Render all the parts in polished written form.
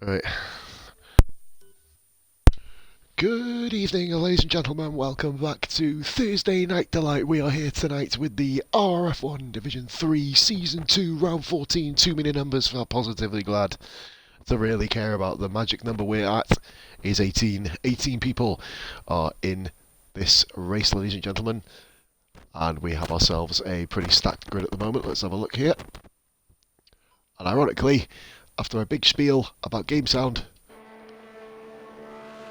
Right. Good evening, ladies and gentlemen. Welcome back to Thursday Night Delight. We are here tonight with the RRF1 Division 3 Season 2 Round 14. Too many numbers for positively glad to really care about. The magic number we're at is 18. 18 people are in this race, ladies and gentlemen. And we have ourselves a pretty stacked grid at the moment. Let's have a look here. And ironically, after a big spiel about game sound,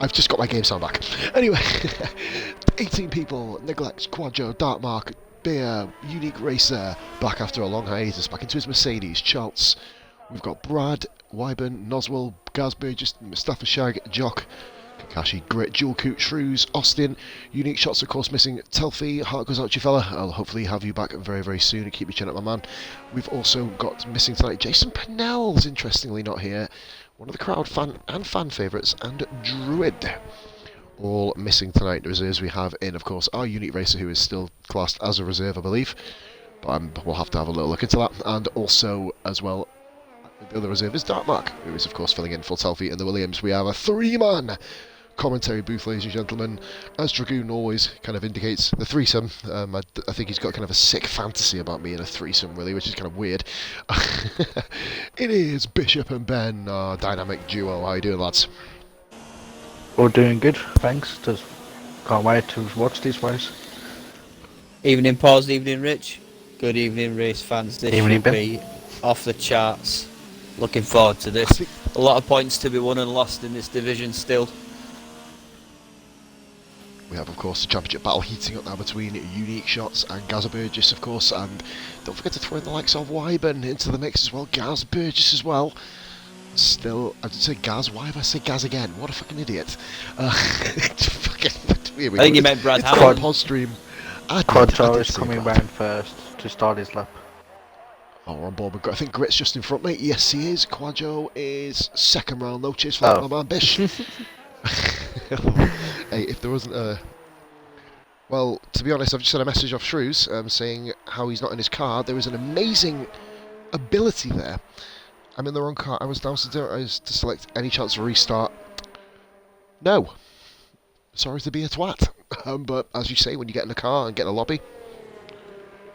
I've just got my game sound back. Anyway, 18 people, Neglect, Quadro, Darkmark, Beer, Unique Racer, back after a long hiatus, back into his Mercedes, Charles. We've got Brad, Wyburn, Noswell, Gaz Burgess, Mustafa Shag, Jock, Kakashi, Grit, Jewel Coot, Shrews, Austin. Unique Shots, of course, missing. Telfie, heart goes out to you, fella. I'll hopefully have you back very, very soon and keep your chin up, my man. We've also got missing tonight Jason Pennell's, interestingly, not here. One of the crowd fan favourites, and Druid. All missing tonight. The reserves we have in, of course, our Unique Racer, who is still classed as a reserve, I believe. But we'll have to have a little look into that. And also, as well, the other reserve is Darkmark, who is, of course, filling in for Telfie and the Williams. We have a three-man commentary booth, ladies and gentlemen. As Dragoon always kind of indicates, the threesome. I think he's got kind of a sick fantasy about me in a threesome, really, which is kind of weird. It is Bishop and Ben, our dynamic duo. How you doing, lads? We're doing good, thanks. Just can't wait to watch this race. Evening, Paws. Evening, Rich. Good evening, race fans. This Evening, should Ben. be off the charts. Looking forward to this. A lot of points to be won and lost in this division still. We have, of course, the championship battle heating up now between Unique Shots and Gaz Burgess, of course, and don't forget to throw in the likes of Wyburn into the mix as well. Gaz Burgess as well. Still, I did say Gaz. Why have I said Gaz again? What a fucking idiot! I think you meant Brad Hammond. Hammond. Pod stream. Quadro is coming round first to start his lap. Oh, we're on board. I think Grit's just in front, mate. Yes, he is. Quadro is second round, though. Cheers for that, my man, Bish. Hey, if there wasn't a... Well, to be honest, I've just had a message off Shrews saying how he's not in his car. There is an amazing ability there. I'm in the wrong car. I was down to select any chance of restart. No. Sorry to be a twat. But as you say, when you get in a car and get in a lobby,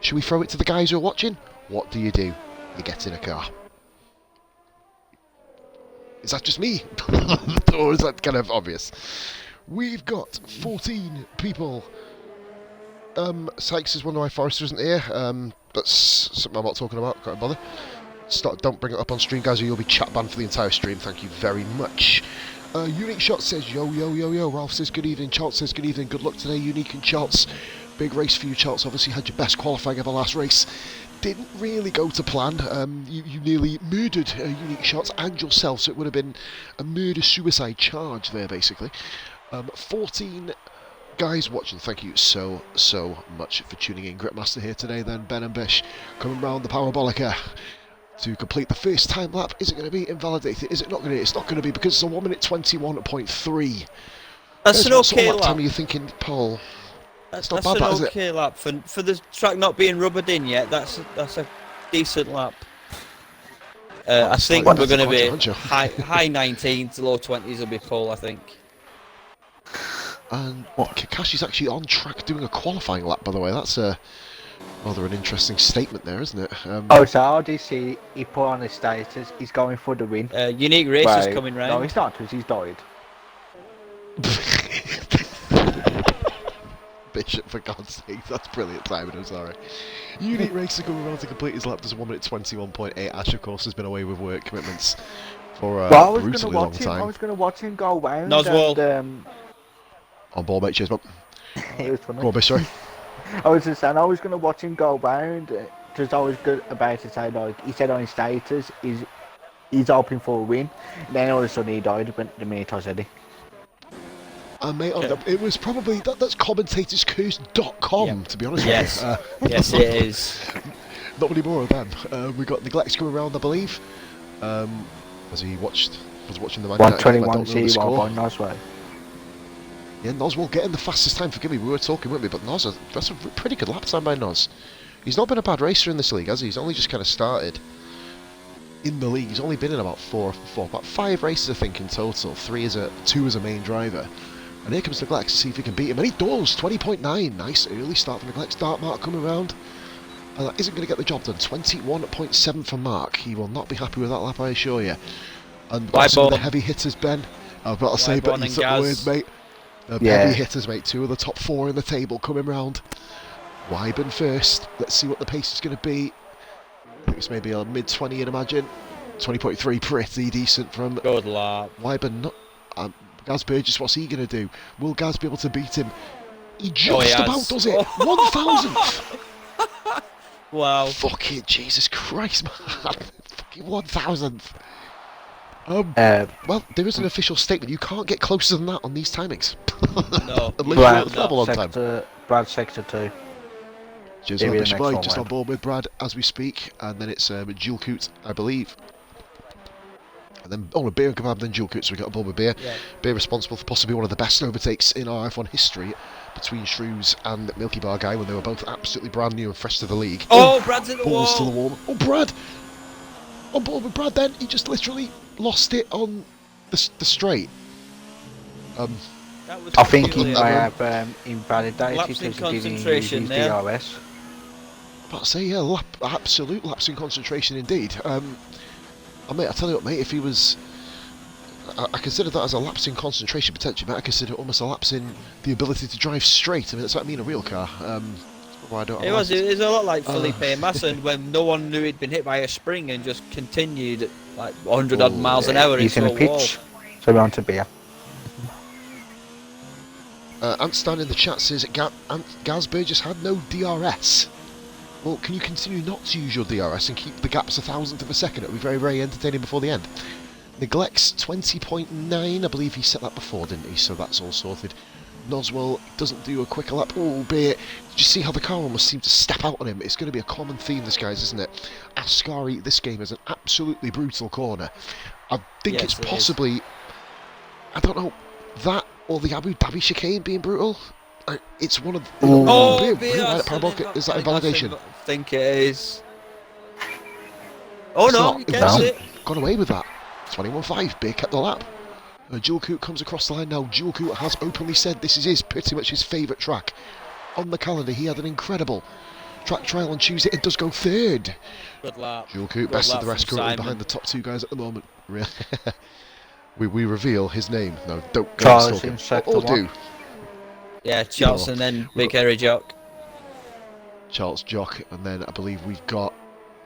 should we throw it to the guys who are watching? What do? You get in a car. Is that just me? Or is that kind of obvious? We've got 14 people. Sykes is one of my Foresters, isn't here. That's something I'm not talking about. Can't bother. Don't bring it up on stream, guys, or you'll be chat banned for the entire stream. Thank you very much. Unique Shot says, yo, yo, yo, yo. Ralph says, good evening. Charles says, good evening. Good luck today, Unique and Charles. Big race for you, Charles. Obviously had your best qualifying ever last race. Didn't really go to plan. You nearly murdered Unique Shots and yourself, so it would have been a murder-suicide charge there, basically. 14 guys watching. Thank you so much for tuning in. Gritmaster here today, then Ben and Bish coming round the Parabolica to complete the first time lap. Is it going to be invalidated? Is it not going to be? It's not going to be because it's a 1 minute 21.3. That's an okay lap. Time are you thinking, Paul? That's not bad, an is it? okay lap for the track not being rubbered in yet. That's a decent lap. I think we're going to be high 19s, low 20s will be pole, I think. And Kakashi's actually on track doing a qualifying lap, by the way. That's rather an interesting statement there, isn't it? So RDC, he put on his status, he's going for the win. Unique Racer's coming round. No, he's not, because he's died. Bishop, for God's sake, that's brilliant timing, I'm sorry. Unique Racer coming around to complete his lap, does a 1 minute 21.8. Ash, of course, has been away with work commitments for a brutally long time. I was going to watch him go round. Noswell. And, on ball, mate, cheers, bub. it was funny. Go on, Bish, sorry. I was just saying, I was going to watch him go round, because I was good about to say, like, he said on his status, he's hoping for a win. Then all of a sudden he died the minute I said it. Mate, it was probably that's commentatorscurse.com, to be honest with you. Yes, it is. Not many more of them. We got Neglect coming around, I believe. Was watching the match. 121.01 by Noswell. Yeah, Noswell getting the fastest time. Forgive me, we were talking, weren't we? But Nos, that's a pretty good lap time by Nos. He's not been a bad racer in this league, has he? He's only just kind of started. in the league. He's only been in about about 5 races, I think, in total. 2 as a main driver. And here comes Neglect to see if he can beat him. And he does! 20.9. Nice early start for Neglect's Dark Mark coming around. And that isn't going to get the job done. 21.7 for Mark. He will not be happy with that lap, I assure you. And some of the heavy hitters, Ben. I've got to say, but you took the words, mate. The heavy hitters, mate. 2 of the top 4 in the table coming round. Wyburn first. Let's see what the pace is going to be. I think it's maybe a mid-20, I'd imagine. 20.3, pretty decent from Good lap. Wyburn. Gaz Burgess, what's he going to do? Will Gaz be able to beat him? He just about does it. 1,000th. Wow. Fucking Jesus Christ, man. Fucking 1,000th. Well, there is an official statement. You can't get closer than that on these timings. No. Brad sector 2. Cheers, Mike, just on board with Brad as we speak. And then it's Jules Coot, I believe. And then, Beer and Kebab, then Jules Coot, so we got on board with Beer. Yeah. Beer responsible for possibly one of the best overtakes in RF1 history between Shrews and Milky Bar Guy when they were both absolutely brand new and fresh to the league. Oh, Brad's in the wall! Balls to the wall. Oh, Brad! On board with Brad then, he just literally lost it on the straight. I think he might have invalidated because he didn't use his DRS. But I say, yeah, absolute lapse in concentration indeed. Mate, I tell you what, mate, if he was... I consider that as a lapse in concentration, potentially, mate. I consider it almost a lapse in the ability to drive straight. I mean, that's what I mean, a real car. It was a lot like Felipe Massa when no one knew he'd been hit by a spring and just continued at like 100 odd miles an hour into a pitch. So we're on to Beer. Ant Stan in the chat says Gaz Burgess had no DRS. Well, can you continue not to use your DRS and keep the gaps 1,000th of a second? It'll be very, very entertaining before the end. Neglects 20.9. I believe he set that before, didn't he? So that's all sorted. Noswell doesn't do a quicker lap. Oh, Beer. Did you see how the car almost seemed to step out on him? It's going to be a common theme, this guys, isn't it? Ascari, this game is an absolutely brutal corner. I think it's possibly... I don't know, that or the Abu Dhabi chicane being brutal. It's one of the... Is that invalidation? I think it is. Oh no, he gets it. Gone away with that. 21.5, Beer kept the lap. Jules Coot comes across the line now. Jules Coot has openly said this is pretty much his favourite track. On the calendar, he had an incredible track trial on Tuesday. It does go 3rd. Good lap. Jules Coot, best of the rest, currently behind the top 2 guys at the moment. we reveal his name. No, don't go stalking. Or do. Yeah, Charles and then Big Hairy Jock. Charles Jock, and then I believe we've got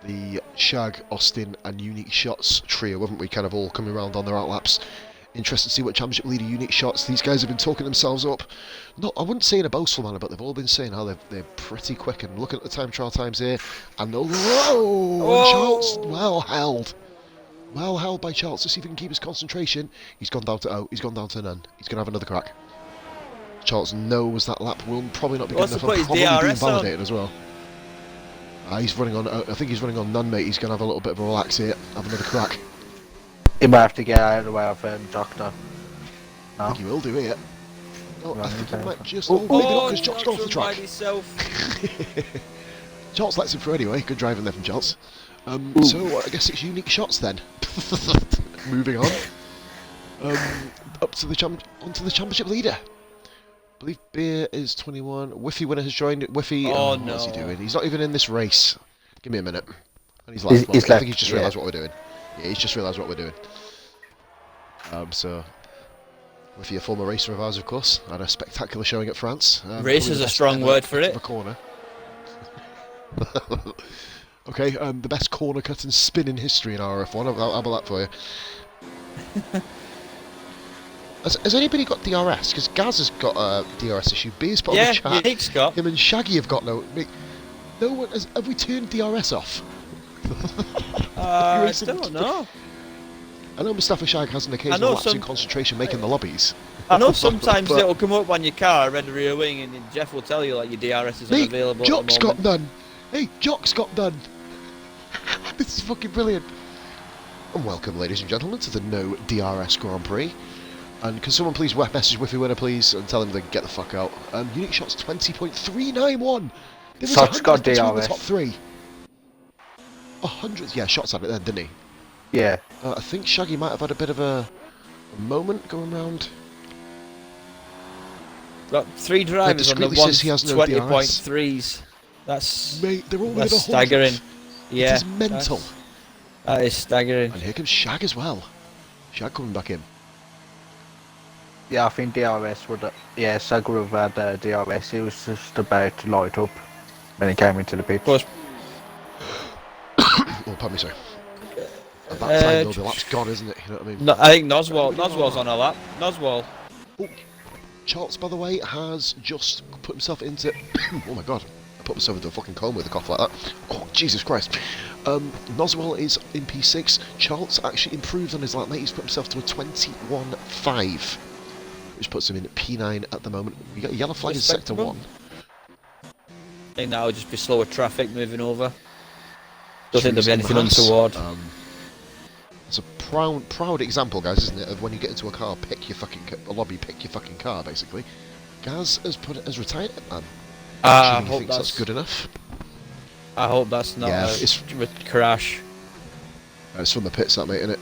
the Shag, Austin and Unique Shots trio, haven't we? Kind of all coming around on their outlaps. Interested to see what championship leader Unique Shots. These guys have been talking themselves up. Not, I wouldn't say in a boastful manner, but they've all been saying how they're pretty quick. And looking at the time trial times here, and Charles, well held by Charles to see if he can keep his concentration. He's gone down to 0. He's gone down to none. He's going to have another crack. Charles knows that lap will probably not be good enough. And probably being validated as well. He's running on. I think he's running on none, mate. He's going to have a little bit of a relax here. Have another crack. He might have to get out of the way of Doctor. No? I think he will do it. Oh, I think he might just... maybe not, because Jock's gone off the track. Charles lets him through anyway. Good driving there from Charles. So, I guess it's Unique Shots then. Moving on. Onto the championship leader. I believe Beer is 21. Whiffy winner has joined. Whiffy, no. What's he doing? He's not even in this race. Give me a minute. And he's left. I think he's just realised what we're doing. Yeah, he's just realised what we're doing. So, Whiffy, a former racer of ours, of course, had a spectacular showing at France. Racer's a strong word for it. A corner. Okay, the best corner cut and spin in history in RF1. How about that for you? Has anybody got DRS? Because Gaz has got a DRS issue. Beer's put on the chat. Unique's got. Him and Shaggy have got no. No one has. Have we turned DRS off? I don't know. I know Mustafa Shag has an occasional lapse in concentration making the lobbies. I know sometimes it'll come up on your car, red rear wing, and Jeff will tell you like your DRS is unavailable. Jock's got none. Hey, Jock's got none. This is fucking brilliant. And welcome, ladies and gentlemen, to the No DRS Grand Prix. And can someone please message Whiffy Winner, please, and tell him to get the fuck out. Unique Shots 20.391. Shots got DRS. The top 3. 100. Yeah, Shots had it then, didn't he? Yeah. I think Shaggy might have had a bit of a moment going round. Got 3 drivers on the discreetly says he has no DRS. 120.3s. That's Mate, they're all within that's 100. staggering. Yeah, It is mental. That is staggering. And here comes Shag as well. Shag coming back in. Yeah, I think DRS would. Yeah, Sag would have had DRS. He was just about to light up when he came into the pit. Of course. Oh, pardon me, sorry. At that time, though, the lap's gone, isn't it? You know what I mean? No, I think Noswell's on a lap. Noswell. Oh, Charles, by the way, has just put himself into... oh my god, I put myself into a fucking coma with a cough like that. Oh, Jesus Christ. Noswell is in P6. Charles actually improved on his lap, mate. He's put himself to a 21.5, which puts him in P9 at the moment. We got a yellow flag in Sector 1. I think that'll just be slower traffic moving over. Don't think there'll be Choosing anything Haas. untoward. It's a proud example, guys, isn't it, of when you get into a car, pick your fucking a lobby, pick your fucking car, basically. Gaz has retired it, man. I He hope thinks that's good enough. I hope that's not a crash. It's from the pits, that mate, innit?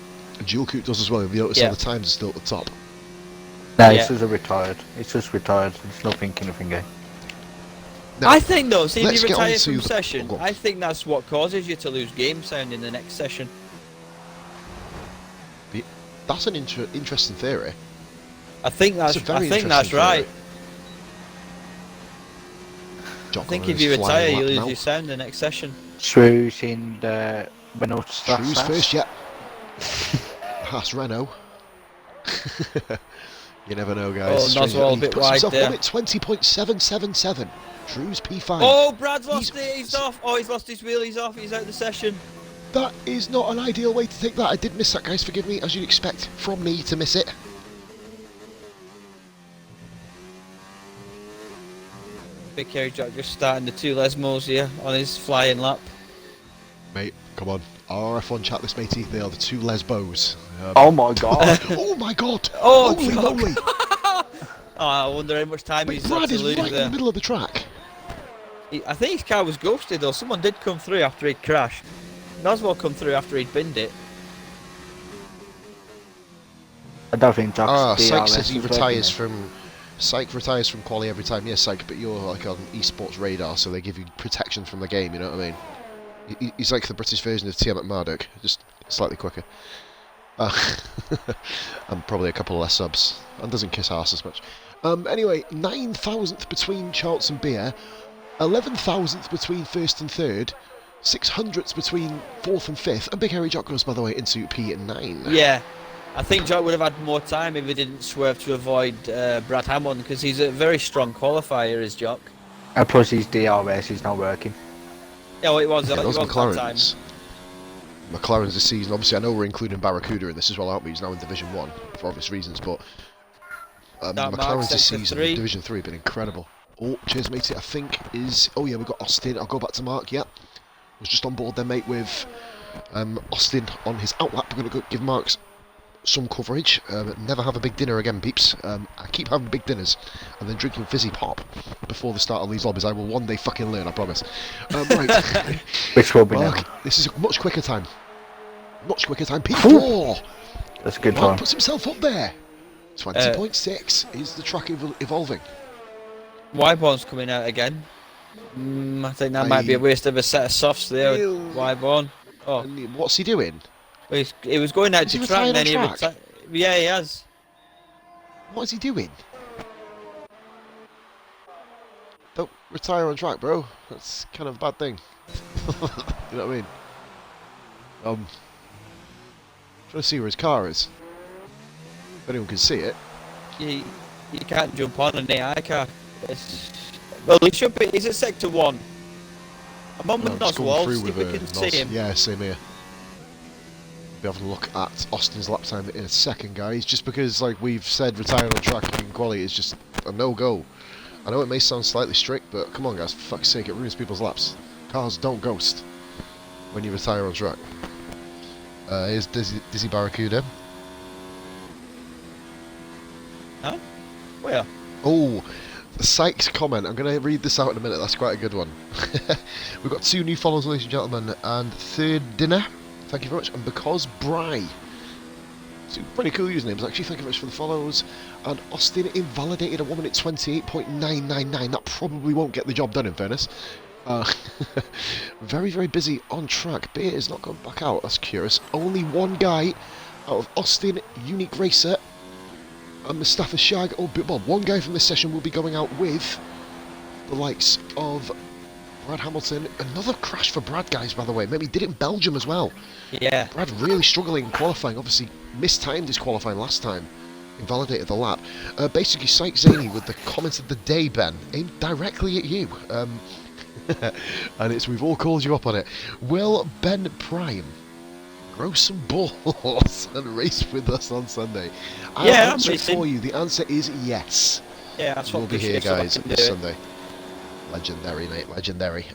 Dual Coupe does as well. If you notice, all the times are still at the top. No, it's just retired. It's just retired. It's nothing game. Now, I think though, see if let's you get retire on to from the- session, oh, go on. I think that's what causes you to lose game sound in the next session. That's an interesting theory. I think that's It's a very right. interesting theory. I think if you retire, you lose your sound the next session. Shrews in the Renault Shrews first, yeah. Haas Renault. You never know, guys. Oh, Noswell a bit wide there. At 20.777. Shrews P5. Oh, Brad's lost it. He's off. Oh, he's lost his wheel. He's off. He's out of the session. That is not an ideal way to take that. I did miss that, guys. Forgive me, as you'd expect from me to miss it. Big Kerry Jack just starting the 2 Lesmos here on his flying lap. Mate, come on. RRF1 chat this, matey. They are the 2 Lesbos. Oh my god. Oh my god. Oh, Holy fuck. moly. Oh, I wonder how much time Mate, he's had Brad to is lose right in there. the middle of the track. I think his car was ghosted though. Someone did come through after he'd crashed. Noswell come through after he'd binned it. I don't think Jack's Syke DRS says he is retires working from... Syke retires from quali every time. Yes, Syke, but you're like on esports radar, so they give you protection from the game, you know what I mean? He's like the British version of Tiamat Marduk, just slightly quicker. And probably a couple less subs. And doesn't kiss arse as much. Anyway, 9,000th between Charles and Beer, 11,000th between first and third, 600th between fourth and fifth, and Big Hairy Jock goes, by the way, into P9. Yeah, I think Jock would have had more time if he didn't swerve to avoid Brad Hammond, because he's a very strong qualifier, is Jock. And plus his DRS is not working. Yeah, well, it was. Yeah, It those was that time. McLarens. McLaren's this season, obviously I know we're including Barracuda in this as well, aren't we? He's now in Division 1 for obvious reasons, but That McLaren's this Sector season 3. in Division 3 have been incredible. Oh, cheers matey, I think is... Oh yeah, we've got Austin. I'll go back to Mark, yeah. Was just on board there, mate, with Austin on his outlap. We're going to go give Mark some coverage. Never have a big dinner again, peeps. I keep having big dinners and then drinking fizzy pop before the start of these lobbies. I will one day fucking learn, I promise. Right. Which will be Mark, now. this is a much quicker time. Much quicker time. P4! That's a good Mark time. puts himself up there. 20.6 is the track evolving. Wyborn's coming out again. I think that might be a waste of a set of softs there with Wyborn. Oh, And what's he doing? he was going out Is to he track and then retiring he on track? Yeah, he has. What is he doing? Don't retire on track, bro. That's kind of a bad thing. You know what I mean? Trying to see where his car is. If anyone can see it. You can't jump on an AI car. Well, he should be. He's at Sector 1. I'm on with just going Noswell, through see if with we can Nos. see him. Yeah, same here. Be having a look at Austin's lap time in a second, guys. Just because, like we've said, retiring on track in quality is just a no-go. I know it may sound slightly strict, but come on, guys, for fuck's sake, it ruins people's laps. Cars don't ghost when you retire on track. Here's Dizzy Barracuda. Huh? Where? Oh, Sykes comment. I'm going to read this out in a minute. That's quite a good one. We've got 2 new followers, ladies and gentlemen, and third dinner. thank you very much. And because Bry, it's a pretty cool usernames actually, thank you very much for the follows. And Austin invalidated a 1 minute 28.999. That probably won't get the job done, in fairness. Very, very busy on track. Beer is not going back out, that's curious. Only one guy out of Austin, Unique Racer, and Mustafa Shag. Oh, well, one guy from this session will be going out with the likes of Brad Hamilton. Another crash for Brad, guys, by the way. Maybe he did it in Belgium as well. Yeah. Brad really struggling in qualifying. Obviously, mistimed his qualifying last time. Invalidated the lap. Basically, Syke Zany with the comment of the day, Ben, aimed directly at you. And we've all called you up on it. Will Ben Prime grow some balls and race with us on Sunday? I'll answer it for you. The answer is yes. Yeah, that's what we'll be here, guys, this Sunday. Legendary, mate, legendary.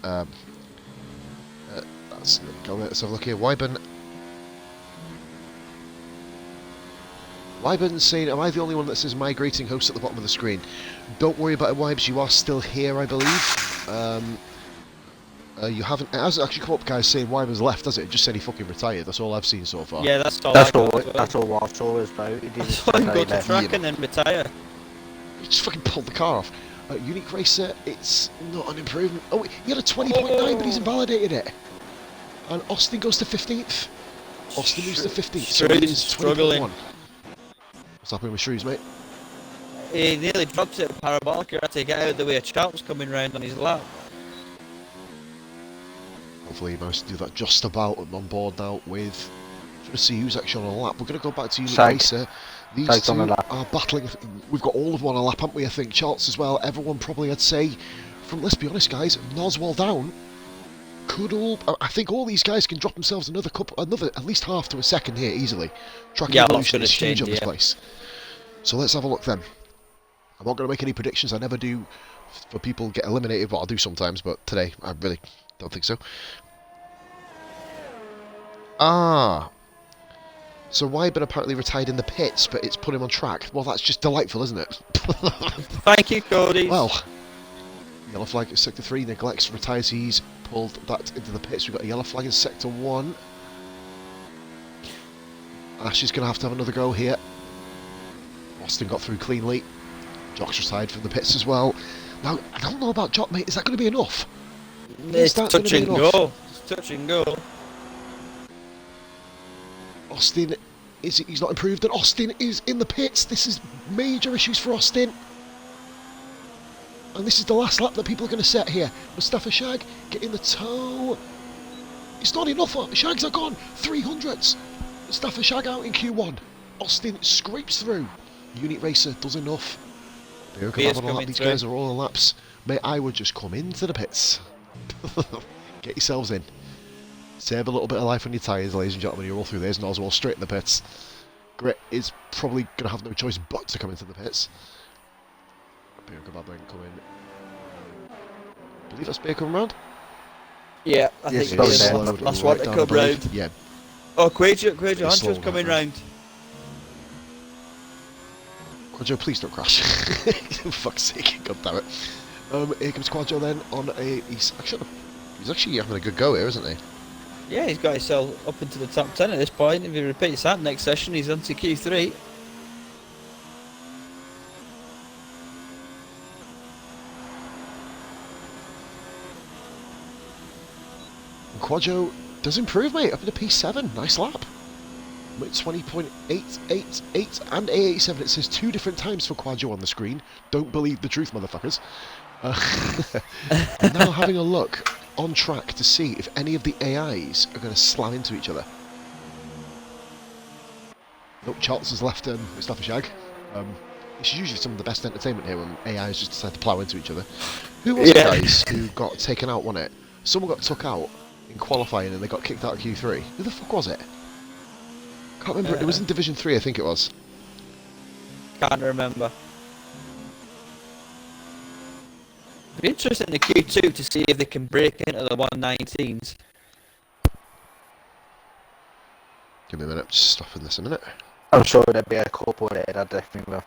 Let's have a look here. Wyburn saying, am I the only one that says migrating host at the bottom of the screen? Don't worry about it, Wybes, you are still here, I believe. You haven't... It hasn't actually come up, guys, saying Wyburn's left, has it? It just said he fucking retired. That's all I've seen so far. Yeah, that's all I saw as well. He didn't go to track and then retire. He just fucking pulled the car off. Unique Racer, it's not an improvement. Oh, he had a 20.9, but he's invalidated it. And Austin goes to 15th. Austin moves to 15th, so he is struggling. What's happening with Shrews, mate? He nearly dropped it at parabolic. He had to get out of the way. A chap was coming round on his lap. Hopefully he managed to do that just about. I'm on board now with... Trying to see who's actually on a lap. We're going to go back to Unique Racer. These two are battling. We've got all of them on a lap, haven't we? I think Charles as well. Everyone probably, I'd say, from, let's be honest, guys, Noswell down. I think all these guys can drop themselves another at least half to a second here easily. Track evolution is huge on this place. So let's have a look then. I'm not going to make any predictions. I never do for people get eliminated, but I'll do sometimes. But today, I really don't think so. So Wyburn apparently retired in the pits, but it's put him on track. Well, that's just delightful, isn't it? Thank you, Cody. Well, yellow flag at Sector 3, neglects, retires, he's pulled that into the pits. We've got a yellow flag in Sector 1. Ash is going to have another go here. Austin got through cleanly. Jock's retired from the pits as well. Now, I don't know about Jock, mate. Is that going to be enough? It's touch and go. It's touch and go. Austin, he's not improved, and Austin is in the pits. This is major issues for Austin. And this is the last lap that people are going to set here. Mustafa Shag getting the toe. It's not enough. Shags are gone. 300s. Mustafa Shag out in Q1. Austin scrapes through. Unique Racer does enough. These guys are all on laps. Mate, I would just come into the pits. Get yourselves in. Save a little bit of life on your tyres, ladies and gentlemen. You're all through this, and Oswald straight in the pits. Grit is probably going to have no choice but to come into the pits. Beer coming in. I believe that's Beer coming round? Yeah, I think that's what they come round. Yeah. Oh, Quajo Hunter's coming round. Quajo, please don't crash. For fuck's sake, god damn it. Here comes Quajo then on a... He's actually having a good go here, isn't he? Yeah, he's got himself up into the top 10 at this point. If he repeats that next session, he's on to Q3. And Quajo does improve, mate, up into P7. Nice lap. 20.888 and A87. It says 2 different times for Quajo on the screen. Don't believe the truth, motherfuckers. I'm now having a look on track to see if any of the AIs are going to slam into each other. Nope, Charles has left Mustafa Shag. This is usually some of the best entertainment here when AIs just decide to plough into each other. Who was it, guys, who got taken out, wasn't it? Someone got took out in qualifying and they got kicked out of Q3. Who the fuck was it? Can't remember. It was in Division 3, I think it was. Can't remember. It'd be interesting in the Q2 to see if they can break into the 119s. Give me a minute, just stopping this a minute. I'm sure there'll be a couple there that definitely will.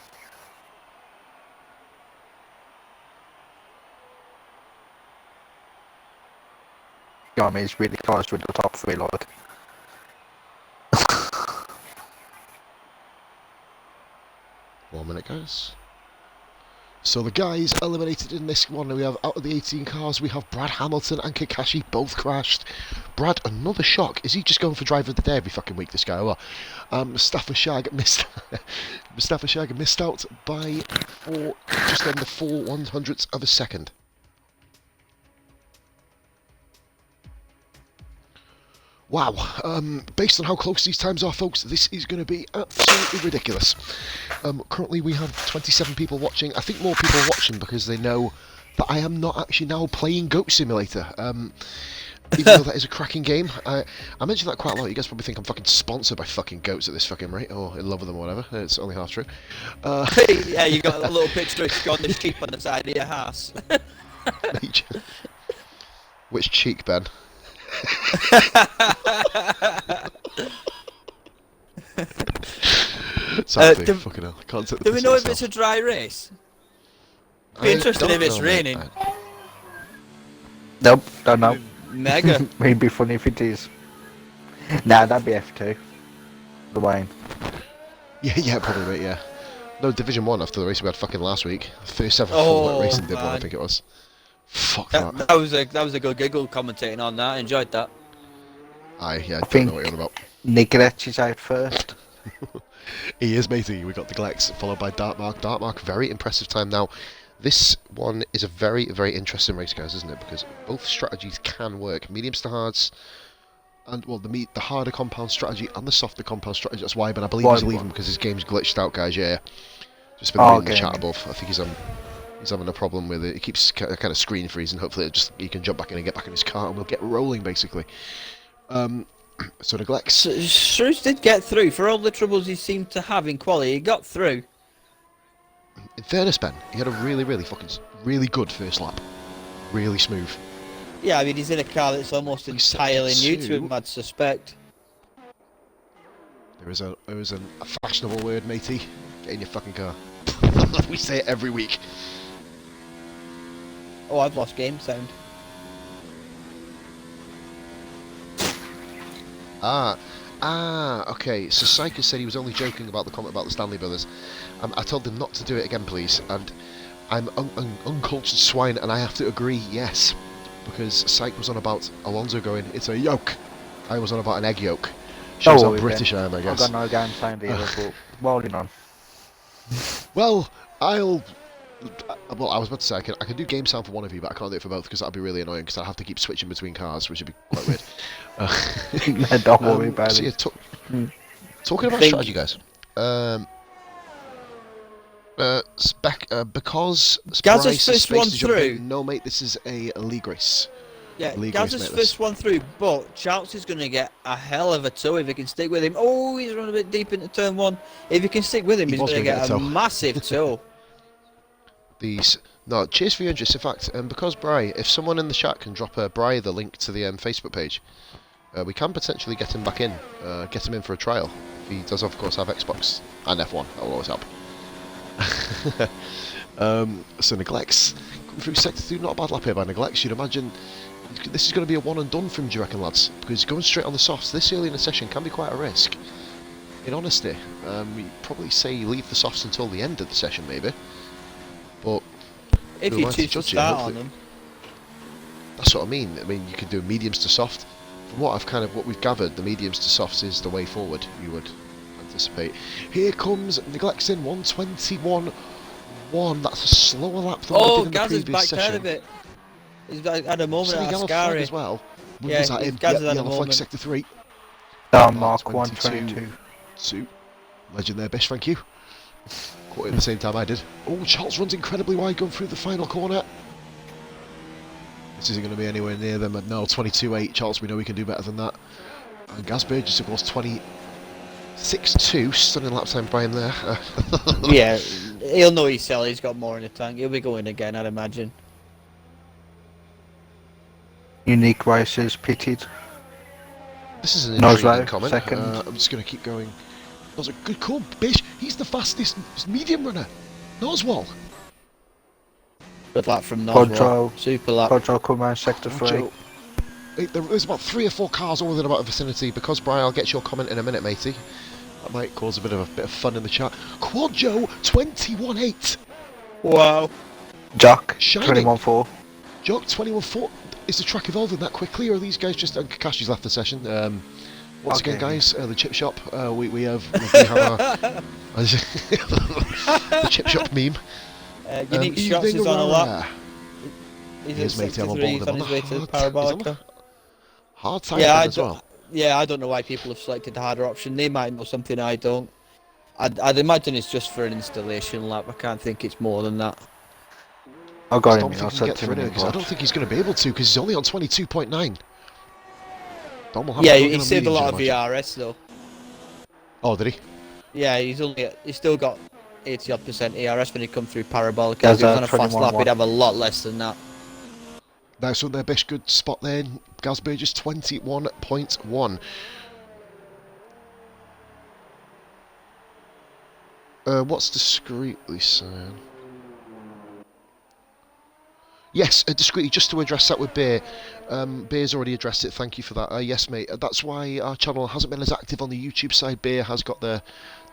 You know what I mean? It's really close with the top 3, like. 1 minute, guys. So the guys eliminated in this one, we have out of the 18 cars, we have Brad Hamilton and Kakashi both crashed. Brad, another shock. Is he just going for driver of the day every fucking week, this guy? Or Mustafa Shag missed out by just under 4/100ths of a second. Wow, based on how close these times are, folks, this is going to be absolutely ridiculous. Currently we have 27 people watching. I think more people are watching because they know that I am not actually now playing Goat Simulator. Even though that is a cracking game. I mention that quite a lot. You guys probably think I'm fucking sponsored by fucking goats at this fucking rate, or in love with them or whatever. It's only half true. Yeah, you got a little picture of Scott the sheep on the side of your house. Which cheek, Ben? Fucking hell. I can't take the do we know if myself. it's a dry race? Be interested if it's raining. Nope, don't know. Mega. It'd be funny if it is. Nah, that'd be F2. The Wayne. Yeah, probably, mate, yeah. No, Division 1 after the race we had fucking last week. First ever Oh, full racing Div 1, I man. think it was. Fuck that. That was a good giggle commentating on that. I enjoyed that. I don't think- know what you're on about. Nicolette is out first. He is, matey. We got the Glex, followed by Dartmark. Dartmark, very impressive time now. This one is a very, very interesting race, guys, isn't it? Because both strategies can work. Mediums to hards, and well, the harder compound strategy and the softer compound strategy. That's why, but I believe he's leaving because his game's glitched out, guys. Yeah, just been reading the chat above. I think he's having a problem with it. He keeps kind of screen freezing. Hopefully, he can jump back in and get back in his car, and we'll get rolling, basically. So the Glex. Shrews did get through for all the troubles he seemed to have in quali. He got through. In fairness, Ben, he had a really good first lap. Really smooth. Yeah, I mean, he's in a car that's almost entirely new to him, I'd suspect. There is a fashionable word, matey. Get in your fucking car. We say it every week. Oh, I've lost game sound. Okay. So Syker said he was only joking about the comment about the Stanley Brothers. I told him not to do it again, please. And I'm uncultured swine, and I have to agree, yes. Because Syke was on about Alonso going, it's a yolk. I was on about an egg yolk. Shows how British I am, I guess. I've got no game sound either, but holding on. Well, I was about to say I can do game sound for one of you, but I can't do it for both because that'd be really annoying because I'd have to keep switching between cars, which would be quite weird. Don't worry about so it. Yeah, talking about strategy, guys. Because Gaz's first one through. No, mate, this is a league race. Yeah, Gaz's first one through, but Charles is going to get a hell of a tow if he can stick with him. Oh, he's run a bit deep into turn one. If he can stick with him, he's going to get a massive tow. No, cheers for your interest. In fact, because Bry, if someone in the chat can drop Bry the link to the Facebook page, we can potentially get him back in, get him in for a trial. If he does, of course, have Xbox and F1, that will always help. So Neglects through sector 2, not a bad lap here by Neglects. You'd imagine this is going to be a one and done from, do you reckon, lads? Because going straight on the softs this early in the session can be quite a risk. In honesty, you'd probably say leave the softs until the end of the session, maybe. But if you choose to start on them, that's what I mean. You could do mediums to soft. From what we've gathered, the mediums to softs is the way forward. You would anticipate. Here comes Neglects in 1:21.1. That's a slower lap than we did in the Gaz is previous backed out of it. He's had a moment at yellow flag as well. Yeah, was that in? Gaz has had a yellow flag moment. sector 3. Mark 122. 2. Legend there, Bish, thank you. Caught it at the same time I did. Oh, Charles runs incredibly wide going through the final corner. This isn't going to be anywhere near them. No, 22.8. Charles, we know we can do better than that. And Gaz Burgess, of course, 26.2. Stunning lap time by him there. Yeah, he'll know he's selling. He's got more in the tank. He'll be going again, I'd imagine. Unique races pitted. This is an intriguing comment. Second. I'm just going to keep going. That was a good call, Bish. He's the fastest medium runner. Noswell. Good lap from Noswell. Super lap. Quadro come around sector 3. There's about 3 or 4 cars all within about a vicinity. Because Brian, I'll get your comment in a minute, matey. That might cause a bit of fun in the chat. Quad Joe 21.8. Wow. Jock, Shining. 21-4. Jock 21.4. Is the track evolving that quickly, or are these guys just... Kakashi's left the session. Once again, guys, the chip shop. We have our... the chip shop meme. Unique Shots is on a lap. Here's He's matey, I'm on at board. 63, he's on his way to the He's on Parabolica. hard time as well. Yeah, I don't know why people have selected the harder option. They might know something I don't. I'd imagine it's just for an installation lap. I can't think it's more than that. I got I him. don't think he can get through it because I don't think he's going to be able to because he's only on 22.9. Yeah, he saved a lot of VRS though. Oh, did he? Yeah, he's still got 80% ERS when he come through Parabolica. If he was on a fast lap, he'd have a lot less than that. Nice one there, Bish. Good spot there. Gaz Burgess 21.1. What's discreetly saying? Yes, discreetly, just to address that with Beer. Beer's already addressed it, thank you for that. Yes, mate, that's why our channel hasn't been as active on the YouTube side. Beer has got the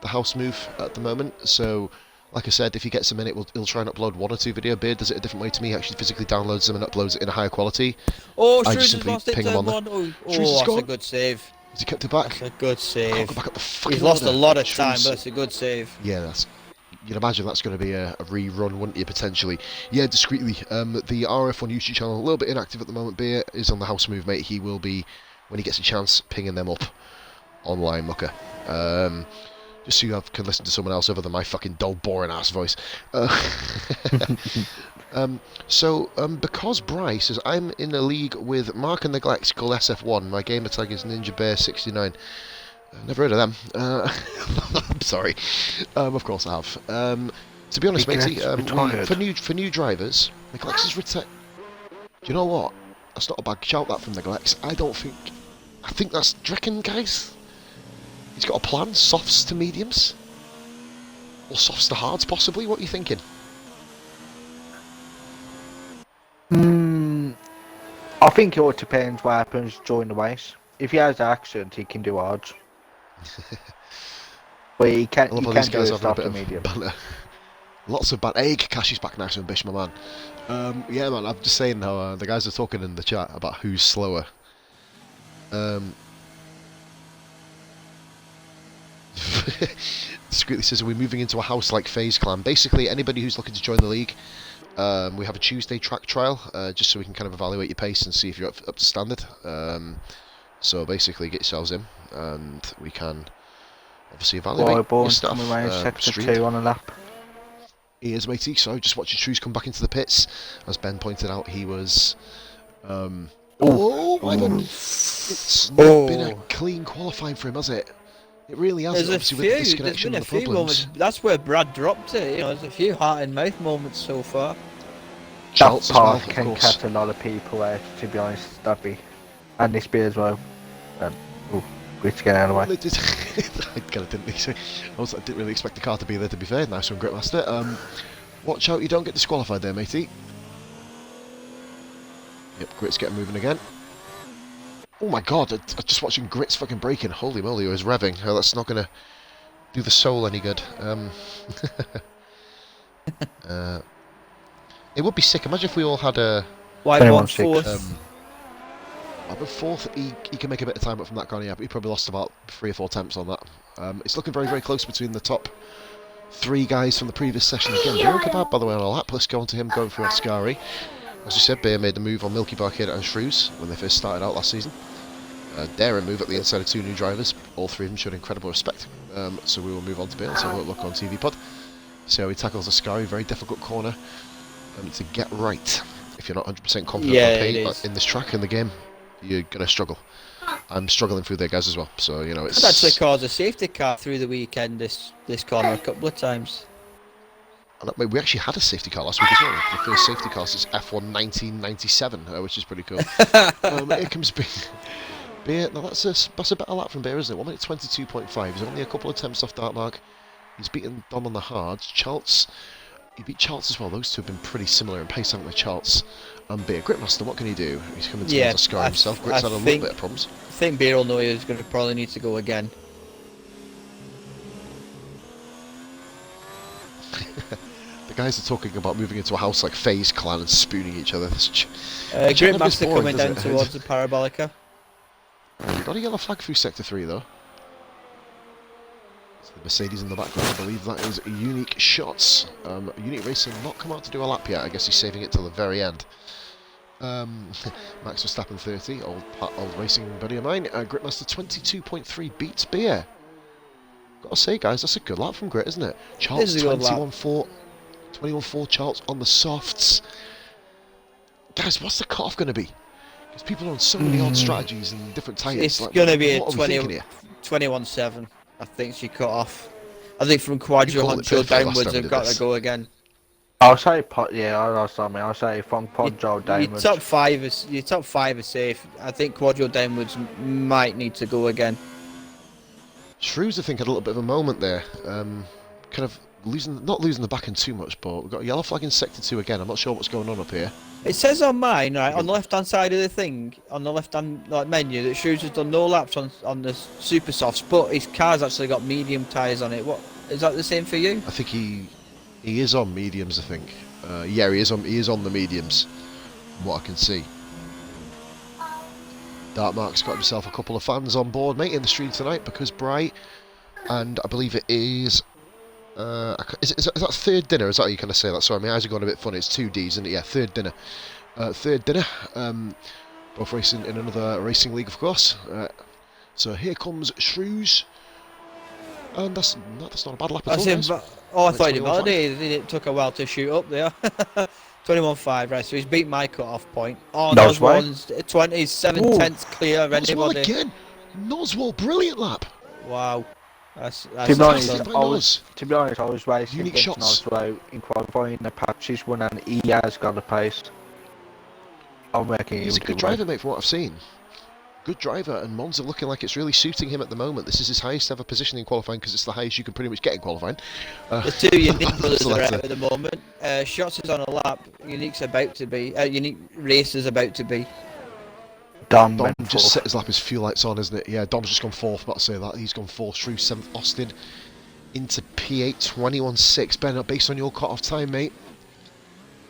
house move at the moment, so like I said, if he gets a minute, he'll try and upload 1 or 2 videos. Beer does it a different way to me. He actually physically downloads them and uploads it in a higher quality. Oh, I Shrews just has simply lost it, ping him on turn there. one. Oh, Shrews has that's gone. a good save. Has he kept it back? That's a good save. Can't go back up the fucking He's lost a order. lot of time, Shrews. but that's a good save. Yeah, you'd imagine that's going to be a rerun, wouldn't you, potentially? Yeah, discreetly. The RRF1 YouTube channel, a little bit inactive at the moment. Beer is on the house move, mate. He will be, when he gets a chance, pinging them up online, mucker. Just so you can listen to someone else other than my fucking dull, boring-ass voice. Because Bryce says, I'm in a league with Mark and Neglect called SF1. My gamer tag is NinjaBear69. Never heard of them. I'm sorry. Of course I have. To be honest, matey, for new drivers, Neglects is retired. Do you know what? That's not a bad shout, that from Neglects. I think that's... Do you reckon, guys? He's got a plan? Softs to mediums? Or softs to hards, possibly? What are you thinking? I think it all depends what happens during the race. If he has accent, he can do hards. But he can't do stuff to medium. Lots of bad egg. Kashi's back nice and Bish, my man. Yeah, man, I'm just saying how the guys are talking in the chat about who's slower. Discreetly says, are we moving into a house-like phase clan? Basically, anybody who's looking to join the league, we have a Tuesday track trial, just so we can kind of evaluate your pace and see if you're up to standard. So basically, get yourselves in, and we can obviously evaluate your stuff. Sector 2 on a lap. He is, matey. So just watching Shrews come back into the pits. As Ben pointed out, he was... my God. It's not been a clean qualifying for him, has it? It really hasn't, obviously, with the disconnection and the problems. Moments. That's where Brad dropped it. You know, there's a few heart-in-mouth moments so far. That part can catch a lot of people out, to be honest. And this beer as well. Great to get out of the way. I didn't really expect the car to be there, to be fair. Nice one, Gritmaster. Watch out, you don't get disqualified there, matey. Yep, Grit's getting moving again. Oh my God, I'm just watching Grit's fucking braking. Holy moly, he was revving. Oh, that's not going to do the soul any good. It would be sick. Imagine if we all had a... Why one fourth? But fourth, he can make a bit of time up from that, can't he? He probably lost about 3 or 4 attempts on that. It's looking very, very close between the top 3 guys from the previous session again. Darren Kebab, by the way, on a lap. Let's go on to him going through Ascari. As you said, Bear made the move on Milky Bar Kid and Shrews when they first started out last season. Darren moved at the inside of 2 new drivers. All 3 of them showed incredible respect. So we will move on to Bear. Let's have a look on TV Pod. See how he tackles Ascari. Very difficult corner to get right. If you're not 100% confident in this track, in the game, you're going to struggle. I'm struggling through there, guys, as well. So, you know, it's... I've actually caused a safety car through the weekend, this corner, a couple of times. And we actually had a safety car last week as well. The first safety car since F1 1997, which is pretty cool. Here comes Beer. Now, that's a better lap from Beer, isn't it? 1 minute 22.5. He's only a couple of attempts off Dartmark. He's beaten Dom on the hards. He beat Charles as well. Those two have been pretty similar in pace, haven't they, Charles and Beer? Gritmaster, what can he do? He's coming to Monza Sky himself. Grit's had a little bit of problems. I think Beer will know he's going to probably need to go again. The guys are talking about moving into a house like FaZe Clan and spooning each other. Gridmaster coming down towards the Parabolica. We've got a yellow flag through Sector 3 though. So the Mercedes in the background, I believe that is Unique Shots. Unique Racer not come out to do a lap yet, I guess he's saving it till the very end. Max Verstappen 30, old racing buddy of mine. Gridmaster 22.3 beats Beer. Gotta say guys, that's a good lap from Grit, isn't it? Charles 21.4 Charles on the softs. Guys, what's the cut-off going to be? Because people are on so many odd strategies and different tyres. It's like, going to be a 21.7. I think she cut off. I think from Quadro Honcho downwards, they've got to go again. I'll say I'll say from Quadro downwards. Your top five is safe. I think Quadro downwards might need to go again. Shrews, I think, had a little bit of a moment there. Kind of not losing the back end too much, but we've got a yellow flag in Sector 2 again. I'm not sure what's going on up here. It says on mine, right, on the left-hand side of the thing, on the left-hand menu, that Shrews has done no laps on the super softs, but his car's actually got medium tyres on it. What is that the same for you? I think he is on mediums. I think. Yeah, he is on the mediums. From what I can see. Dartmark's got himself a couple of fans on board, mate, in the stream tonight because Bright, and I believe it is. Is that third dinner? Is that how you kind of say that? Sorry, my eyes are going a bit funny. It's 2 Ds, isn't it? Yeah, third dinner. Both racing in another racing league, of course. So here comes Shrews, and that's not a bad lap at all. Guys. I thought he validated. It took a while to shoot up there. 21.5, right? So he's beat my cut-off point. Oh, Noswell's 27/10 clear. Noswell again. Noswell, brilliant lap. Wow. To be honest, I was racing Unique against Noswell in qualifying the patches one, and he has got a pace. I'm reckon he's a good driver, mate, from what I've seen. Good driver, and Monza looking like it's really suiting him at the moment. This is his highest ever position in qualifying because it's the highest you can pretty much get in qualifying. The two Unique brothers are out at the moment. Shots is on a lap. Unique Racer's about to be. Dom just set his lap, his fuel lights on, isn't it? Yeah, Dom's just gone fourth, about to say that. He's gone fourth, Shrew 7th, Austin into P8, 21.6. Ben, based on your cut-off time, mate,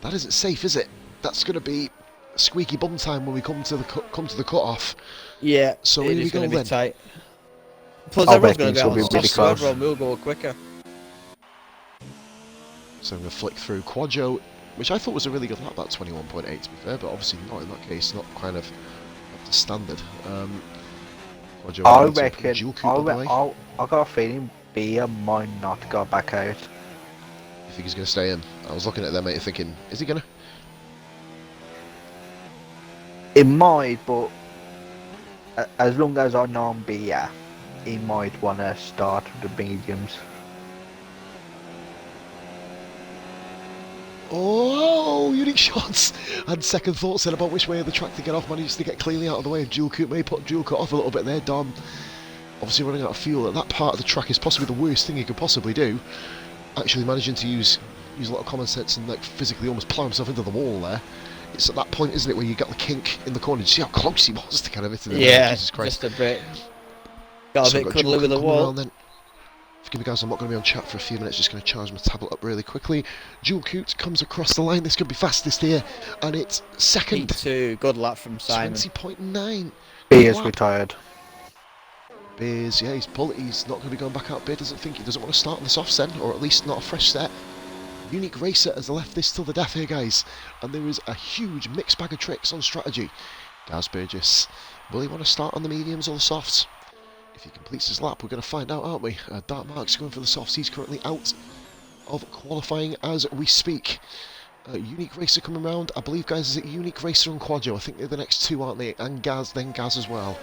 that isn't safe, is it? That's going to be squeaky bum time when we come to the cut-off. Yeah, so it is going to be tight. Plus, everyone's going to be on the soft, so everyone will go quicker. So I'm going to flick through Quadro, which I thought was a really good lap, that 21.8 to be fair, but obviously not in that case, not kind of up to standard. I reckon, I got a feeling Beer might not go back out. You think he's going to stay in? I was looking at them, mate, thinking, is he going to? It might, but as long as I know Beer, he might want to start with the mediums. Oh, Unique Shots! And second thoughts then about which way of the track to get off. Manages to get cleanly out of the way of Dual Coupe. May put Dual Coupe off a little bit there. Dom obviously running out of fuel. At that part of the track is possibly the worst thing he could possibly do. Actually managing to use a lot of common sense and like physically almost plough himself into the wall there. It's at that point, isn't it, where you got the kink in the corner. You see how close he was to kind of hit it. Yeah, Jesus Christ. just a bit. Got a bit cuddly with the wall. Forgive me guys, I'm not going to be on chat for a few minutes, just going to charge my tablet up really quickly. Dual Coupe comes across the line, this could be fastest here, and it's second. P2, good lap from Simon. 20.9. Beer's retired. Beers, yeah, he's not going to be going back out. Beer doesn't want to start on the softs then, or at least not a fresh set. Unique Racer has left this till the death here, guys, and there is a huge mixed bag of tricks on strategy. Gaz Burgess, will he want to start on the mediums or the softs? If he completes his lap, we're going to find out, aren't we? Dartmark's going for the softs. He's currently out of qualifying as we speak. Unique Racer coming round. I believe, guys, is it Unique Racer and Quadro? I think they're the next two, aren't they? And Gaz, then Gaz as well.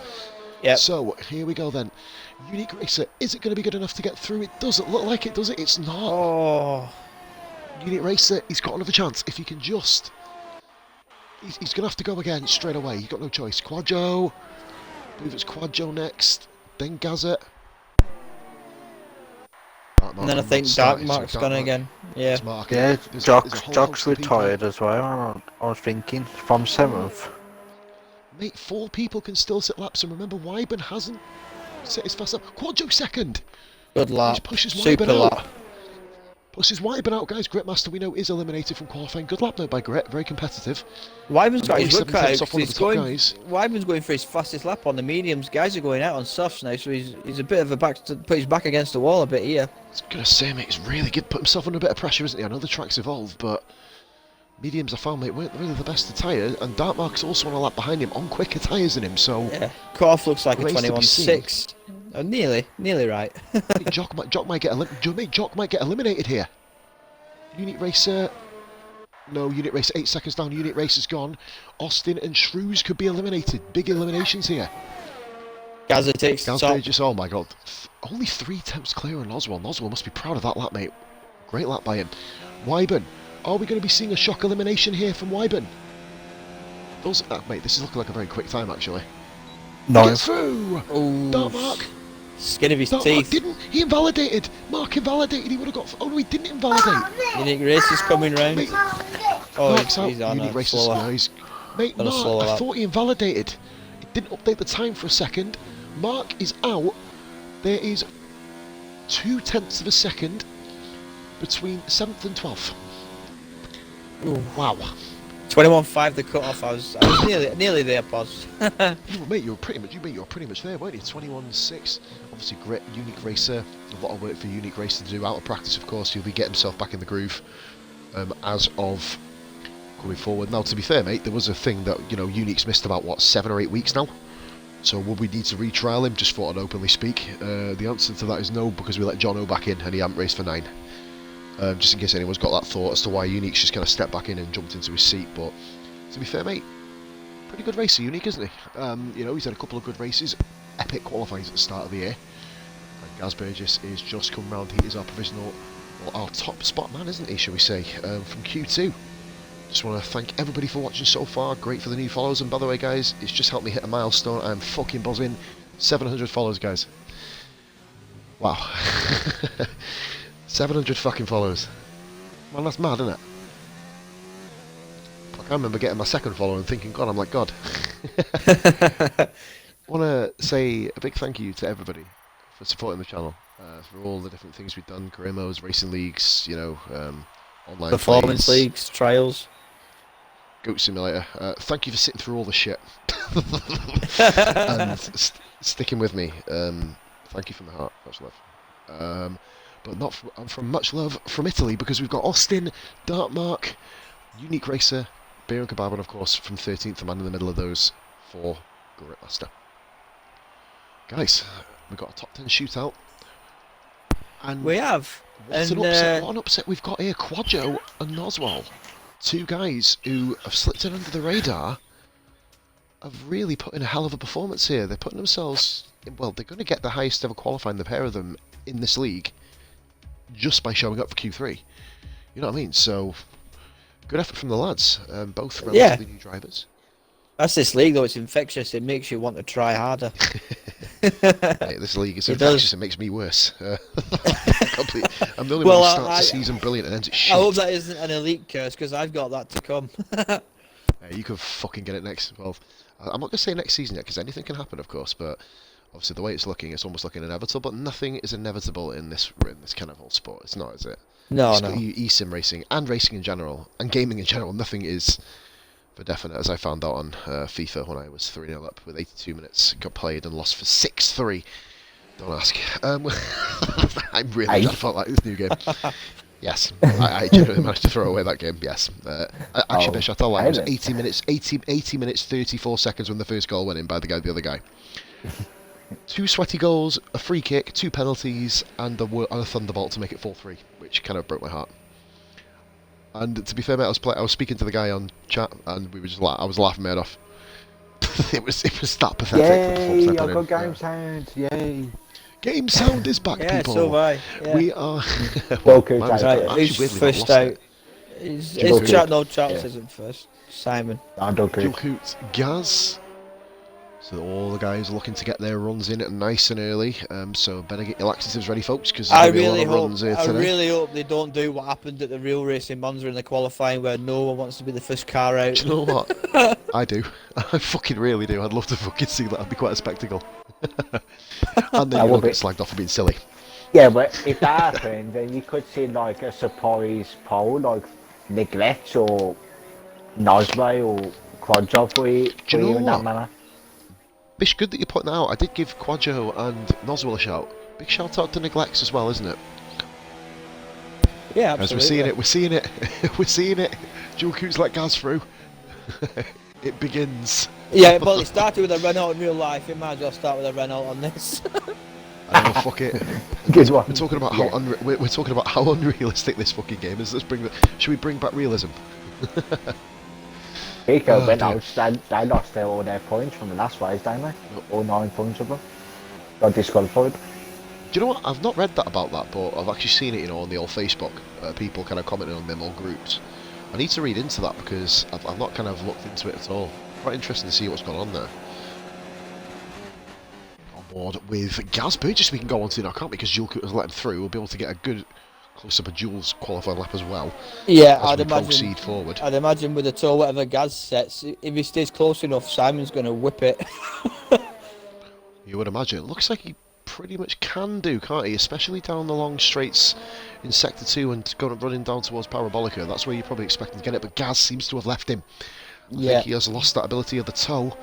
Yep. So, here we go then. Unique Racer, is it going to be good enough to get through? It doesn't look like it, does it? It's not. Oh. Unique Racer, he's got another chance. If he can just... He's going to have to go again straight away. He's got no choice. Quadro. I believe it's Quadro next. Then Gazet. And then I think Dartmark's gone again. Yeah. Yeah, Jock's retired as well. I was thinking from 7th. Mate, 4 people can still sit laps, and remember, Wyburn hasn't set his fast lap. Quadro second. Good lap. He pushes Super Wyburn lap. out. Plus his Whiteburn out, guys. Gritmaster, we know, is eliminated from qualifying. Good lap though by Grit, very competitive. Wyvern's got his 47 work cut out tenths off 'cause one of he's the top going. guys. Wyvern's going for his fastest lap on the mediums. Guys are going out on softs now, so he's a bit of a back to put his back against the wall a bit here. I was gonna say, mate, he's really put himself under a bit of pressure, isn't he? I know the track's evolved, but mediums I found, mate, weren't really the best of tyres, and Dartmark's also on a lap behind him on quicker tyres than him, so Yeah, cut-off looks like a Race to be 21.6. Oh, nearly right. Jock might get eliminated here. Unit Racer. No, Unit Racer 8 seconds down. Unit Racer's gone. Austin and Shrews could be eliminated. Big eliminations here. Gazza takes the top. Burgess, oh my god. Only 3 tenths clear on Oswald. Oswald must be proud of that lap, mate. Great lap by him. Wyburn. Are we going to be seeing a shock elimination here from Wyburn? Mate, this is looking like a very quick time, actually. No. Gets through! Oh, Dartmark. skin of his Dartmark teeth. didn't. He invalidated. Mark invalidated. He would have got. Oh no, he didn't invalidate. Unique Race is coming round. Mate, Oh, Mark's out. he's on Unit a Racer's slower. guys. Mate, On a Mark, slower I lap. thought he invalidated. It didn't update the time for a second. Mark is out. There is 0.2 of a second between 7th and 12th. Ooh. Wow. 21.5 the cut-off. I was nearly there, Pos. You were pretty much there, weren't you? 21.6. Obviously, great Unique Racer. A lot of work for Unique Racer to do out of practice, of course. He'll be getting himself back in the groove as of coming forward. Now, to be fair, mate, there was a thing that, you know, Unique's missed about, what, 7 or 8 weeks now? So would we need to retrial him? Just thought I'd openly speak. The answer to that is no, because we let Jono back in and he hadn't raced for 9. Just in case anyone's got that thought as to why Unique's just kind of stepped back in and jumped into his seat. But to be fair, mate, pretty good racer, Unique, isn't he? You know, he's had a couple of good races, epic qualifying at the start of the year. And Gaz Burgess is just come round. He is our provisional, well, our top spot man, isn't he, shall we say, from Q2. Just want to thank everybody for watching so far. Great for the new followers. And by the way, guys, it's just helped me hit a milestone. I'm fucking buzzing. 700 followers, guys. Wow. 700 fucking followers. Man, that's mad, isn't it? Fuck, I remember getting my second follower and thinking, God, I'm like God. I want to say a big thank you to everybody for supporting the channel, for all the different things we've done, Gremos, racing leagues, you know, online Performance plays, leagues, trials. Goat Simulator. Thank you for sitting through all the shit and sticking with me. Thank you from the heart, much love. But not from much love from Italy, because we've got Austin, Dartmark, Unique Racer, Beer and Kebab, and of course from 13th man in the middle of those for Gritmaster. Guys, we've got a top 10 shootout. And We have. what an upset we've got here. Quadjo and Oswald, 2 guys who have slipped in under the radar, have really put in a hell of a performance here. They're putting themselves, well, they're going to get the highest ever qualifying, the pair of them, in this league, just by showing up for Q3. You know what I mean? So, good effort from the lads. Both relatively new drivers. That's this league, though. It's infectious. It makes you want to try harder. Mate, this league is infectious. It makes me worse. I'm the only one who starts the season brilliant and ends it shit. I hope that isn't an elite curse, because I've got that to come. You can fucking get it next. Well, I'm not going to say next season yet, because anything can happen, of course, but obviously the way it's looking, it's almost looking inevitable, but nothing is inevitable in this kind of whole sport. It's not, is it? No. eSIM racing and racing in general, and gaming in general, nothing is for definite, as I found out on FIFA when I was 3-0 up with 82 minutes, got played and lost for 6-3. Don't ask. I'm really glad about this new game. Yes, I genuinely managed to throw away that game, yes. Actually, Bish, I tell you, it was 80 minutes, 34 seconds when the first goal went in by the other guy. 2 sweaty goals, a free kick, 2 penalties, and a thunderbolt to make it 4-3, which kind of broke my heart. And to be fair, mate, I was speaking to the guy on chat, and we were just I was laughing my head off. it was that pathetic. Yay! I got game sound. Yay! Game sound is back, people. So have I. Yeah. We are. Who's first out? Is chat? No, Charles isn't first. Simon. I'm Jokoot, Gaz. So all the guys are looking to get their runs in nice and early. So better get your laxatives ready, folks, because there's going to be a lot of runs here today. I really hope they don't do what happened at the real race in Monza in the qualifying, where no one wants to be the first car out. Do you know what? I do. I fucking really do. I'd love to fucking see that. It'd be quite a spectacle. And then you'll get slagged off for being silly. Yeah, but if that happened, then you could see like a surprise poll, like neglect or Nosway or Quadjo Do for you know you in that what? manner. Bish, good that you're putting that out. I did give Quadjo and Noswell a shout. Big shout out to Neglects as well, isn't it? Yeah, As absolutely. we're seeing it, we're seeing it. Dual Q's let Gaz through. It begins. Yeah, well, it started with a Renault in real life. It might as well start with a Renault on this. I know, fuck it. Good one. We're talking about Yeah. how we're talking about how unrealistic this fucking game is. Should we bring back realism? Pico Oh, went dear. out, they lost all their points from the last race, didn't they? All 9 points of them. Got disqualified. Do you know what? I've not read that about that, but I've actually seen it, you know, on the old Facebook. People kind of commenting on them all groups. I need to read into that because I've not kind of looked into it at all. Quite interesting to see what's gone on there. On board with Gaz Burgess, we can go on to now, can't we? Because Jules has let him through. We'll be able to get a good close-up of Jules' qualifying lap as well. Yeah, as I'd we imagine. proceed forward. I'd imagine with the tow, whatever Gaz sets, if he stays close enough, Simon's going to whip it. You would imagine. It looks like he pretty much can do, can't he? Especially down the long straights in Sector 2 and running down towards Parabolica. That's where you're probably expecting to get it, but Gaz seems to have left him. I think he has lost that ability of the toe.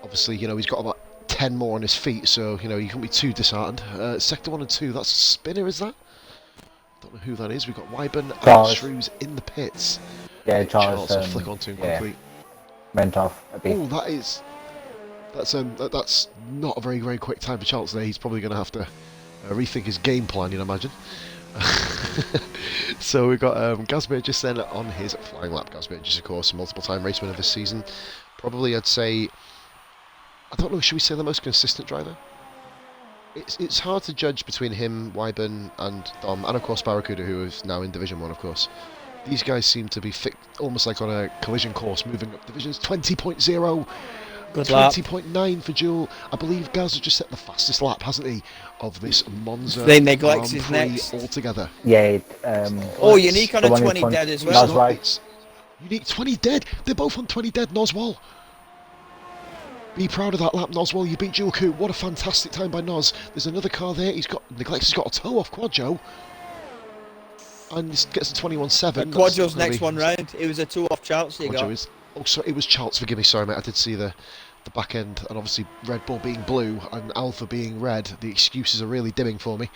Obviously, you know, he's got about 10 more on his feet, so, you know, you can't be too disheartened. Sector 1 and 2, that's a spinner, is that? Don't know who that is. We've got Wyburn and Shrews in the pits. Yeah, Charles will flick onto him quickly. Went off a bit. Oh, that's not a very, very quick time for Charles there. He's probably going to have to rethink his game plan, you'd imagine. So we've got Gaz Burgess then on his flying lap. Gaz Burgess, of course, multiple-time race winner this season. Probably, I'd say, I don't know, should we say the most consistent driver? It's hard to judge between him, Wyburn, and Dom, and of course Barracuda, who is now in Division 1, of course. These guys seem to be almost like on a collision course, moving up divisions. 20.0, Good lap. 20.9 for Jewel. I believe Gaz has just set the fastest lap, hasn't he, of this Monza They neglects Grand his Prix next. altogether. Yeah. Unique on a 20 dead as well. That's right. It's unique 20 dead. They're both on 20 dead, Noswell. Be proud of that lap, Noswell. You beat Julku. What a fantastic time by Nos. There's another car there. Neglect's got a toe off Quadjo. And this gets a 21.7. Quadjo's next one round. It was a 2 off Chelsea he got. It was Charles, forgive me, sorry mate, I did see the back end, and obviously Red Bull being blue and Alpha being red, the excuses are really dimming for me.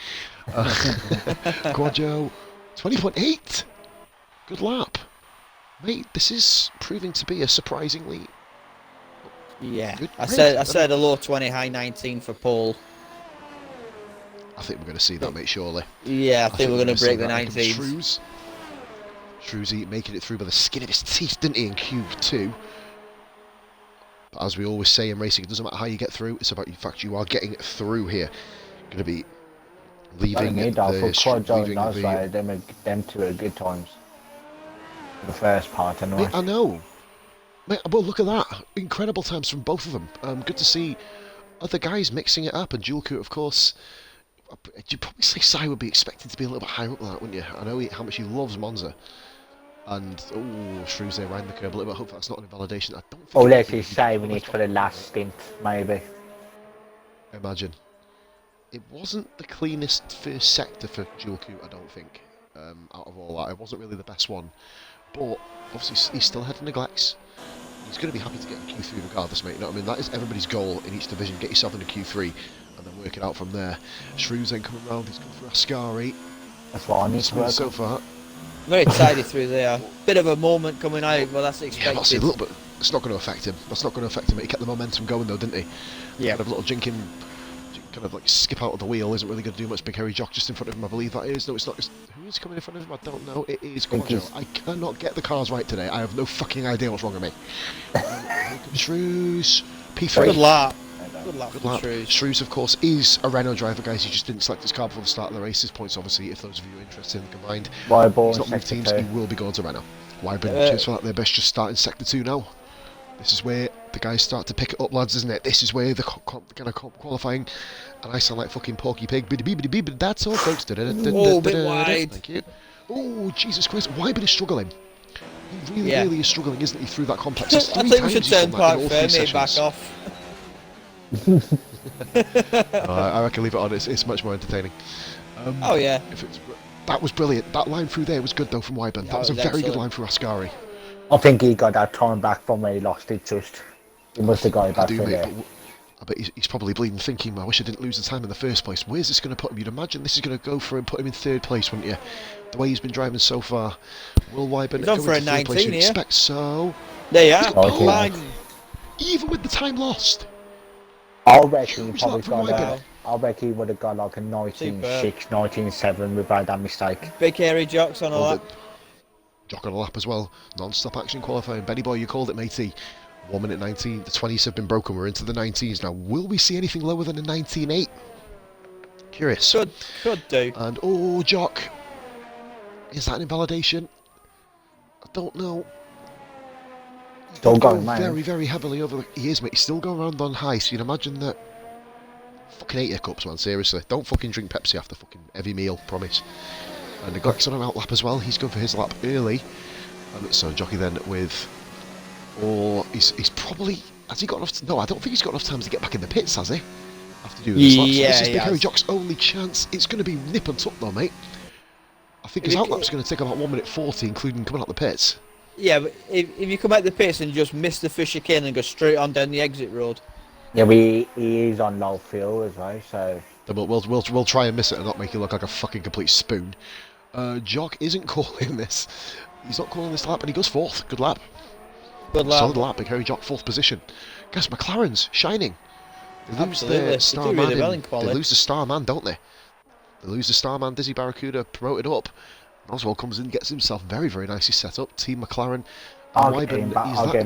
Quadjo, 20.8, good lap. Mate, this is proving to be a surprisingly good I race. said a low 20, high 19 for Paul. I think we're going to see that, mate, surely. Yeah, I think we're going to break the 19s. Shrewsy making it through by the skin of his teeth, didn't he, in Q2? But as we always say in racing, it doesn't matter how you get through, it's about the fact you are getting through here. Going to be leaving them two are good times. The first part, anyway. Mate, I know. Mate, well, look at that. Incredible times from both of them. Good to see other guys mixing it up, and Julku, of course. You'd probably say Sai would be expected to be a little bit higher up than that, wouldn't you? I know how much he loves Monza. And, Shrews there riding the curb a little bit. Hopefully that's not an invalidation. I don't think Let's just saving it for the last stint, maybe. Imagine. It wasn't the cleanest first sector for Julku, I don't think. Out of all that, it wasn't really the best one. But, obviously, he's still ahead of Neglects. He's going to be happy to get in Q3 regardless, mate. You know what I mean? That is everybody's goal in each division. Get yourself into Q3 and then work it out from there. Shrews then coming round. He's going for Ascari. That's what I need to work so far. Very tidy through there. Bit of a moment coming out, but that's expected. Yeah, that's a little bit. It's not going to affect him. That's not going to affect him. He kept the momentum going though, didn't he? Yeah. Kind of little jinking, kind of like skip out of the wheel isn't really going to do much. Big Harry Jock just in front of him, I believe that is. No, it's not. Who is coming in front of him? I don't know. It is Quadjo. I cannot get the cars right today. I have no fucking idea what's wrong with me. Shrews, P3. Good lap. Good lap. Shrews, of course, is a Renault driver, guys. He just didn't select his car before the start of the race. His points, obviously, if those of you are interested in the combined. He's not moved teams. He will be going to Renault. Wyburn, cheers for that. They're best just starting Sector 2 now. This is where the guys start to pick it up, lads, isn't it? This is where the kind of qualifying. And I sound like fucking Porky Pig. But that's all, folks. Oh, bit wide. Thank you. Oh, Jesus Christ. Wyburn is struggling. He really is struggling, isn't he, through that complex? I think we should turn Park Fermi back off. I reckon leave it on. It's much more entertaining. Oh yeah. That was brilliant. That line through there was good though from Wyburn. That was a very good line through Ascari. I think he got that time back from where he lost it just. He must have got it back from there. I bet he's probably bleeding thinking, I wish I didn't lose the time in the first place. Where's this going to put him? You'd imagine this is going to go for him, put him in third place, wouldn't you? The way he's been driving so far. Will Wyburn go for a 19 place? You'd here. expect so. There you are. Okay. Even with the time lost. I reckon he would have got like a 19.6, 19.7 without that mistake. Big hairy jocks on a lap. Jock on a lap as well. Non-stop action qualifying. Benny boy, you called it, matey. 1 minute 19. The 20s have been broken. We're into the 19s now. Will we see anything lower than a 19.8? Curious. Could do. And Jock. Is that an invalidation? I don't know. Still going, man. Very, very heavily over. He is, mate. He's still going around on high. So you'd imagine that. Fucking 8 hiccups, man. Seriously. Don't fucking drink Pepsi after fucking every meal. Promise. And Neglect's on an out lap as well. He's going for his lap early. So Jockey then with. He's probably. Has he got enough? No, I don't think he's got enough time to get back in the pits, has he? After doing this lap. So this is Big Harry Jock's only chance. It's going to be nip and tuck though, mate. I think his outlap's going to take about 1 minute 40, including coming out the pits. Yeah, but if you come out the pits and just miss the Fisher King and go straight on down the exit road. Yeah, he is on low fuel as well, so. Then we'll try and miss it and not make it look like a fucking complete spoon. Jock isn't calling this. He's not calling this lap, and he goes fourth. Good lap. Good lap. Solid lap. Big Harry Jock, fourth position. Guess McLaren's shining. They lose their star man. They lose the star man, don't they? They lose the star man. Dizzy Barracuda promoted up. Oswald comes in, gets himself very, very nicely set up. Team McLaren. I'll get him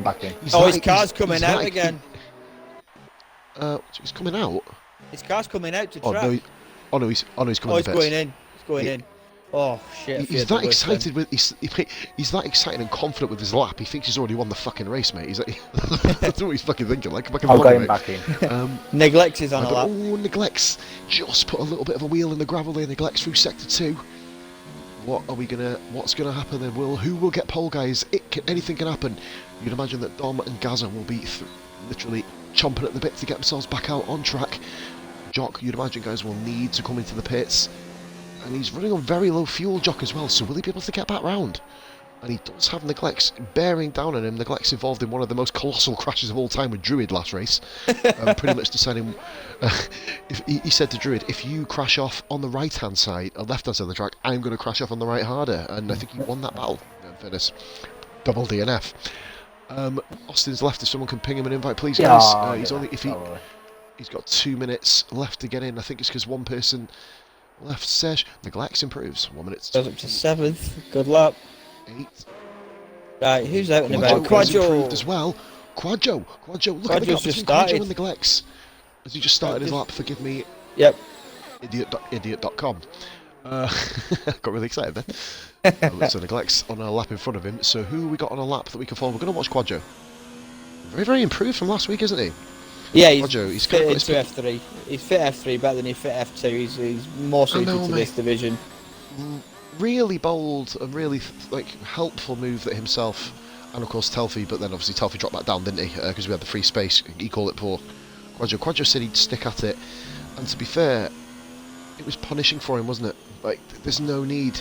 back in. His car's coming out again. He's coming out. His car's coming out to track. He's coming. He's going in. He's going in. Oh shit! He's that excited with he's that excited and confident with his lap. He thinks he's already won the fucking race, mate. He's like, that's what he's fucking thinking. Like, I'll get him back in. Neglects is on a lap. Neglects just put a little bit of a wheel in the gravel there. Neglects through sector 2. What's gonna happen then? Who will get pole, guys? Anything can happen. You'd imagine that Dom and Gaza will be literally chomping at the bit to get themselves back out on track. Jock, you'd imagine, guys, will need to come into the pits. And he's running on very low fuel, Jock, as well, so will he be able to get back round? And he does have Neglects bearing down on him. Neglects involved in one of the most colossal crashes of all time with Druid last race. Pretty much deciding... he said to Druid, if you crash off on the right-hand side, or left-hand side of the track, I'm going to crash off on the right harder. And I think he won that battle, in fairness. Double DNF. Austin's left, if someone can ping him an invite, please, guys. He's got 2 minutes left to get in. I think it's because one person... left. Sesh. Neglects improves. 1 minute. Goes up to 7th. Good luck. 8. Right, who's out and about? Quadjo improved as well. Quadjo. Look at the gap between Quadjo and Neglects. Has he just started his lap? Forgive me. Yep. Idiot.com. Got really excited then. So Neglects on a lap in front of him. So who we got on a lap that we can follow? We're going to watch Quadjo. Very, very improved from last week, isn't he? Yeah, he's fit into F3. He's fit F3 better than he fit F2. He's more suited to this division. Really bold and really helpful move that himself and of course Telfy, but then obviously Telfy dropped back down, didn't he? Because we had the free space. He called it poor. Quadjo said he'd stick at it, and to be fair, it was punishing for him, wasn't it? Like, there's no need,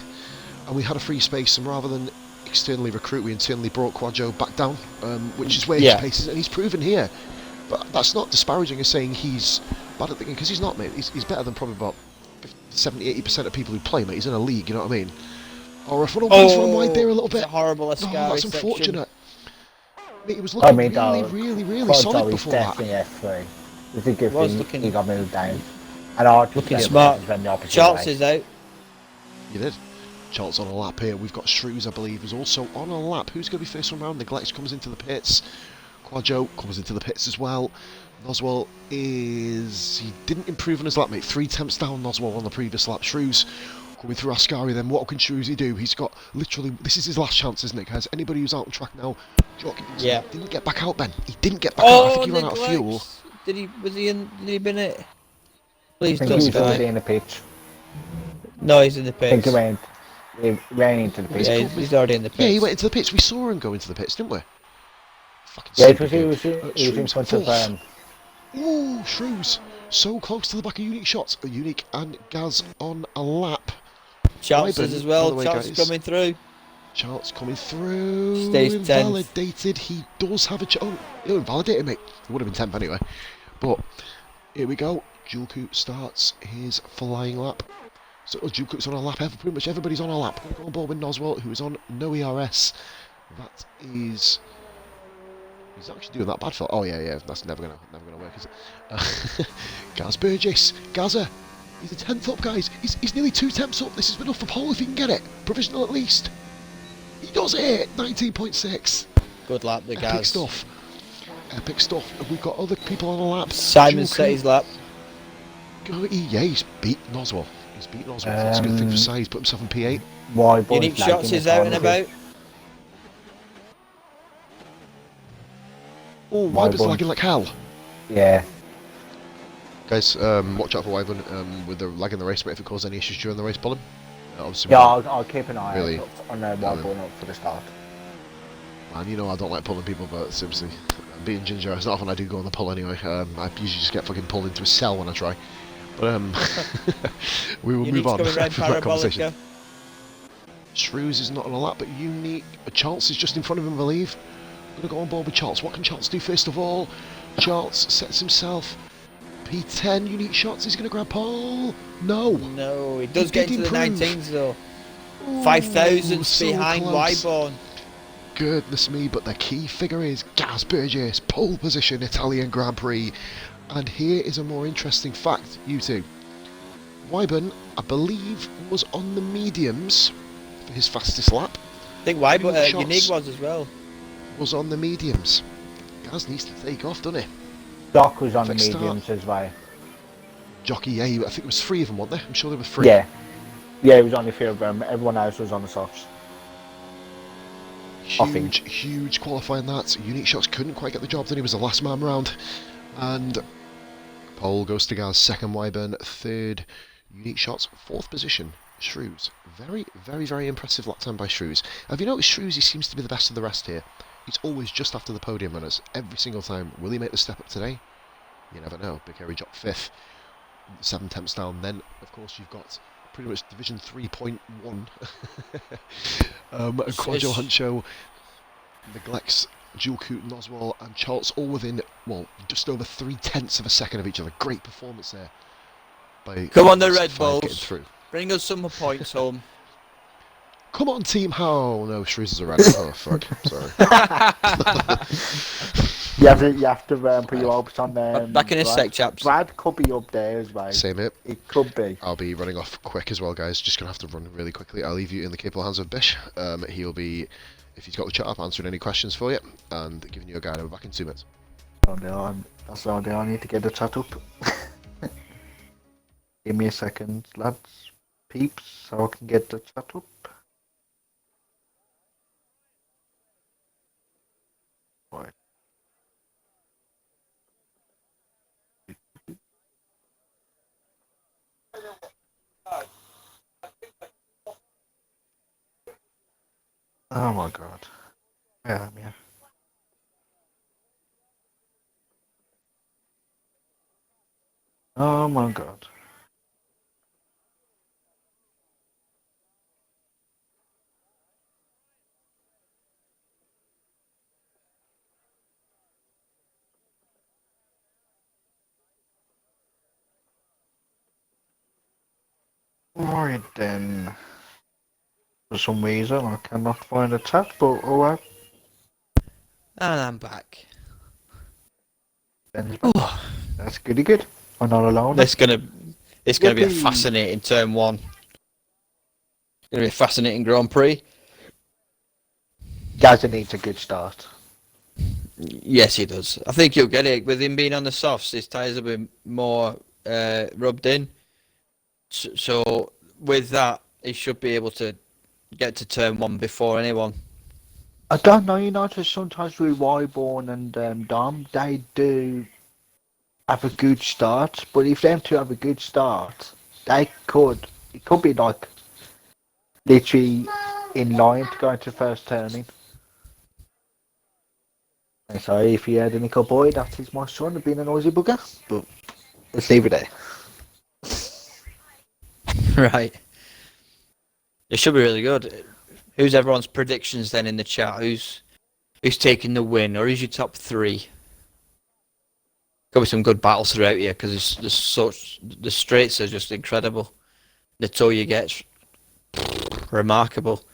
and we had a free space, and rather than externally recruit, we internally brought Quadjo back down, which is where his pace is, and he's proven here. But that's not disparaging as saying he's bad at thinking, because he's not, mate. He's better than probably about 70-80% of people who play, mate. He's in a league, you know what I mean? RRF1 run wide there a little bit. It's a horrible Ascari that's section. unfortunate. Mate, he was looking really solid before that. F3. It's a good thing he got moved down. And looking smart. Charles is out. You did. Charles on a lap here. We've got Shrews, I believe, who's also on a lap. Who's going to be first one round? Neglects comes into the pits. Quadjo comes into the pits as well. Noswell he didn't improve on his lap, mate. 3 attempts down, Noswell on the previous lap. Shrews coming through Ascari then. What can Shrewsy do? He's got literally, this is his last chance, isn't it, guys? Anybody who's out on track now, Jock, didn't get back out, Ben. He didn't get back out. I think he ran out of fuel. Did he been it? Please don't die. He's in the pitch. No, he's in the pits. I think he ran into the pits. Yeah, he's already in the pits. Yeah, he went into the pits. We saw him go into the pits, didn't we? Yeah, he was in front of Ooh, Shrews. So close to the back of Unique Shots. Unique and Gaz on a lap. Chances Wyburn, as well. by the way, Chances guys. coming through. Charts coming through. Stays 10th. Invalidated. He does have a chance. Oh, he'll invalidate him, mate. It would have been 10th anyway. But here we go. Julku starts his flying lap. So Julku's on a lap. Pretty much everybody's on a lap. We're going to go on board with Noswell, who is on no ERS. That is. He's actually doing that bad for. Oh yeah. That's never gonna work, is it? Gaz Burgess, Gaza. He's a 10th up, guys. He's nearly 2 tenths up. This is enough for pole if he can get it. Provisional at least. He does it. 19.6. Good lap, the Gaz. Epic stuff. Epic stuff. We've got other people on the lap. Simon set his lap. Yeah, he's beat Noswell. He's beat Noswell. That's a good thing for size. He's put himself in P8. Why? Unique Shots is out and about. Oh, Wyvern's lagging like hell. Yeah. Guys, watch out for Wyvern with the lag in the race, but if it causes any issues during the race, pull him. Obviously, Yeah, I'll keep an eye really, out on Wyvern up for the start. Man, you know I don't like pulling people, but seriously, being ginger, it's not often I do go on the pull anyway. I usually just get fucking pulled into a cell when I try. But we will move on from that conversation. Shrews is not on a lap, but Unique. Charles is just in front of him, I believe. I'm going to go on board with Charles. What can Charles do first of all? Charles sets himself P10. Unique Shots. He's going to grab pole. No, he does get into the 19s though. 5,000 so behind close. Wyborn. Goodness me, but the key figure is Gaz Burgess, pole position, Italian Grand Prix. And here is a more interesting fact, you two. Wyburn, I believe, was on the mediums for his fastest lap. I think Wyborn, Unique was as well. Was on the mediums. Gaz needs to take off, doesn't he? Doc was on the mediums as well. Jockey, yeah, I think it was 3 of them, weren't there? I'm sure there were 3. Yeah, it was only 3 of them. Everyone else was on the softs. Huge qualifying that. Unique Shots couldn't quite get the job done. He was the last man round. And pole goes to Gaz, 2nd Wyburn, 3rd Unique Shots, 4th position Shrews. Very impressive lap time by Shrews. Have you noticed Shrews? He seems to be the best of the rest here. He's always just after the podium runners every single time. Will he make the step up today? You never know. Big Harry dropped 5th, 7 tenths down. Then of course you've got pretty much Division 3.1. Quadjo Huncho neglects Julku, Noswell and Charles all within, well, just over 3 tenths of a second of each other. Great performance there. Come on the Red Bulls. Through. Bring us some more points home. Come on, team. Oh no, Shrews is a red. Oh fuck. Sorry. you have to put your hopes on them. Back in a sec, chaps. Brad could be up there as well. Same it. It could be. I'll be running off quick as well, guys. Just gonna have to run really quickly. I'll leave you in the capable hands of Bish. He'll be, if he's got the chat up, answering any questions for you and giving you a guide. I'll be back in 2 minutes. That's the idea. I need to get the chat up. Give me a second, lads. Peeps, so I can get the chat up. Right. Oh my god. Where am I? Oh my god. Right then. For some reason I cannot find a chat, but alright. And I'm back. Ben's back. That's good. I'm not alone. It's gonna be a fascinating turn 1. It's gonna be a fascinating Grand Prix. Gaza needs a good start. Yes, he does. I think he'll get it. With him being on the softs, his tyres will be more rubbed in. So with that, he should be able to get to turn 1 before anyone. I don't know, you notice sometimes with Wyborn and Dom, they do have a good start, but if them two have a good start, it could be like literally in line to go into first turning. And so if you heard a nickel boy, that is my son being a noisy bugger, but Let's leave it there. Right. It should be really good. Who's everyone's predictions then in the chat? Who's taking the win, or who's your top three? Got to be some good battles throughout here because the straights are just incredible. The tow you get, remarkable.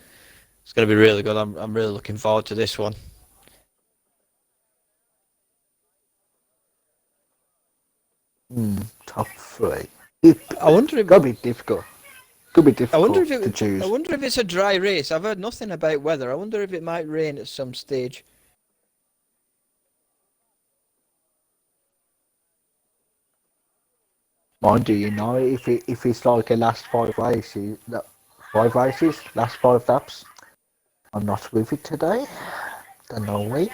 It's going to be really good. I'm really looking forward to this one. Top three. I wonder if Gotta be difficult. Could be difficult to choose. I wonder if it's a dry race. I've heard nothing about weather. I wonder if it might rain at some stage. Mind you, if it's like a last last 5 laps. I'm not with it today. Don't know me.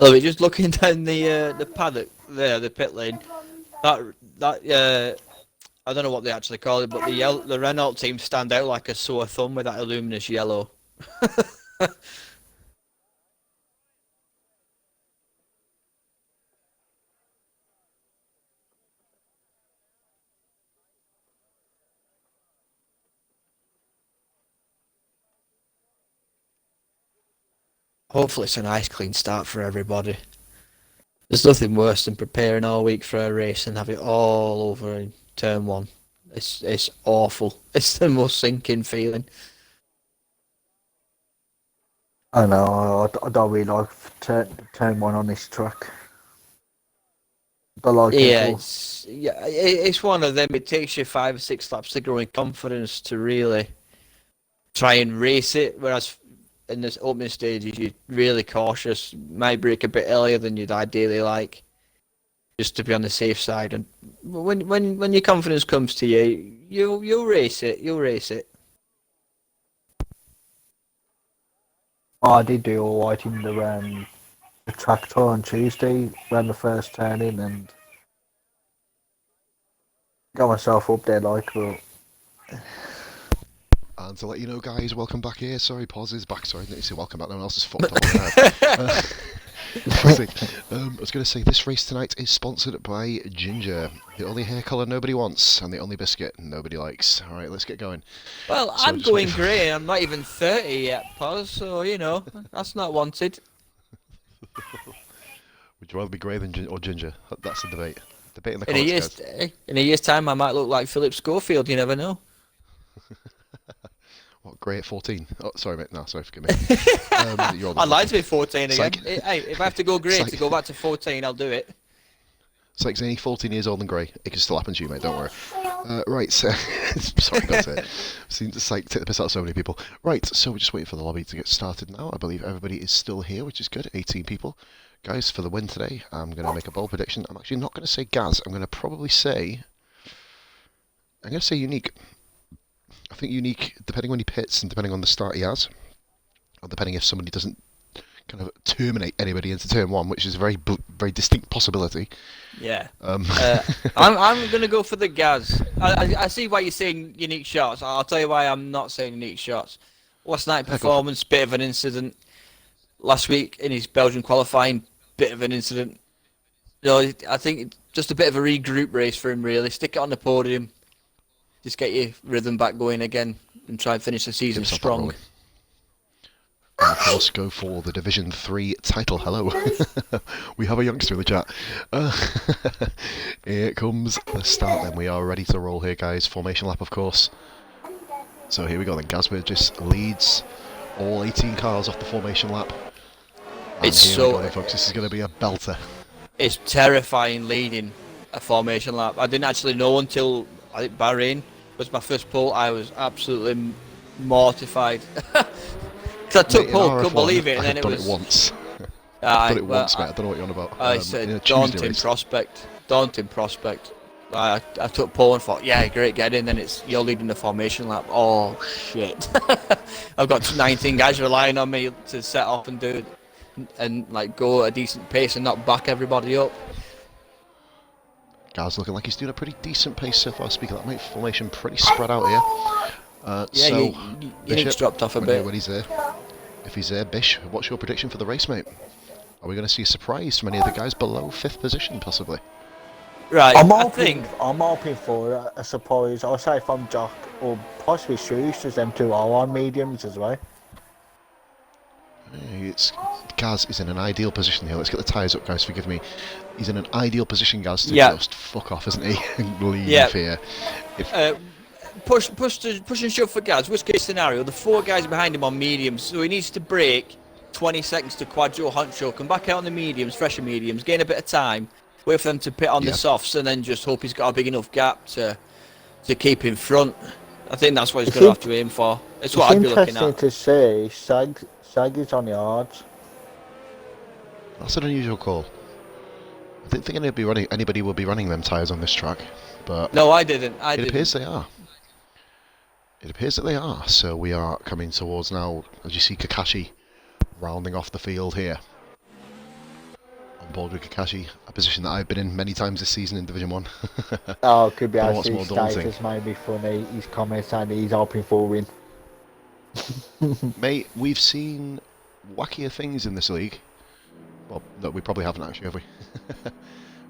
Look, just looking down the paddock there, the pit lane. That I don't know what they actually call it, but the Renault team stand out like a sore thumb with that luminous yellow. Hopefully it's a nice clean start for everybody. There's nothing worse than preparing all week for a race and have it all over in turn one. It's awful. It's the most sinking feeling. I know. I don't really like turn one on this track. Don't like it. It's one of them. It takes you 5 or 6 laps to grow in confidence to really try and race it. Whereas in this opening stages, you're really cautious. Might brake a bit earlier than you'd ideally like, just to be on the safe side. And when your confidence comes to you, you'll race it. You'll race it. Oh, I did do all right in the track tour on Tuesday, ran the first turn in and got myself up there but... And to let you know, guys, welcome back here. Sorry, pause is back. Sorry, I didn't say welcome back. No one else is fucked up. I was going to say, this race tonight is sponsored by Ginger, the only hair colour nobody wants and the only biscuit nobody likes. All right, let's get going. Well, so I'm going grey. I'm not even 30 yet, Paz, so, that's not wanted. Would you rather be grey or ginger? That's the debate. Debate in the comments, in a year's time, I might look like Philip Schofield. You never know. What, grey at 14? Oh, sorry, mate. No, sorry, forgive me. I'd like to be 14 again. Like, hey, if I have to go grey to go back to 14, I'll do it. It's like saying 14 years old and grey. It can still happen to you, mate. Don't worry. Right, so... sorry, that's it. Seems to take the piss out of so many people. Right, so we're just waiting for the lobby to get started now. I believe everybody is still here, which is good. 18 people. Guys, for the win today, I'm going to make a bold prediction. I'm actually not going to say Gaz. I'm going to probably say... I'm going to say Unique. I think Unique, depending when he pits and depending on the start he has, or depending if somebody doesn't kind of terminate anybody into turn one, which is a very distinct possibility. Yeah. I'm going to go for the Gaz. I see why you're saying Unique shots. I'll tell you why I'm not saying Unique shots. Last night performance, bit of an incident. Last week in his Belgian qualifying, bit of an incident. I think just a bit of a regroup race for him, really. Stick it on the podium. Just get your rhythm back going again and try and finish the season strong. And of course, go for the Division 3 title. Hello. We have a youngster in the chat. Here comes the start then. We are ready to roll here, guys. Formation lap, of course. So here we go then. Gazbert just leads all 18 cars off the formation lap. And folks, this is going to be a belter. It's terrifying leading a formation lap. I didn't actually know until I think Bahrain was my first pole. I was absolutely mortified. Because I took pole, couldn't believe it, and then it was... I've done it once. I've done it once, mate. I don't know what you're on about. It's a daunting prospect. Daunting prospect. I took pole and thought, yeah, great, get in. Then you're leading the formation lap. Oh, shit. I've got 19 guys relying on me to set off and do it. And go at a decent pace and not back everybody up. Gaz looking like he's doing a pretty decent pace so far. Speaking of that, mate, formation pretty spread out here. Yeah, So, Unique's Bishop, dropped off a bit. when he's there. If he's there, Bish, what's your prediction for the race, mate? Are we going to see a surprise from any of the guys below 5th position, possibly? Right, I'm I hoping, think. I'm hoping for a surprise. I'll say from Jock or possibly Shoes, as them two are on mediums as well. Gaz is in an ideal position here. Let's get the tyres up, guys. Forgive me. He's in an ideal position, Gaz, to just fuck off, isn't he? And leave here. Push and shove for Gaz. Worst case scenario, the 4 guys behind him on mediums, so he needs to break 20 seconds to Quadro, Honcho, come back out on the mediums, fresher mediums, gain a bit of time, wait for them to pit on the softs, and then just hope he's got a big enough gap to keep in front. I think that's what he's going to have to aim for. It's what I'd be looking at. It's interesting to see Sag is on the odds. That's an unusual call. I didn't think anybody will be running them tyres on this track, but no, I didn't. It appears they are. It appears that they are. So we are coming towards now, as you see, Kakashi rounding off the field here. On board with Kakashi, a position that I've been in many times this season in Division 1. Oh, could be What's more daunting? status might be funny. His comments and he's hoping for a win. Mate, we've seen wackier things in this league. Well, no, we probably haven't actually, have we?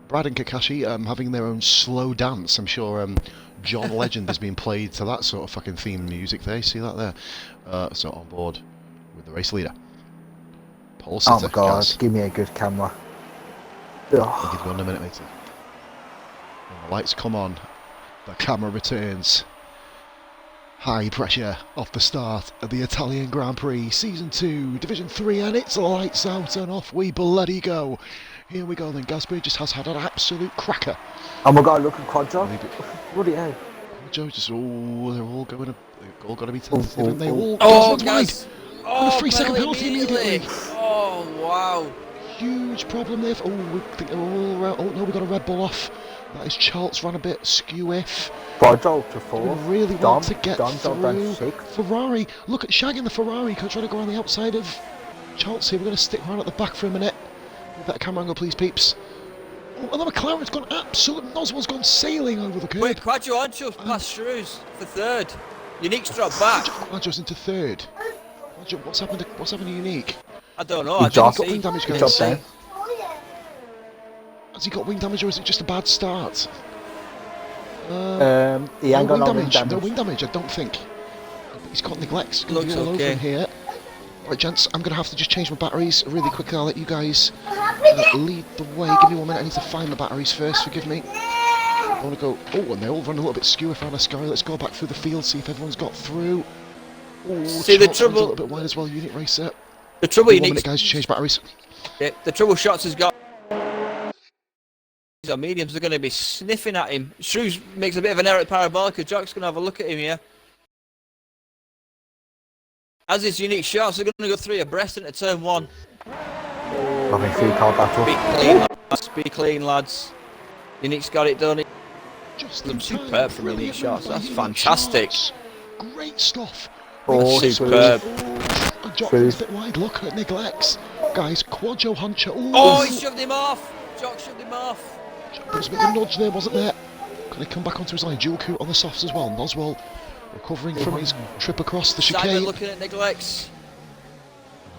Brad and Kakashi having their own slow dance. I'm sure John Legend has been played to that sort of fucking theme music there. See that there? So on board with the race leader. Paul Sitter, Oh my god, Gaz. give me a good camera. I'll give you 1 minute, matey. When the lights come on, the camera returns. High pressure off the start of the Italian Grand Prix, Season 2, Division 3, and it's lights out and off we bloody go. Here we go then, Gasper just has had an absolute cracker. Oh my god, look at Quadro. Bloody hell. Joe just, they're all going to be tentative, and they all guys! a 3 second penalty immediately. Oh, wow. Huge problem there. We think they're all around. Oh no, we got a Red Bull off. That is Charles ran a bit skew-if. Quadro to 4. We really want to get through. 6. Ferrari, look at shagging the Ferrari, trying to go around the outside of Charles here. We're going to stick around at the back for a minute. Give that camera angle, please, peeps. Oh, and the McLaren's gone absolute. Noswell's gone sailing over the curb. Wait, Quadro Honcho's past Shrews for 3rd. Unique's dropped back. Quadro's into 3rd. What's happened to Unique? I don't know. Has he got wing damage, guys? There. Has he got wing damage, or is it just a bad start? He ain't got no wing damage. No wing damage, I don't think. He's got neglects. Looks all okay. over him here. Right, gents, I'm going to have to just change my batteries really quickly. I'll let you guys lead the way. Give me 1 minute. I need to find the batteries first. Forgive me. I want to go. Oh, and they all run a little bit skew around the sky. Let's go back through the field, see if everyone's got through. Oh, see the trouble. A little bit wide as well. Unit racer. The trouble. 1 minute, guys. Change batteries. Yeah, the trouble shots has got. On mediums, they're going to be sniffing at him. Shrews makes a bit of an error at Parabolica. Jock's going to have a look at him here. As his Unique shots, they're going to go 3 abreast into turn 1. Having 3 car battle. Be clean, lads. Unique's got it done. Just superb from Unique shots. That's fantastic. Great stuff. Oh, superb. Jock is a bit wide. Look at neglects. Guys, Quadro Hunter. Oh, he shoved him off. Jock shoved him off. There was a bit of a nudge there, wasn't there? Can he come back onto his line? Dual coup on the softs as well. Noswell recovering from his trip across the chicane. Simon looking at neglects.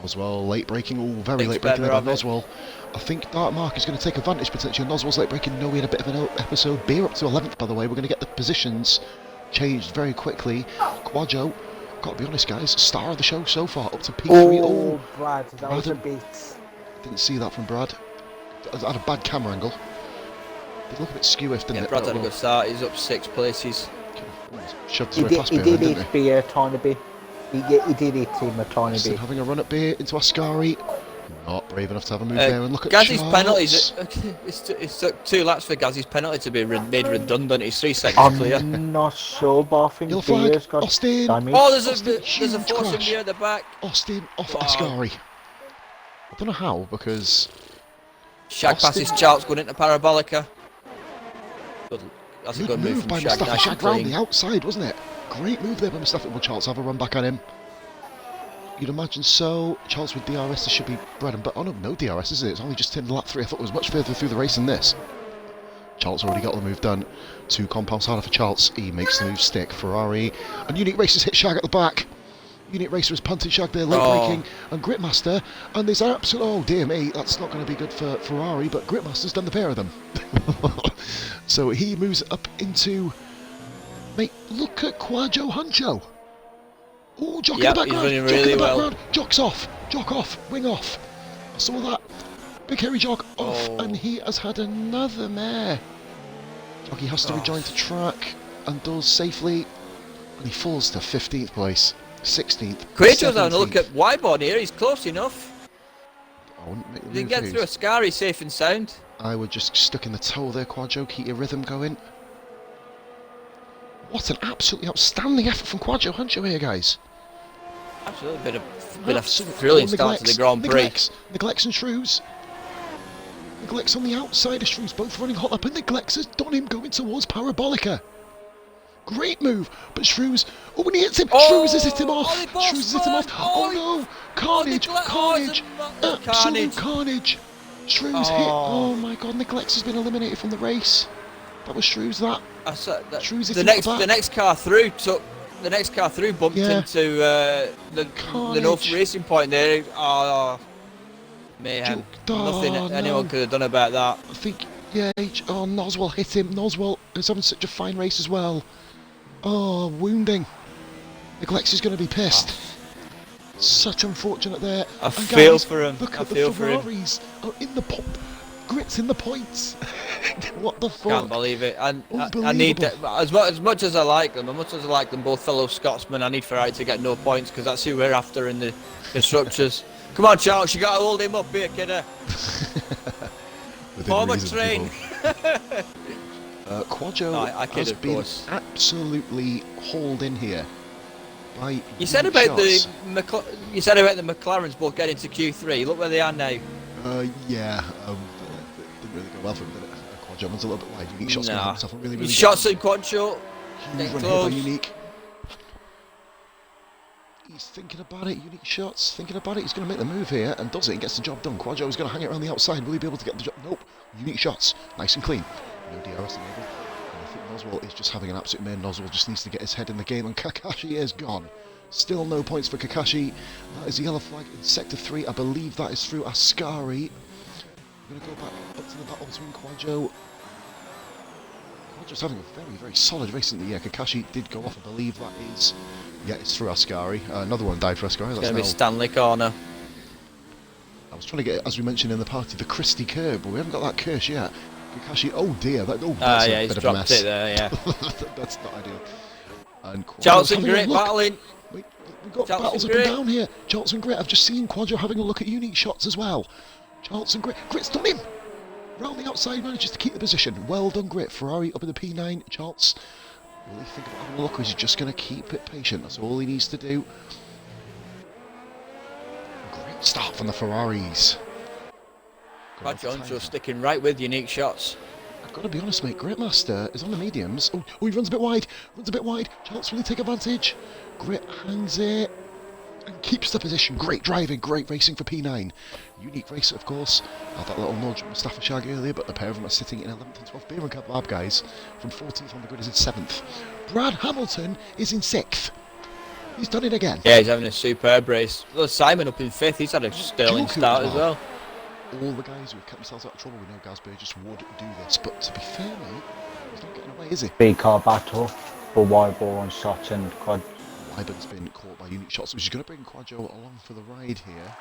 Noswell late braking. Oh, very late braking there by Noswell. I think Dark Mark is going to take advantage potentially. Noswell's late braking. No, we had a bit of an episode. Beer up to 11th, by the way. We're going to get the positions changed very quickly. Quadro, got to be honest, guys, star of the show so far, up to P3. Oh, Brad, that was a beat. Didn't see that from Brad. I had a bad camera angle. Did look a bit skew-if, didn't it? Brad's had a good start. He's up 6 places. Shoved He through past did Beer, didn't hit Beer a tiny bit. He did hit him a tiny bit. Having a run at Beer into Ascari. Not brave enough to have a move there and look at Gazzy's Charles. penalties. It's took 2 laps for Gazzy's penalty to be made redundant. He's 3 seconds clear. I'm not sure, but I think Yellow flag, Beer's got Austin. damage. Oh, there's a huge force in crash. Beer at the back. Austin off Ascari. I don't know how, because Shag passes Charles going into Parabolica. That's a good move from by Shag. Mustafa. Nice Shag and round clean. the outside, wasn't it? Great move there by Mustafa. Will Charles have a run back on him? You'd imagine so. Charles with DRS, this should be bread and butter. Oh no, no DRS, is it? It's only just turned lap 3. I thought it was much further through the race than this. Charles already got the move done. 2 compounds harder for Charles. He makes the move stick. Ferrari. And Unique Racers hit Shag at the back. Unique Racer has punted Shag there, late braking, and Gritmaster. And there's absolute. Oh dear me, that's not going to be good for Ferrari, but Gritmaster's done the pair of them. So he moves up into. Mate, look at Quajo Huncho. Oh, Jock in the background. He's running Jock really in the well. background. Jock's off. Jock off. Wing off. I saw that. Big hairy Jock off, and he has had another mare. Jockey has to rejoin the track and does safely, and he falls to 15th place, 16th. Quajo's having a look at Wyborn here. He's close enough. I wouldn't make the He can move get loose. through a Scary safe and sound. I would just stuck in the toe there, Quajo. Keep your rhythm going. What an absolutely outstanding effort from Quajo Huncho here, guys. Absolutely, bit of Absolutely. thrilling Oh, start to the Grand Prix. Neglects and Shrews. Neglects on the outside of Shrews, both running hot up, and Neglects has done him going towards Parabolica. Great move, but Shrews. Oh, and he hits him. Shrews has hit him off. Shrews has hit him off. Oh no! Carnage! Carnage! Absolute carnage! Shrews hit. Oh my God! Neglects has been eliminated from the race. That was Shrews. Shrews hit him at the back. The next car through bumped into the North Racing Point there. Oh, mayhem. Nothing anyone could have done about that. I think, Noswell hit him. Noswell is having such a fine race as well. Oh, wounding. Neglects is going to be pissed. Such unfortunate there. I feel for him. Look at the Ferraris in the pop. Grits in the points. What the fuck? Can't believe it. I need that, as much as I like them, both fellow Scotsmen. I need Ferrari to get no points because that's who we're after in the constructors. Come on, Charles, you got to hold him up here, kidder. Former train. Quajo has been absolutely hauled in here. You said about the McLarens both getting to Q3. Look where they are now. Didn't really go well for him, did it? Quajo was a little bit wide. Unique shots going himself. Really shots in Quajo. Huge run here by Unique. He's thinking about it. Unique shots. Thinking about it. He's going to make the move here and does it. And gets the job done. Quajo is going to hang it around the outside. Will he be able to get the job? Nope. Unique shots. Nice and clean. No DRS enabled. And I think Noswell is just having an absolute mare. Noswell just needs to get his head in the game. And Kakashi is gone. Still no points for Kakashi. That is the yellow flag in Sector 3. I believe that is through Ascari. We're going to go back up to the battle between Quajo. Quajo's having a very, very solid race in the year. Kakashi did go off. I believe that is... Yeah, it's through Ascari. Another one died for Ascari. It's going to be Stanley Corner. I was trying to get, as we mentioned in the party, the Christie curve, but we haven't got that curse yet. Kakashi, oh dear, that's a bit of a mess. He's dropped it there, yeah. That's not ideal. And Charlton Grit battling. We've got battles up and down here. Charlton Grit, I've just seen Quajo having a look at unique shots as well. Charlton Grit, Grit's done him! Round the outside, manages to keep the position. Well done, Grit. Ferrari up in the P9. Charles, will he think about having a look, or is he just going to keep it patient? That's all he needs to do. Great start from the Ferraris. Quajo sticking right with unique shots. I've got to be honest, mate. Gritmaster is on the mediums. Oh, he runs a bit wide. Charles, will he take advantage? Grit hangs it and keeps the position. Great driving, great racing for P9. Unique racer, of course. Had that little nudge with Mustafa Shag earlier, but the pair of them are sitting in 11th and 12th. Beer and Cup Lab, guys, from 14th on the grid is in 7th. Brad Hamilton is in 6th. He's done it again. Yeah, he's having a superb race. Well, Simon up in 5th. He's had a sterling start as well. All the guys who have kept themselves out of trouble, we know Gaz Burgess would do this, but to be fair, mate, he's not getting away, is he? Big car battle for Wyborn, shots and Quad. Wyborn's been caught by unique shots, which is going to bring Quajo along for the ride here.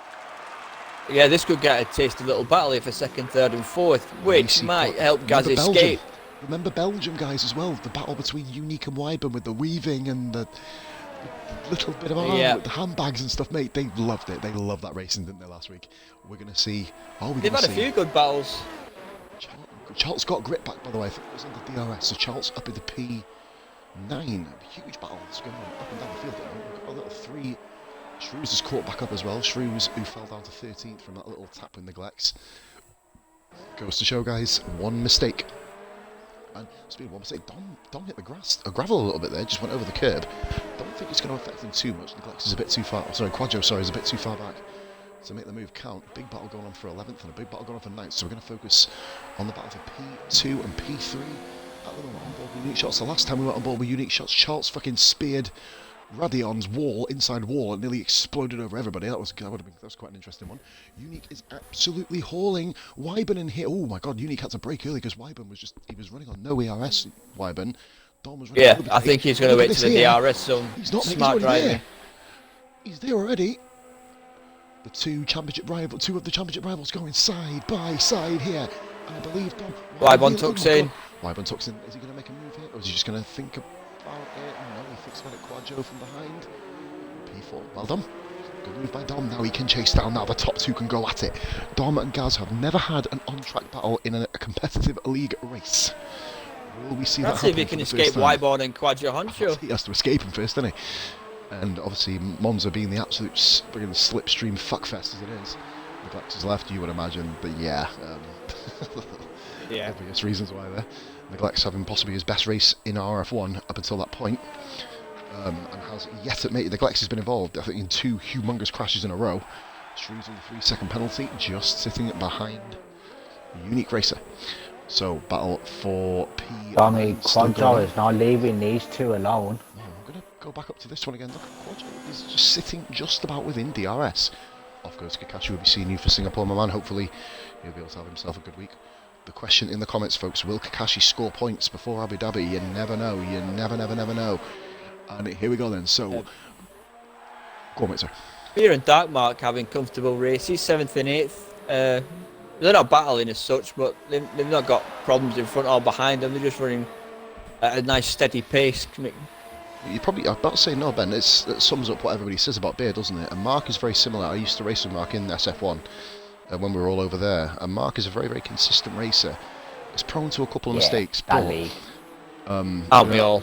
Yeah, this could get a tasty little battle here for 2nd, 3rd and 4th, which might help Gaz escape. Remember Belgium, guys, as well, the battle between Unique and Wyborn with the weaving and the little bit of arm with the handbags and stuff, mate. They loved it. They loved that racing, didn't they, last week? We're going to see... They've had a few good battles. Charles got Grit back, by the way. I think it was on the DRS, so Charles up in the P9. Huge battles going on up and down the field. We've got a little 3. Shrews is caught back up as well. Shrews, who fell down to 13th from that little tap with neglects. Goes to show, guys, one mistake. And speaking of one mistake, Dom hit the gravel a little bit there, just went over the curb. Don't think it's going to affect him too much. Neglects is a bit too far. Sorry, Quajo, is a bit too far back. to make the move count. Big battle going on for 11th and a big battle going on for 9th. So we're going to focus on the battle for P2 and P3 at the moment on board with unique shots. The last time we went on board with unique shots, Charles fucking speared Radion's inside wall, and nearly exploded over everybody. That was quite an interesting one. Unique is absolutely hauling Wyburn in here. Oh my god, Unique had to brake early because Wyburn was running on no ERS. Wyburn. Dom was running. Yeah, I think he's going to wait to the DRS zone. He's not. Smart driving. There. He's there already. The two of the championship rivals going side by side here. And I believe Dom. Wyburn tucks in. Wyburn tucks in. Is he going to make a move here, or is he just going to think about it? No, he thinks about it. Quadjo from behind. P4. Well done. Good move by Dom. Now he can chase down. Now the top two can go at it. Dom and Gaz have never had an on-track battle in a competitive league race. Will we see that happen? Let's see if he can escape Wyburn and Quadjo Honcho. He has to escape him first, doesn't he? And obviously Monza being the absolute slipstream fuckfest as it is. Neglex is left, you would imagine, but yeah. Yeah. Obvious reasons why there. Neglex having possibly his best race in RRF1 up until that point. And has yet admitted Neglex has been involved, I think, in 2 humongous crashes in a row. Shrews with a 3-second penalty, just sitting behind Unique Racer. So, battle for P. Tommy, Quadjo is not leaving these two alone. No, I'm going to go back up to this one again. Look, Quadjo is just sitting just about within DRS. Off goes Kakashi. We'll be seeing you for Singapore, my man. Hopefully, he'll be able to have himself a good week. The question in the comments, folks, will Kakashi score points before Abu Dhabi? You never know. You never know. And here we go then. So, go on, mate, sir. Beer and Darkmark having comfortable races, 7th and 8th. They're not battling as such, but they've not got problems in front or behind them. They're just running at a nice steady pace. I'm about to say no, Ben. That sums up what everybody says about Beer, doesn't it? And Mark is very similar. I used to race with Mark in SF1 when we were all over there. And Mark is a very, very consistent racer. He's prone to a couple of mistakes, but Aren't we all?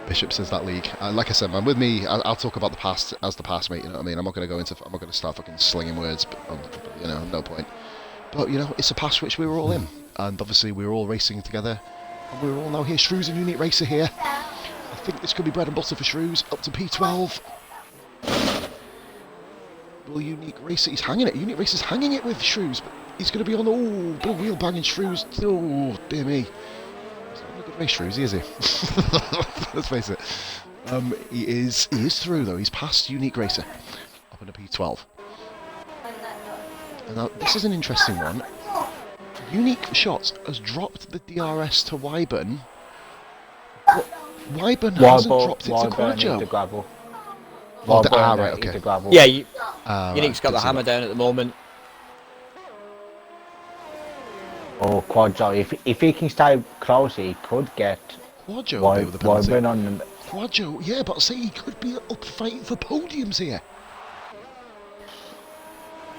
Bishop says that league. Like I said, man, with me, I'll talk about the past as the past, mate. You know what I mean? I'm not going to start fucking slinging words, but no point. But it's a past which we were all in, and obviously we were all racing together, and we were all now here. Shrews and Unique Racer here. I think this could be bread and butter for Shrews. Up to P12. Will Unique Racer? He's hanging it. Unique Racer's hanging it with Shrews, but he's going to be on bit of wheel banging Shrews. Oh dear me. Very Shrews, is he? Let's face it. He is through though. He's past Unique Racer up into P12. And now this is an interesting one. Unique Shots has dropped the DRS to Wyburn, but Wyburn hasn't dropped it to Quadjo. Right, okay. Yeah, Unique's got the hammer down at the moment. Oh, Quadjo, if he can stay close, he could get Wyburn on the... Quadjo, yeah, but say he could be up fighting for podiums here.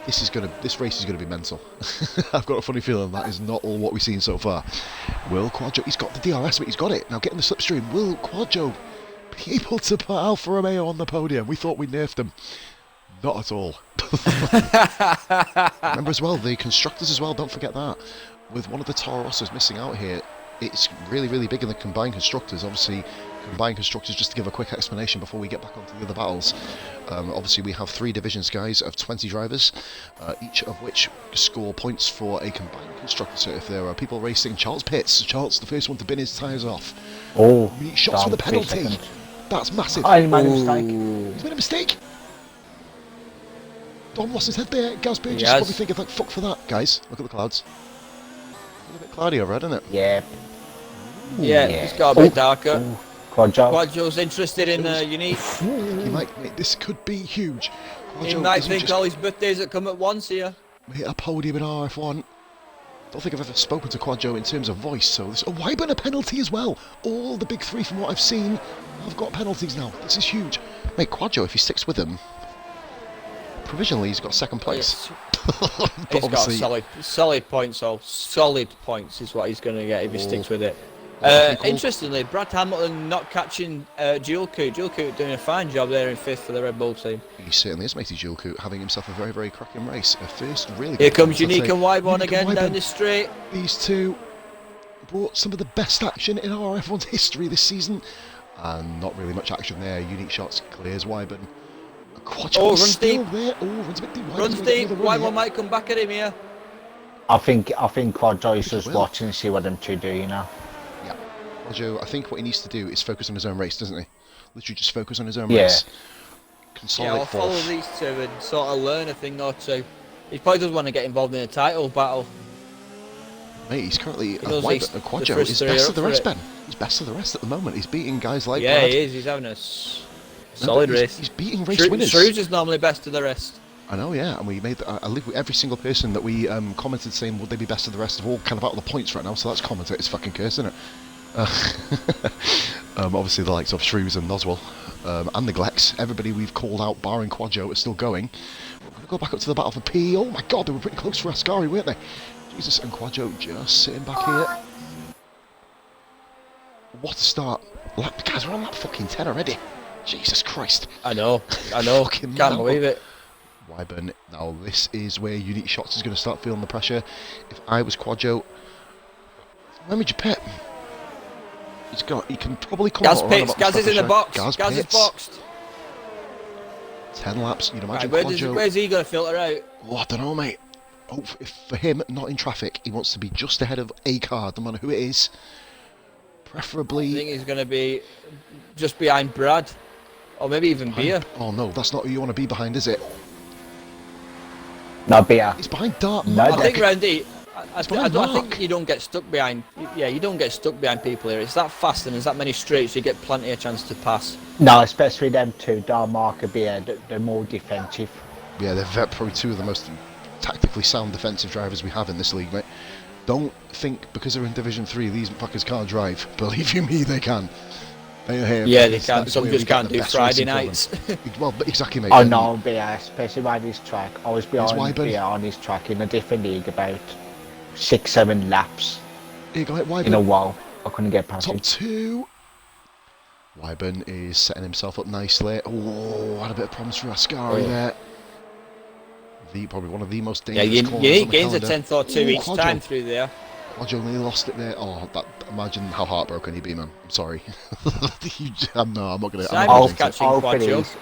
This race is gonna be mental. I've got a funny feeling that is not all what we've seen so far. Will Quadjo? He's got the DRS, but he's got it now. Getting the slipstream. Will Quadjo be able to put Alfa Romeo on the podium? We thought we nerfed them. Not at all. Remember as well, the constructors as well. Don't forget that. With one of the Toro Rossos missing out here, it's really, really big in the combined constructors. Obviously, combined constructors, just to give a quick explanation before we get back onto the other battles. Obviously, we have 3 divisions, guys, of 20 drivers, each of which score points for a combined constructor. So if there are people racing, Charles Pitts, the first one to bin his tyres off. Oh, Unique Shots with a penalty. That's massive. He made a mistake. He's made a mistake. Dom lost his head there. Gaz Burgess is probably thinking, like, fuck for that, guys. Look at the clouds. A bit cloudy overhead, isn't it? Yeah. Yeah, it's got a bit darker. Quadjo's interested in Unique. He might, this could be huge. He might think all his birthdays that come at once here. Hit a podium in RF1. Don't think I've ever spoken to Quadjo in terms of voice, so this... Oh, Wyburn a penalty as well. All the big 3 from what I've seen have got penalties now. This is huge. Mate, Quadjo, if he sticks with them, provisionally he's got 2nd place. Yes. He's got solid points, so solid points is what he's going to get if he sticks with it. Interestingly, Brad Hamilton not catching Jules Coot. Jules Coot doing a fine job there in 5th for the Red Bull team. He certainly is, matey. Jules Coot having himself a very, very cracking race. A first really good Here comes Unique and Wyburn again down the straight. These two brought some of the best action in RF1's history this season. And not really much action there. Unique Shots clears Wyburn. Quadjo Oh, is runs still deep. there. Oh, runs a bit deep. Runs deep. Wyborn might come back at him here. I think Quadjo is he just will. watching and see what them two do, you know. Yeah. Quadjo, I think what he needs to do is focus on his own race, doesn't he? Literally just focus on his own Yeah. race. Yeah, Consolidate I'll follow fourth. these two and sort of learn a thing or two. He probably does want to get involved in a title battle. Mate, he's currently knows Quadjo the is first three best are of the up for rest, it. Ben. He's best of the rest at the moment. He's beating guys like Yeah, Brad. he is. He's having a No, solid but race. He's beating race winners. Shrews is normally best of the rest. I know, yeah, and we made. I live with every single person that we commented saying would they be best of the rest of all kind of out of the points right now. So that's commentators' fucking curse, isn't it? Obviously the likes of Shrews and Noswell and the Glex, everybody we've called out barring Quadjo is still going. We're going to go back up to the battle for P. Oh my god, they were pretty close for Ascari, weren't they? Jesus, and Quadjo just sitting back here. What a start. Guys, we're on that fucking 10 already. Jesus Christ. I know. Fucking Can't mad. believe it. Wyburn, now this is where Unique Shots is going to start feeling the pressure. If I was Quadjo, when would you pit? He can probably come Gaz out around pits. about Gaz is in the box. Gaz Gaz is pits. boxed. 10 laps, you'd imagine Right, Quadjo. where's he going to filter out? Oh, I don't know, mate. Oh, if for him, not in traffic, he wants to be just ahead of a car, no matter who it is. I Preferably. think he's going to be just behind Brad. Or maybe even Beer. Oh no, that's not who you want to be behind, is it? No, beer. He's behind Dart. No, I think Randy, I behind think Mark. you don't get stuck behind. Yeah, you don't get stuck behind people here. It's that fast and there's that many straights. You get plenty of chance to pass. No, especially them two, Darmark and beer. They're more defensive. Yeah, they're probably two of the most tactically sound defensive drivers we have in this league, mate. Don't think because they're in Division 3 these fuckers can't drive. Believe you me, they can. They are here. Yeah, they That can. is Some where just we get can't the do best Friday racing from nights. them. Well, but exactly, mate. Oh and no, beer, especially by this track. I was behind Wyburn. beer on this track in a different league about 6-7 laps Here you go, mate, in a Wyburn. while. I couldn't get past Top him. 2. Wyburn is setting himself up nicely. Oh, had a bit of problems for Ascari there. Probably one of the most Yeah, dangerous you corners need on the gains a calendar. tenth or two Ooh, each Quadjo. time through there. Quadjo nearly lost it there. Oh, imagine how heartbroken he'd be, man. I'm sorry. I'm not going to. Simon's I'll catching pretty Quadjo.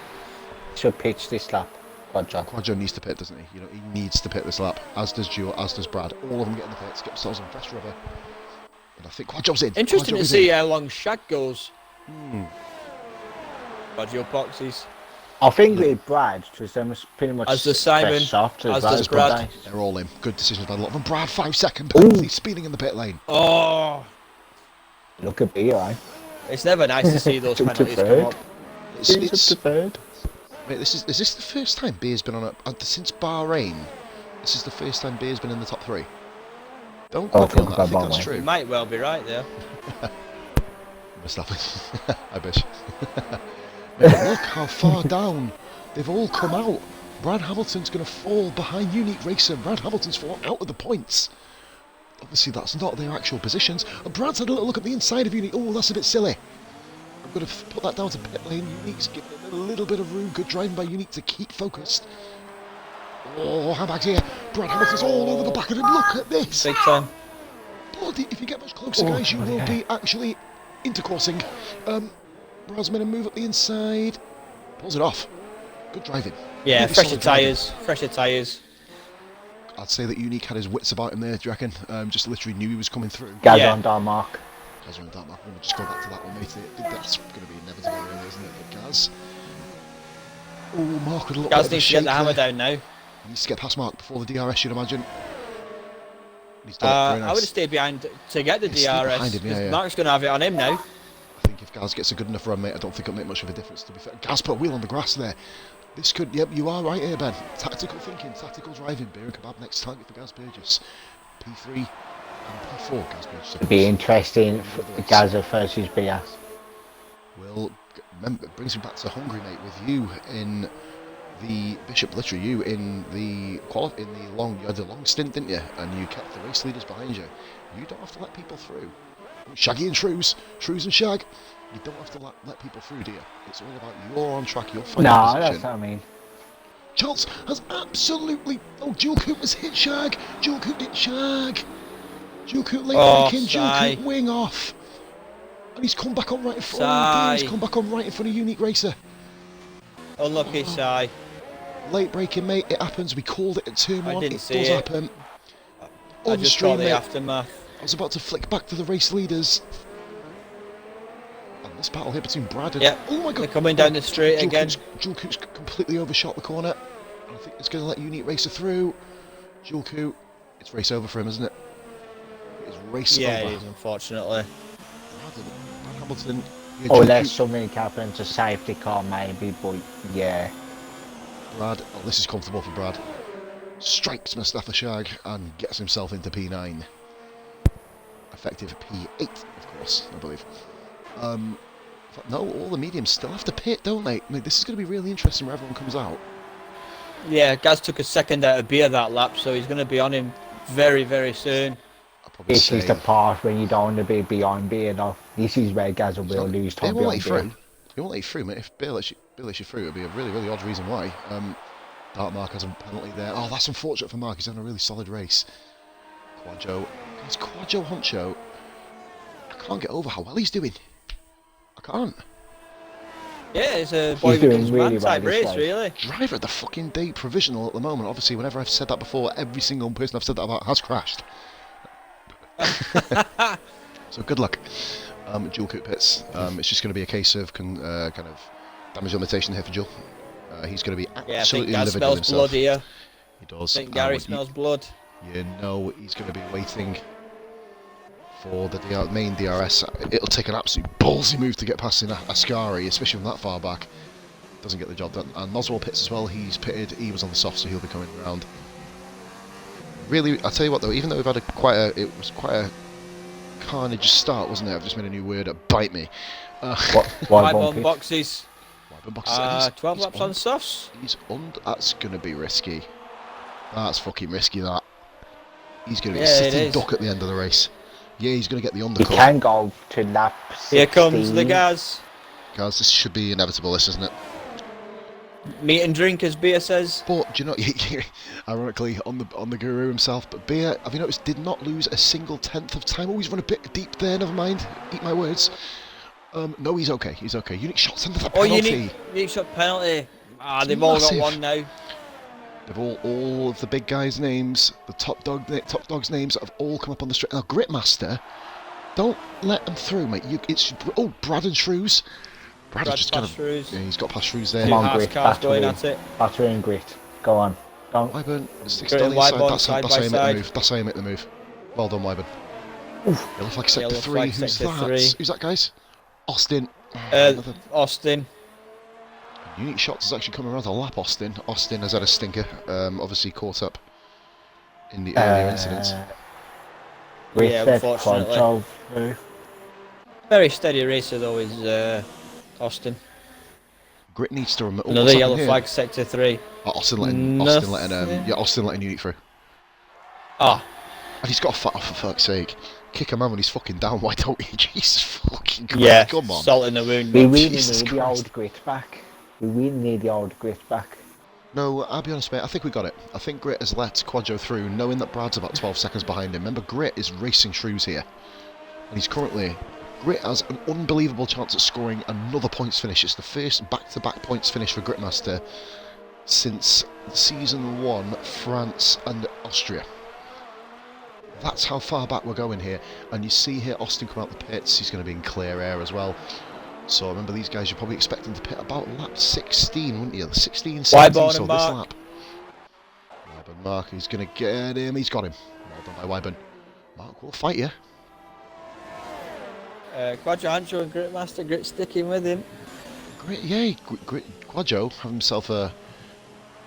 should pitch this lap. Quadjo. Quadjo needs to pit, doesn't he? You know, he needs to pit this lap. As does Duo, as does Brad. All of them get in the pits, get themselves on fresh rubber. And I think Quadjo's in. Interesting Quadjo to is see in. how long Shag goes. Quadjo boxes. I think with Brad, because them was pretty much As does Simon, fresh soft as well, does but Brad. They're all in. Good decisions by the lot of them. Brad, 5-second penalty, speeding in the pit lane. Oh, Look at beer, right? it's never nice to see those Took to penalties come third. up. It's, to third. mate, is this the first time Beer's been on since Bahrain? This is the first time Beer's been in the top 3. Don't Oh, quote me on that. I about think that's Bahrain. true. You might well be right there. Verstappen. I bet. Mate, look how far down they've all come out. Brad Hamilton's going to fall behind Unique Racer. Brad Hamilton's fallen out of the points. Obviously, that's not their actual positions. And Brad's had a little look at the inside of Unique. Oh, that's a bit silly. I'm going to put that down to pit lane. Unique's giving it a little bit of room. Good driving by Unique to keep focused. Oh, handbags here. Brad Hamilton's all over the back of him. Look at this. Big time. Bloody, if you get much closer, guys, you will be actually intercoursing. Brad's made a move up the inside. Pulls it off. Good driving. Yeah, Really fresher solid driving. tyres. Fresher tyres. I'd say that Unique had his wits about him there, do you reckon? Just literally knew he was coming through. Gaz Yeah. on Darmark. Gaz went that, I'm going to just go back to that one, mate. That's going to be inevitable, really, isn't it? But Gaz. Oh, Mark with a little Gaz bit of a needs to shake get the hammer there. down now. He needs to get past Mark before the DRS, you'd imagine. He's done it, very I nice. would have stayed behind to get the Yeah, stay behind DRS. him, yeah, yeah. Mark's going to have it on him now. I think if Gaz gets a good enough run, mate, I don't think it'll make much of a difference, to be fair. Gaz put a wheel on the grass there. This could, yep, you are right here, Ben. Tactical thinking, tactical driving. Beer and kebab next target for Gaz Burgess. P3 and P4, Gaz Burgess. It'd be interesting for Gaz versus beer. Well, remember, it brings me back to Hungary, mate, with you in the Bishop, literally you in the you had a long stint, didn't you? And you kept the race leaders behind you. You don't have to let people through. Shaggy and Shrews and Shag. You don't have to let people through, do you? It's all about you're on track, you're finding No, position. that's what I mean. Charles has absolutely... Oh, Dual Coupe has hit Shag. Dual Coupe hit Shag. Dual Coupe late braking. Dual Sai. Coupe wing off. And he's come back on right in front. Sai. He's come back on right in front of Unique Racer. Unlucky, Si. Late braking, mate. It happens. We called it at turn I 1. didn't It see does it. happen. I On just stream, saw the mate. aftermath. I was about to flick back to the race leaders. And this battle here between Brad and... Yep. Oh my god. They're coming down the straight again. Jewel Coop's completely overshot the corner. I think it's going to let Unique Racer through. Jewel Coop. It's race over for him, isn't it? It's race over. Yeah, it is, unfortunately. Brad Hamilton. Yeah, Oh, Jewel unless Coop, something happens to safety car, maybe, but yeah. Brad. Oh, this is comfortable for Brad. Strikes Mustafa Shag and gets himself into P9. Effective P8, of course, I believe. No, all the mediums still have to pit, don't they? I mean, this is going to be really interesting when everyone comes out. Yeah, Gaz took a second out of beer that lap, so he's going to be on him very, very soon. I'll probably This say... is the part when you don't want to be behind beer, though. This is where Gaz will lose time They won't let you behind through. beer. They won't let you through, mate. If Beer lets you through, it'd be a really, really odd reason why. Dark Mark has a penalty there. Oh, that's unfortunate for Mark. He's having a really solid race. Quadjo. It's Quadjo Honcho. I can't get over how well he's doing. I can't. Yeah, it's a boy doing against really man type well this race, race. really. Driver of the fucking day provisional at the moment. Obviously, whenever I've said that before, every single person I've said that about has crashed. So good luck. Dual Coop pits. It's just going to be a case of kind of damage limitation here for Dual. He's going to be Yeah, I think absolutely Gaz livid with smells himself. blood here. He does. I think Gary And smells blood. you know he's going to be waiting for the main DRS. It'll take an absolute ballsy move to get past Ascari, especially from that far back. Doesn't get the job done. And Noswell pits as well. He's pitted. He was on the soft, so he'll be coming around. Really, I'll tell you what though. Even though we've had it was quite a carnage start, wasn't it? I've just made a new word. Bite me. Why 5 on bumpy? boxes. 12 He's laps on softs. He's that's going to be risky. That's fucking risky, that. He's going to be a Yeah, it sitting is. duck at the end of the race. Yeah, he's going to get the You undercut. can go to lap 16. Here comes the Gaz. Guys, this should be inevitable, this, isn't it? Meat and drink, as Beer says. But, do you know, ironically, on the guru himself, but Beer, have you noticed, did not lose a single tenth of time. Always run a bit deep there, never mind. Eat my words. No, he's okay, he's okay. Unique shots under the Oh, penalty. unique shot penalty. It's They've all got massive. one now. They've all of the big guys' names, the top dogs' names have all come up on the straight. Now, Gritmaster, don't let them through, mate. Brad and Shrews. Brad is just past gonna. Shrews. Yeah, he's got past Shrews there. Come on, Half Grit, cars going battery. at it. Battery and Grit. Go on. Don't. Wyburn sticks Grit down and the inside. Wyburn That's side how by you make side. the move. That's how you make the move. Well done, Wyburn. Yellow flag sector Yellow 3. flag Who's sector that? 3. Who's that, guys? Austin. Another Austin. Unique shots is actually coming around to lap Austin. Austin has had a stinker. Obviously caught up in the earlier incidents. Grit Yeah, said unfortunately. control through. Very steady racer though is Austin. Grit needs to remember. Another yellow flag, sector 3. Austin letting Unique through. Ah, And he's got a fat off for fuck's sake. Kick a man when he's fucking down, why don't he? Jesus fucking Christ, yeah, come on. salt in the wound. We really Jesus need the Christ. old Grit back. We really need the old Grit back. No, I'll be honest, mate, I think we got it. I think Grit has let Quadjo through, knowing that Brad's about 12 seconds behind him. Remember, Grit is racing Shrews here. And he's currently... Grit has an unbelievable chance at scoring another points finish. It's the first back-to-back points finish for Gritmaster since Season 1, France and Austria. That's how far back we're going here. And you see here Austin come out the pits. He's going to be in clear air as well. So remember, these guys, you're probably expecting to pit about lap 16, wouldn't you? 16, 17, Wyburn so and this Mark. lap. Wyburn, Mark, he's going to get him. He's got him. Well done by Wyburn. Mark will fight you. Quadro Hancho and Gritmaster, Grit sticking with him. Great, yay, Quadjo have himself a...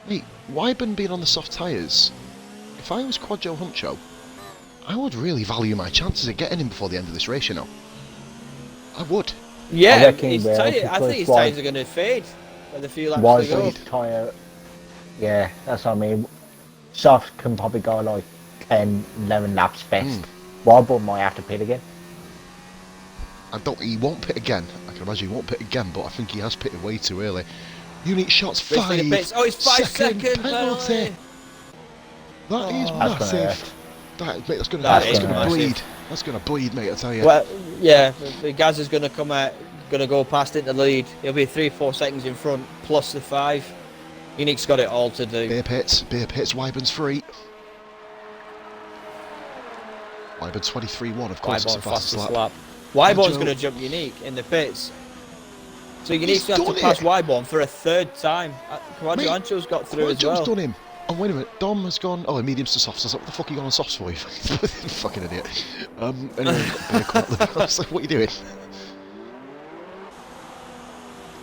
Mate, Wyburn being on the soft tyres, if I was Quadjo Huncho, I would really value my chances of getting him before the end of this race, you know. I would. Yeah, reckon his he will, I because think his why- tyres are going to fade with a few laps Why to go. Grit tyre? Yeah, that's what I mean. Soft can probably go like 10, 11 laps best. Wyburn might have to pit again. He won't pit again. I can imagine he won't pit again, but I think he has pitted way too early. Unique shots, Racing the 5 pits. Oh, it's 5 second penalty. That is That's gonna massive. Mate, that's gonna That that's is gonna massive. bleed. That's gonna bleed, mate, I tell you. Well, yeah, the Gaz is going to come out. going to go past into the lead. He'll be 3-4 seconds in front, plus the 5. Unique's got it all to do. Beer pits, Wyburn's free. Wyburn's 23-1, of course, it's the fastest lap. Wyburn's going to jump Unique in the pits. So Unique's going to have to pass Wyburn for a 3rd time. Quadro Ancho's got through as well. Quadro's done him. Oh, wait a minute. Dom has gone... Oh, mediums to softs. I was like, what the fuck are you going on softs for? You fucking idiot. Anyway, I was like, what are you doing?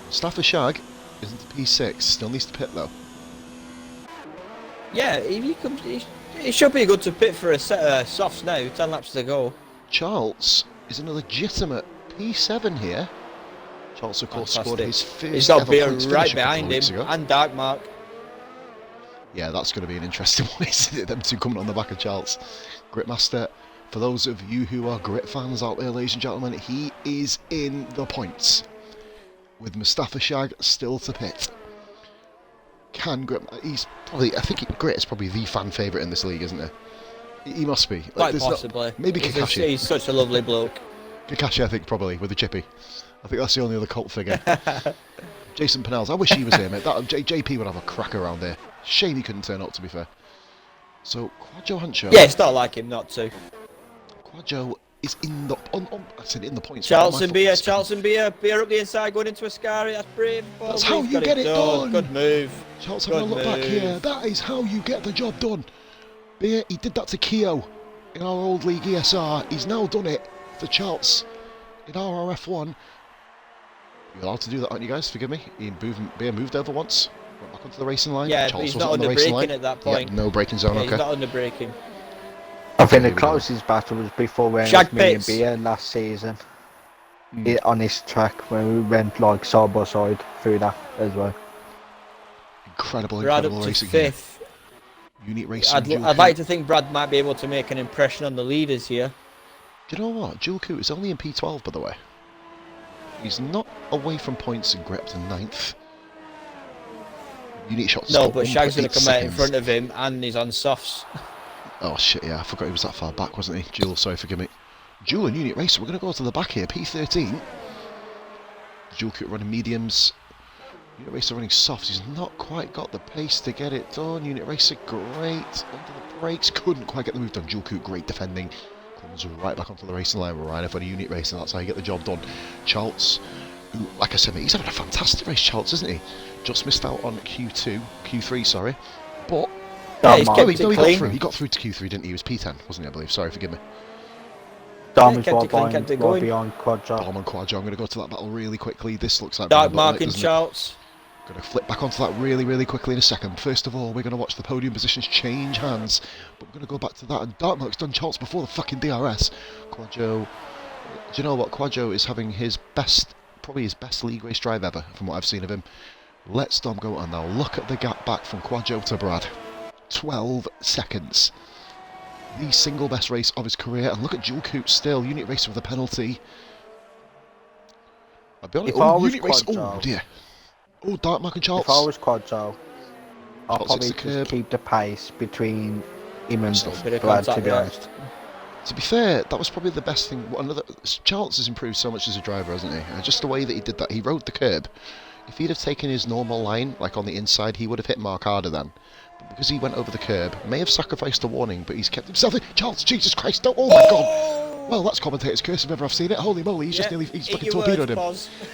Stafford Shag isn't the P6. Still needs to pit, though. Yeah, if he comes... It should be good to pit for a set of softs now. 10 laps to go. Charles is in a legitimate P7 here. Charles, of course, scored his first He's got ever Beer points right finish a couple behind of weeks him, ago. and Dark Mark. Yeah, that's going to be an interesting one, isn't it? Them two coming on the back of Charles. Gritmaster, for those of you who are Grit fans out there, ladies and gentlemen, he is in the points. With Mustafa Shag still to pit. Can Grit... He's probably... I think Grit is probably the fan favourite in this league, isn't he? He must be. Quite possibly. Maybe Kakashi. He's such a lovely bloke. Kakashi, I think, probably, with the chippy. I think that's the only other cult figure. Jason Pennells, I wish he was here, mate. JP would have a crack around there. Shame he couldn't turn up, to be fair. So, Quadro Hancho... Yeah, it's not like him not to. Quadro is in the... I said in the points. Charlton Beer up the inside, going into Ascari. That's brave. That's how you get it done. Good move. Charlton, having a look back here. That is how you get the job done. Beer, he did that to Keo in our old league ESR. He's now done it to Charles in RRF1. You're allowed to do that, aren't you guys? Forgive me. Beer moved over once. Went back onto the racing line. Yeah, Charles but he's not under braking at that point. Yeah, no braking zone, Yeah, okay. he's not under braking. I think the closest battle was before when it was me and Beer last season. On this track when we went like side by side through that as well. Incredible Brad up to racing 5th. here. Unique racing. I'd like to think Brad might be able to make an impression on the leaders here. Do you know what? Jewel Coot is only in P12, by the way. He's not away from points and Grep to 9th. Unique shots. No, but Shag's going to come out in front of him and he's on softs. Oh shit, yeah, I forgot he was that far back, wasn't he? Jewel, sorry, forgive me. Jewel and Unit Racer, we're going to go to the back here, P13. Jewel Coot running mediums. Unit Racer running softs. He's not quite got the pace to get it done. Unit Racer, great. Under the brakes, couldn't quite get the move done. Jewel Coot, great defending. Comes right back onto the racing line. We're right for the Unit Racer. That's how you get the job done. Charles, who, like I said, mate, he's having a fantastic race, Charles, isn't he? Just missed out on Q3, sorry. But Yeah, he's he kept it got clean. through. He got through to Q3, didn't he? He was P10, wasn't he? I believe. Sorry, forgive me. Dom Yeah, is kept right it clean, behind, kept it right going. beyond Quadro. Dom and Quadro. I'm going to go to that battle really quickly. This looks like Dark Mark marking Charles. Going to flip back onto that really quickly in a second. First of all, we're going to watch the podium positions change hands. But we're going to go back to that. And Darkmark's done Charles before the fucking DRS. Quadro. Do you know what? Quadro is having his best, probably his best league race drive ever, from what I've seen of him. Let's Dom go and now look at the gap back from Quadro to Brad. 12 seconds. The single best race of his career. And look at Jewel Coot still. Unit Racer with a penalty. I'll be honest. If I was Unit Racer. Quadro- Oh dear. Oh, Darkmark and Charles. If I was Quadro, I'll Charles probably hits the curb. just keep the pace between him and Stuff. Bit of Brad, to contact be there. honest. To be fair, that was probably the best thing. Charles has improved so much as a driver, hasn't he? Just the way that he did that. He rode the curb. If he'd have taken his normal line, like on the inside, he would have hit Mark harder then. But because he went over the curb, may have sacrificed a warning, but he's kept himself in. Charles, Jesus Christ, don't, oh my god! Well, that's commentator's curse if ever I've seen it. Holy moly, he's just nearly, he's fucking torpedoed him.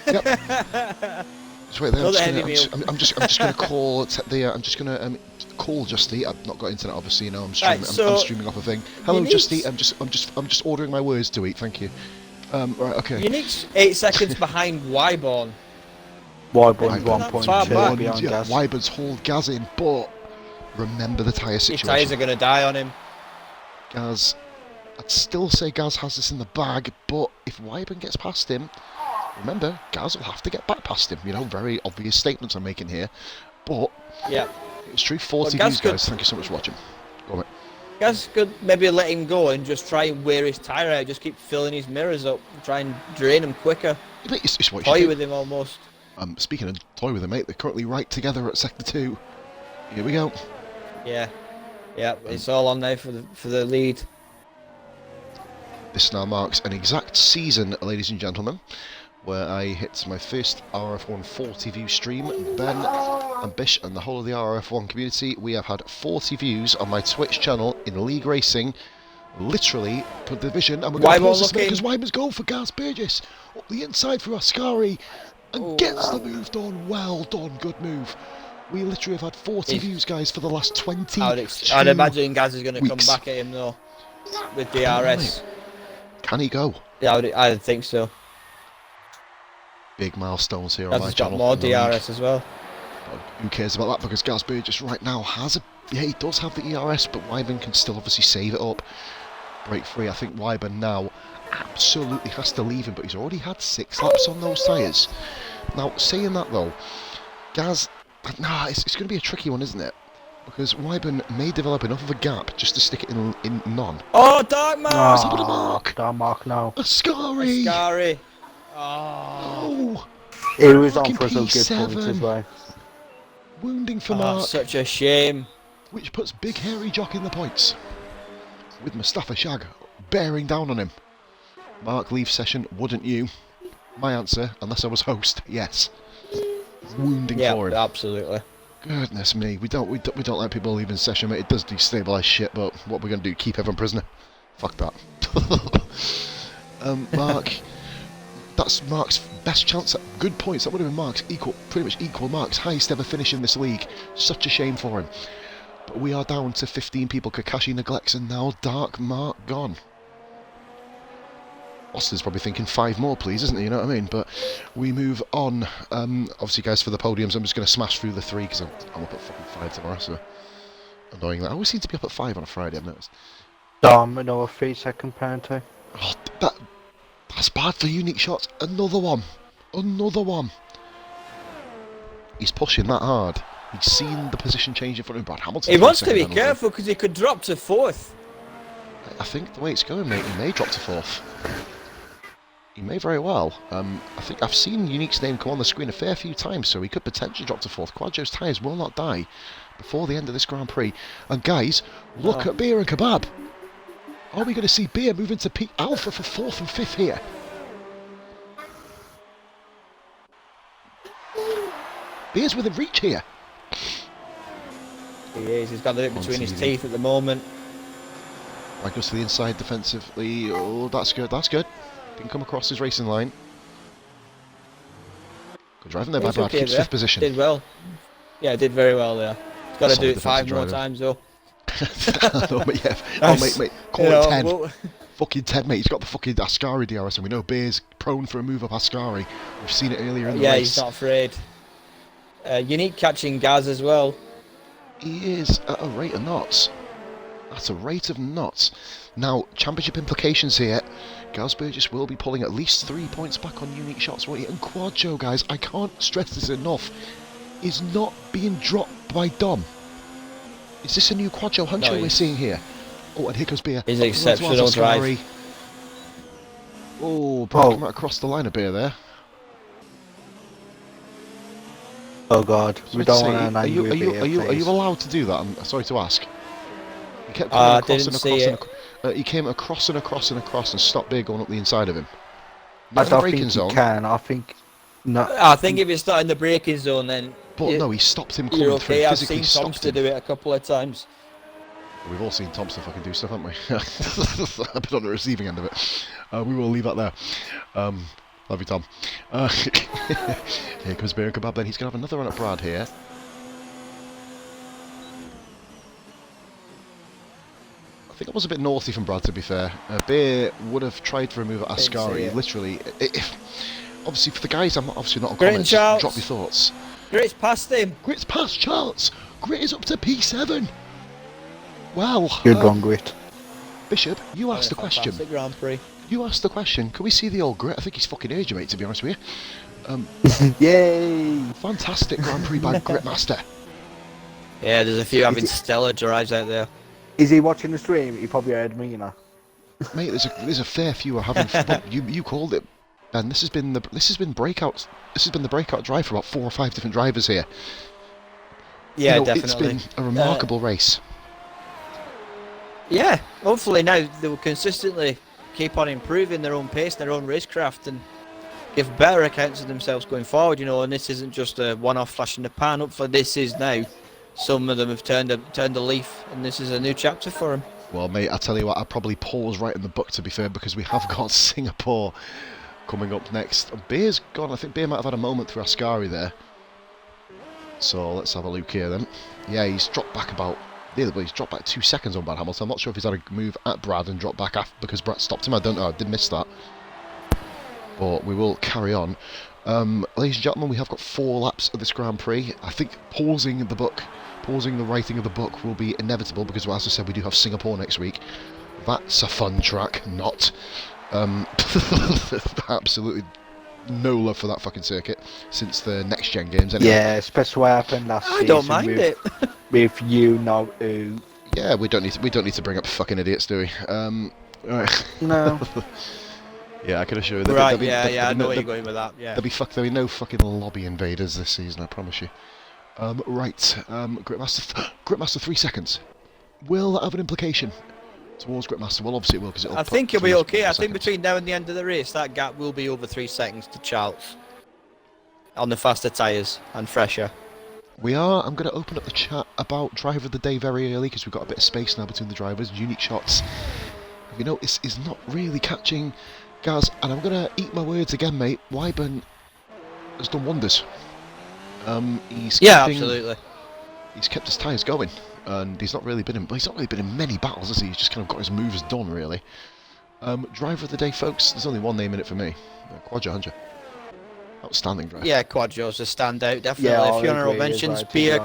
Yep. Just wait there, I'm just going to call I'm just going to call Justy. I've not got internet, obviously, you know, I'm streaming, I'm streaming off a thing. Hello, Justy, I'm just ordering my words to eat, thank you. Right, okay. Unique's 8 seconds behind Wyborn. Wyburn's Far 1.2 back. beyond Yeah, gas. Wyburn's hold Gaz in, but remember the tyre His situation. tyres are going to die on him. Gaz, I'd still say Gaz has this in the bag, but if Wyburn gets past him, remember, Gaz will have to get back past him. You know, very obvious statements I'm making here, but Yeah. it's true. 40 Gaz views, could- guys. Thank you so much for watching. Go on, mate. Guys could maybe let him go and just try and wear his tyre out. Just keep filling his mirrors up. Try and drain him quicker. Mate, it's what you should Toy do. with him almost. Speaking of toy with him, mate, they're currently right together at sector 2. Here we go. Yeah. Yeah, it's all on there for the lead. This now marks an exact season, ladies and gentlemen, where I hit my first RRF1 40 view stream. Ben and Bish and the whole of the RRF1 community, we have had 40 views on my Twitch channel in League Racing, literally for the division, and we're going to pause this because Wyman's goal for Gaz Burgess up the inside for Ascari and gets the move done. Well done, good move. We literally have had 40 views, guys, for the last 20. I'd imagine Gaz is going to come back at him though with DRS. Can he go? Yeah, I'd think so. Big milestones here on my channel. Got more DRS as well. Who cares about that, because Gaz Burgess right now has he does have the ERS, but Wyman can still obviously save it up. Break free. I think Wyman now absolutely has to leave him, but he's already had 6 laps on those tyres. Now, saying that though, Gaz, it's going to be a tricky one, isn't it? Because Wyman may develop enough of a gap just to stick it in none. Oh, dark mark! Dark mark now. Ascari! Oh. It was on for some good points as well. Wounding for Mark. Such a shame. Which puts Big Hairy Jock in the points. With Mustafa Shag bearing down on him. Mark leaves session, wouldn't you? My answer, unless I was host, yes. Wounding for him. Yeah, absolutely. Goodness me, we don't like people leaving session, mate. It does destabilise shit, but what we're going to do, keep everyone prisoner? Fuck that. Mark, that's Mark's best chance at good points. That would have been Mark's pretty much equal Mark's highest ever finish in this league. Such a shame for him. But we are down to 15 people. Kakashi neglects, and now Dark Mark gone. Austin's probably thinking 5 more, please, isn't he? You know what I mean? But we move on. Obviously, guys, for the podiums, I'm just going to smash through the 3 because I'm up at fucking 5 tomorrow. So annoying that. I always seem to be up at 5 on a Friday. I've noticed. Another 3-second penalty. Oh, that's bad for unique shots. Another one. Another one. He's pushing that hard. He's seen the position change in front of Brad Hamilton. He wants to be careful because he could drop to 4th. I think the way it's going, mate, he may drop to 4th. He may very well. I think I've seen Unique's name come on the screen a fair few times, so he could potentially drop to 4th. Quadjo's tyres will not die before the end of this Grand Prix. And guys, look at Beer and Kebab. Are we going to see Beer move into Pete Alpha for 4th and 5th here? Beer's within reach here. He is. He's got it between his teeth at the moment. Right, goes to the inside defensively. Oh, that's good. That's good. Didn't come across his racing line. Good driving there by Brad. Keeps 5th position. Did well. Yeah, did very well there. He's got to do it 5 more times though. No, but yeah. Oh, mate. Call it 10. Well, fucking 10, mate. He's got the fucking Ascari DRS, and we know Beer's prone for a move up Ascari. We've seen it earlier in the race. Yeah, he's not afraid. Unique catching Gaz as well. He is at a rate of knots. That's a rate of knots. Now, championship implications here. Gaz Burgess will be pulling at least 3 points back on unique shots, won't he? And Quadjo, guys, I can't stress this enough, is not being dropped by Dom. Is this a new Quadjo Huncho we're seeing here? Oh, and here comes Beer. He's exceptional drive. Oh, broken right across the line of Beer there. Oh God, we don't want to. Are you allowed to do that? I'm sorry to ask. He kept coming across and across. He came across and across and across and stopped Beer going up the inside of him. I don't think he can. I think no. I think if it's not in the braking zone, then. But no, he stopped him coming through. I've seen Thompson do it a couple of times. We've all seen Thompson fucking do stuff, haven't we? I've been on the receiving end of it. We will leave that there. Love you, Tom. Here comes Beer and Kebab then. He's going to have another run at Brad here. I think it was a bit naughty from Brad, to be fair. Beer would have tried for a move at Ascari. Literally. Obviously, for the guys, I'm obviously not on comments. Drop your thoughts. Grit's past him. Grit's past Charles. Grit is up to P7. Well. Good one, Grit. Bishop, you asked the question. Grand Prix. You asked the question. Can we see the old Grit? I think he's fucking urgent, mate, to be honest with you. Yay! Fantastic Grand Prix by Gritmaster. Yeah, there's a few having stellar drives out there. Is he watching the stream? He probably heard me, you know. Mate, there's a fair few are having. you called it, Ben. This has been the breakout. This has been the breakout drive for about 4 or 5 different drivers here. Yeah, definitely. It's been a remarkable race. Yeah, hopefully now they will consistently keep on improving their own pace, their own racecraft, and give better accounts of themselves going forward, and this isn't just a one-off flash in the pan. Up for this is now. Some of them have turned a leaf, and this is a new chapter for them. Well, mate, I tell you what, I'd probably pause right in the book, to be fair, because we have got Singapore coming up next. Beer's gone. I think Beer might have had a moment through Ascari there. So let's have a look here then. Yeah, he's dropped back he's dropped back 2 seconds on Brad Hamilton. I'm not sure if he's had a move at Brad and dropped back after because Brad stopped him. I don't know. I did miss that. But we will carry on. Ladies and gentlemen, we have got 4 laps of this Grand Prix. I think pausing the writing of the book will be inevitable because, well, as I said, we do have Singapore next week. That's a fun track, not. Absolutely no love for that fucking circuit since the next gen games. Anyway. Yeah, especially what happened last season. I don't mind it. With you know who. Yeah, we don't need to bring up fucking idiots, do we? Right. No. Yeah, I can assure you. Right, I know where you're going with that. Yeah. There'll be no fucking lobby invaders this season, I promise you. Right, Gritmaster 3 seconds. Will that have an implication towards Gritmaster? Well, obviously it will, because I think he'll be okay. I think between now and the end of the race, that gap will be over 3 seconds to Charles on the faster tyres and fresher. I'm going to open up the chat about driver of the day very early because we've got a bit of space now between the drivers. Unique shots. Have you noticed is not really catching Gaz, and I'm going to eat my words again, mate. Wyburn has done wonders. Absolutely. He's kept his tyres going, and he's not really been in many battles, has he? He's just kind of got his moves done, really. Driver of the day, folks. There's only one name in it for me. Quadja Hunter. Outstanding drive. Yeah, Quadjo's a standout, definitely. Yeah, a few honourable mentions. Beer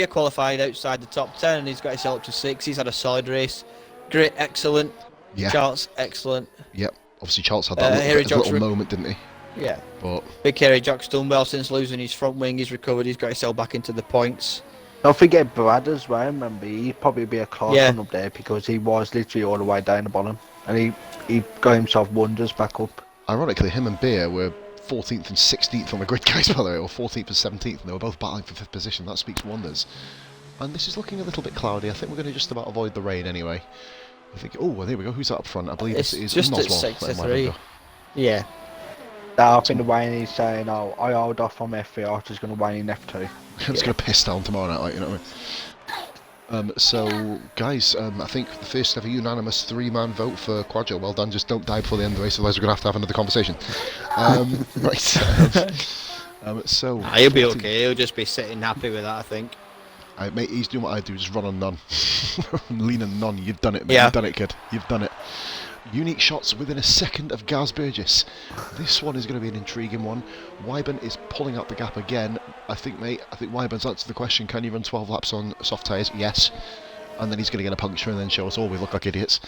qualified outside the top 10, and he's got himself up to 6. He's had a solid race. Great, excellent. Yeah. Charles, excellent. Yep. Obviously, Charles had that little moment, didn't he? Yeah. But Big Hairy Jock's done well since losing his front wing. He's recovered. He's got himself back into the points. Don't forget Brad as well. Remember, he'd probably be a class one up there because he was literally all the way down the bottom, and he got himself wonders back up. Ironically, him and Beer were 14th and 16th on the grid, guys, by the way, or 14th and 17th, and they were both battling for 5th position. That speaks wonders. And this is looking a little bit cloudy. I think we're going to just about avoid the rain anyway. I think. Oh, well, there we go. Who's that up front? I believe it is just Noswell. at 6 to 3. Yeah. I think the Wayne is saying, "Oh, I hold off from F3. I'm just going to Wayne in F2." I'm just going to piss down tomorrow night, like, you know what I mean? So, guys, I think the first ever unanimous 3-man vote for Quadjo. Well done. Just don't die before the end of the race, otherwise we're going to have another conversation. Right. So He'll be okay. He'll just be sitting happy with that, I think. Mate, he's doing what I do, just run on none. Lean on none. You've done it, mate. Yeah. You've done it, kid. You've done it. Unique shots within a second of Gaz Burgess. This one is going to be an intriguing one. Wyburn is pulling out the gap again. I think Wyburn's answered the question, can you run 12 laps on soft tyres? Yes. And then he's going to get a puncture and then show us all we look like idiots.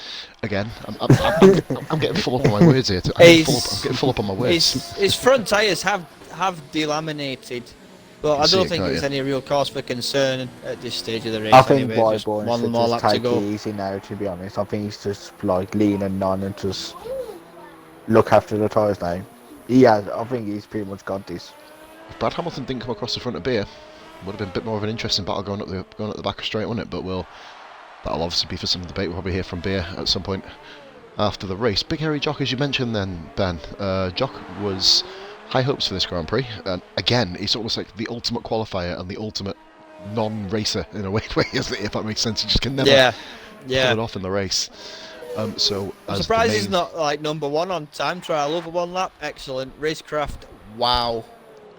Again, I'm getting full up on my words here. I'm getting full up on my words. His front tyres have delaminated, but I don't think there's any real cause for concern at this stage of the race. I think anyway. Just Wyburn one should more just lap to take go. it easy now, to be honest. I think he's just like leaning on and just look after the tyres now. I think he's pretty much got this. If Brad Hamilton didn't come across the front of Beer, would have been a bit more of an interesting battle going up the back straight, wouldn't it? But that'll obviously be for some debate. We'll probably hear from Beer at some point after the race. Big Hairy Jock, as you mentioned then, Ben. Jock was high hopes for this Grand Prix. And again, it's almost like the ultimate qualifier and the ultimate non-racer in a way, if that makes sense. He just can never pull it off in the race. I'm surprised he's not like number 1 on time trial over 1 lap. Excellent. Racecraft, wow.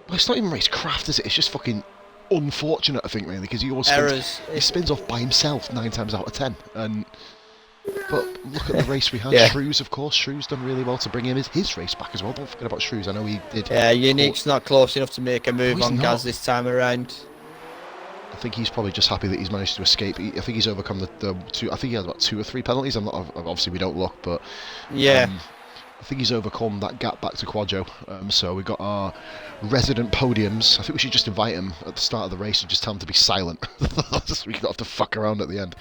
Well, it's not even racecraft, is it? It's just fucking unfortunate, I think, really, because he always spins off by himself 9 times out of 10. But look at the race we had. Shrews, of course. Shrews done really well to bring him his race back as well. Don't forget about Shrews. I know he did. Yeah, Unique's not close enough to make a move on Gaz this time around. I think he's probably just happy that he's managed to escape. I think he's overcome the 2. I think he has about 2 or 3 penalties. Obviously we don't look, but yeah. I think he's overcome that gap back to Quadjo. So we've got our resident podiums. I think we should just invite him at the start of the race and just tell him to be silent. So we don't have to fuck around at the end.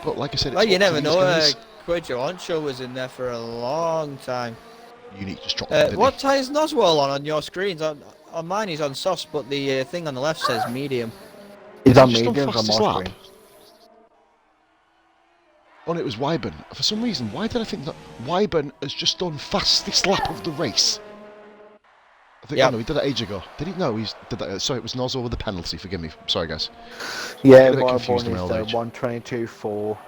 But like I said, well, you never know. Quadjo Oncho was in there for a long time. Unique just dropped it, what tyres Noswell on your screens? On mine he's on softs, but the thing on the left says medium. He's on medium on my screen. Oh, no, it was Wyburn. For some reason, why did I think that Wyburn has just done fastest lap of the race? I think, Yep. oh no, he did that age ago. Did he? No, he's did that. Sorry, it was Nozzle with the penalty. Forgive me. Sorry, guys. Yeah, Get a bit my confused one in my is old age. 122.4.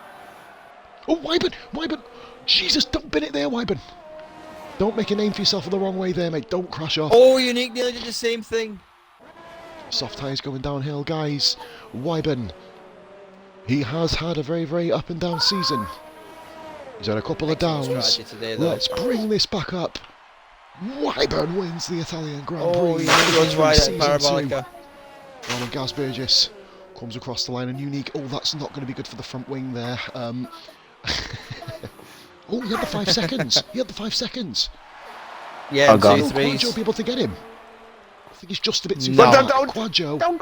Oh, Wyburn! Jesus, don't bin it there, Wyburn. Don't make a name for yourself the wrong way there, mate. Don't crash off. Oh, Unique nearly did the same thing. Soft tyres going downhill, guys. Wyburn. He has had a very, very up and down season. He's had a couple of Excellent downs. strategy today, though. Let's bring this back up. Wyburn wins the Italian Grand Prix. Oh, Unique runs wide at Season Parabolica. 2. Roman Gasbergis comes across the line, and Unique. Oh, that's not going to be good for the front wing there. Oh, he had the 5 seconds. He had the 5 seconds. Yeah, Oh, God. two Will threes. Quaggio be able to get him? I think he's just a bit too No. far. Don't. Quaggio. Don't.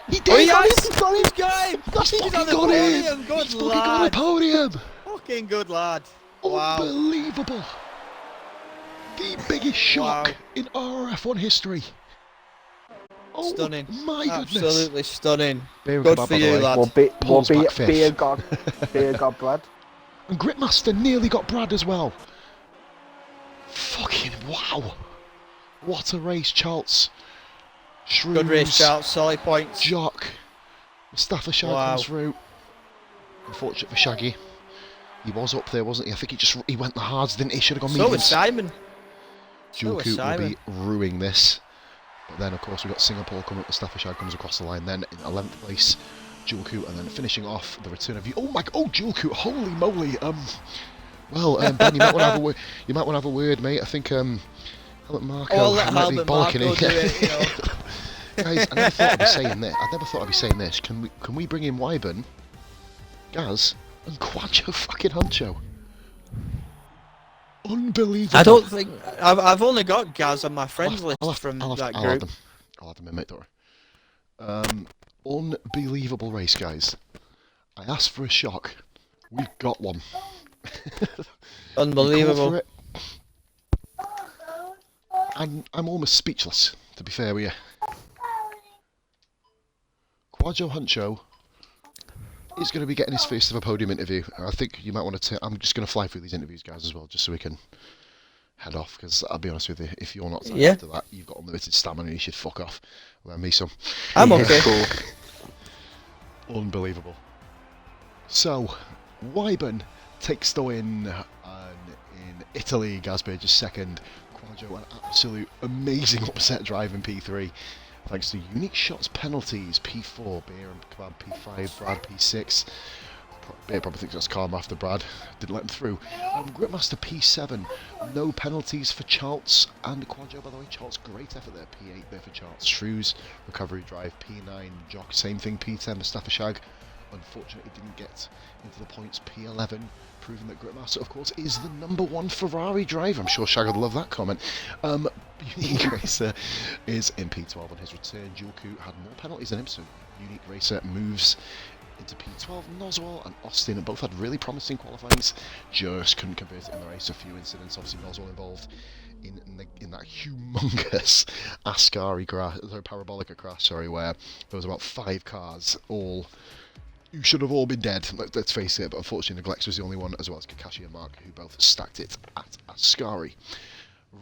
He did. Oh, He got yes! him. He got him. He's got him! He's He's fucking on the got him. podium! Good He's fucking got a lad! podium. Fucking good lad. Wow. Unbelievable. The biggest shock Wow. in RRF1 history. Oh, Stunning. my goodness. Absolutely stunning. Beer and Good kebab, for by the you, way. lad. Paul's back fifth. Beer God, Brad. And Gritmaster nearly got Brad as well. Fucking wow. What a race, Charles. Shrews, Good race, Charles. Solid points. Jock. Mustafa Shag Wow. comes through. Unfortunate for Shaggy. He was up there, wasn't he? I think he went the hards, didn't he? Should have gone So mediums. was Simon. Jewel was Coop will Simon. be ruining this. But then, of course, we've got Singapore coming up. Mustafa Shag comes across the line. Then in 11th place, Jewel Coop, and then finishing off the return of you. Oh my! Oh, Jewel Coop! Holy moly! Well, Ben, you might want to have a word. You might want to have a word, mate. I think Helmut Marko Or let might be Helmut bollocking Marko it. do it, you know. Guys, I never thought I'd be saying this. I never thought I'd be saying this. Can we bring in Wyburn, Gaz, and Quaggio fucking Huncho? Unbelievable. I don't think I've only got Gaz on my friends list from I'll that add group. them. I'll add them in, mate, don't worry. Unbelievable race, guys. I asked for a shock. We've got one. Unbelievable. We called for it. And I'm almost speechless, to be fair with you. Quaggio Huncho is going to be getting his first ever podium interview. I think you might want to. I'm just going to fly through these interviews, guys, as well, just so we can head off. Because I'll be honest with you, if you're not tired Yeah. after that, you've got unlimited stamina. You should fuck off. Learn me some. I'm okay. Unbelievable. So, Wyburn takes the win, and in Italy, Gasberg is second. Quaggio an absolute amazing upset drive in P3. Thanks to unique shots, penalties, P4, Beer and Kebab P5, Brad P6. Beer probably thinks that's calm after Brad. Didn't let him through. Gritmaster P7. No penalties for Charles and Quaggio, by the way. Charles, great effort there. P8 there for Charles. Shrews, recovery drive. P9, Jock, same thing. P10, Mustafa Shag. Unfortunately, didn't get into the points. P11, proving that Gritmaster, of course, is the #1 Ferrari driver. I'm sure Shag would love that comment. Unique Racer is in P12 on his return. Julku had more penalties than him, so Unique Racer moves into P12. Noswell and Austin both had really promising qualifyings. Just couldn't convert it in the race. A few incidents, obviously Noswell involved in that humongous Parabolica crash, where there was about 5 cars, all who should have all been dead, let's face it, but unfortunately Neglex was the only one, as well as Kakashi and Mark, who both stacked it at Ascari.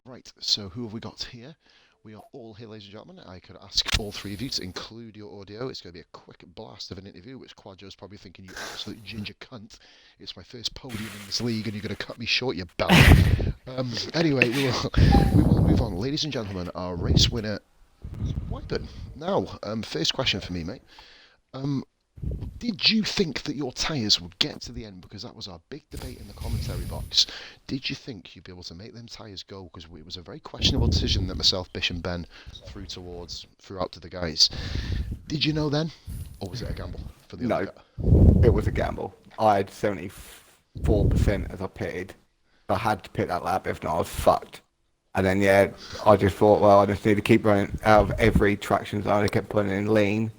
Right, so who have we got here? We are all here, ladies and gentlemen. I could ask all three of you to include your audio. It's going to be a quick blast of an interview, which Quaggio's probably thinking, you absolute ginger cunt. It's my first podium in this league, and you're going to cut me short, you bellend. Anyway, we will move on. Ladies and gentlemen, our race winner, Wyburn. Now, first question for me, mate. Did you think that your tyres would get to the end? Because that was our big debate in the commentary box. Did you think you'd be able to make them tyres go? Because it was a very questionable decision that myself, Bish and Ben threw out to the guys. Did you know then? Or was it a gamble for the No, other it was a gamble. I had 74% as I pitted. I had to pit that lap, if not I was fucked. And then, yeah, I just thought, well, I just need to keep running out of every traction zone. I kept putting in lean.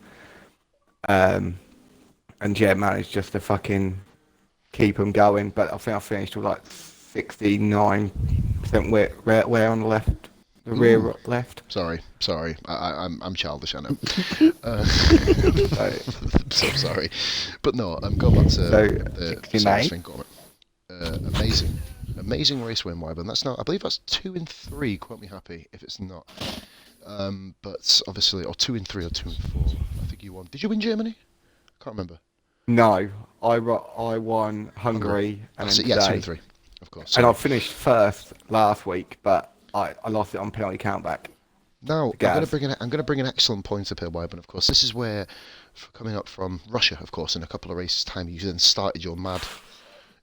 And yeah, managed just to fucking keep them going. But I think I finished with like 69% wear on the left the rear Ooh. left. Sorry. I'm childish, I know. I'm so sorry. But no, I'm going back to So, the 69. service thing, Gorman. Amazing race win, Wyburn. That's not. I believe that's 2 in 3. Quote me happy if it's not. But obviously, or 2 in 3 or 2 in 4. I think you won. Did you win Germany? I can't remember. No, I won Hungary and That's then it. Yeah, 2 today. in 3. Of course. And I Sorry. finished first last week, but I lost it on penalty countback. Now, The I'm going gas. to bring an excellent point up here, Wyburn. Of course, this is where, coming up from Russia, of course, in a couple of races' time, you then started your mad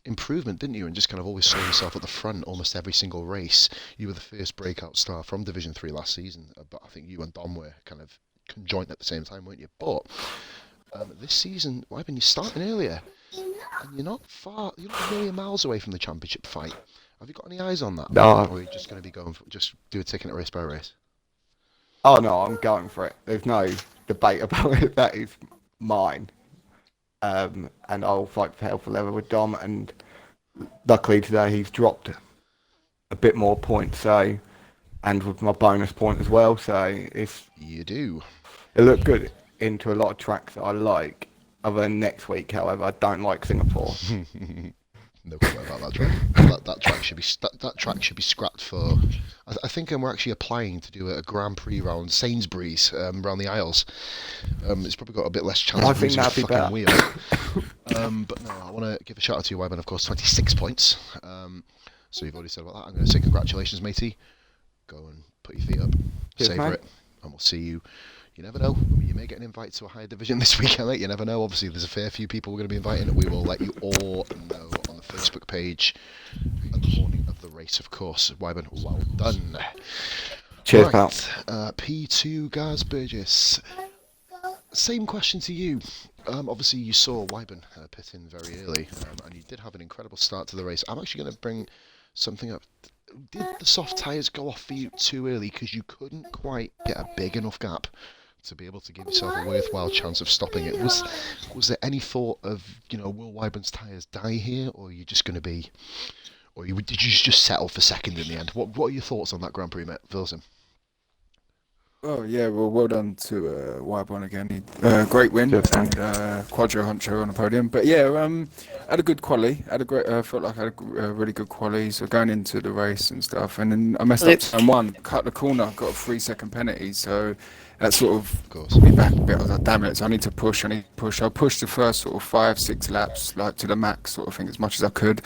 improvement, didn't you? And just kind of always saw yourself at the front almost every single race. You were the first breakout star from Division 3 last season, but I think you and Dom were kind of conjoint at the same time, weren't you? But this season, Wyburn, you're starting earlier, and you're not a million miles away from the championship fight. Have you got any eyes on that? No. Or are you just going to be going for, just do a ticket race by race? Oh no, I'm going for it. There's no debate about it. That is mine. And I'll fight for hell for leather with Dom. And luckily today he's dropped a bit more points. So, and with my bonus point as well. So You do. it looked good into a lot of tracks that I like. Other than next week, however, I don't like Singapore. No comment about that track. That track should be that track should be scrapped for. I think we're actually applying to do a Grand Prix round Sainsbury's around the aisles. It's probably got a bit less chance I of think losing a that'd be fucking better. wheel. But no, I want to give a shout out to you, Wyburn. Of course, 26 points. So you've already said about that. I'm going to say congratulations, matey. Go and put your feet up, Cheers, savour mate. it, and we'll see you. You never know. I mean, you may get an invite to a higher division this weekend. You never know. Obviously, there's a fair few people we're going to be inviting. We will let you all know on the Facebook page at the morning of the race, of course. Wyburn, well done. Cheers, Right, pal. P2 Gaz Burgess. Same question to you. Obviously, you saw Wyburn pit in very early, and you did have an incredible start to the race. I'm actually going to bring something up. Did the soft tyres go off for you too early because you couldn't quite get a big enough gap to be able to give yourself a worthwhile chance of stopping it? Was there any thought of, will Wyburn's tyres die here, or are you just going to be, did you just settle for second in the end? What are your thoughts on that Grand Prix, mate? Wilson? Oh yeah, well done to Wyborn again. Great win Cheers, and Quadro Huncho on the podium. But yeah, had a good quali. Had a great. Felt like I had a really good quali. So going into the race and stuff, and then I messed up turn one, cut the corner, got a 3-second penalty. So that sort of course. put me back a bit. I was like, damn it! So I need to push. I pushed the first sort of 5-6 laps like to the max sort of thing as much as I could.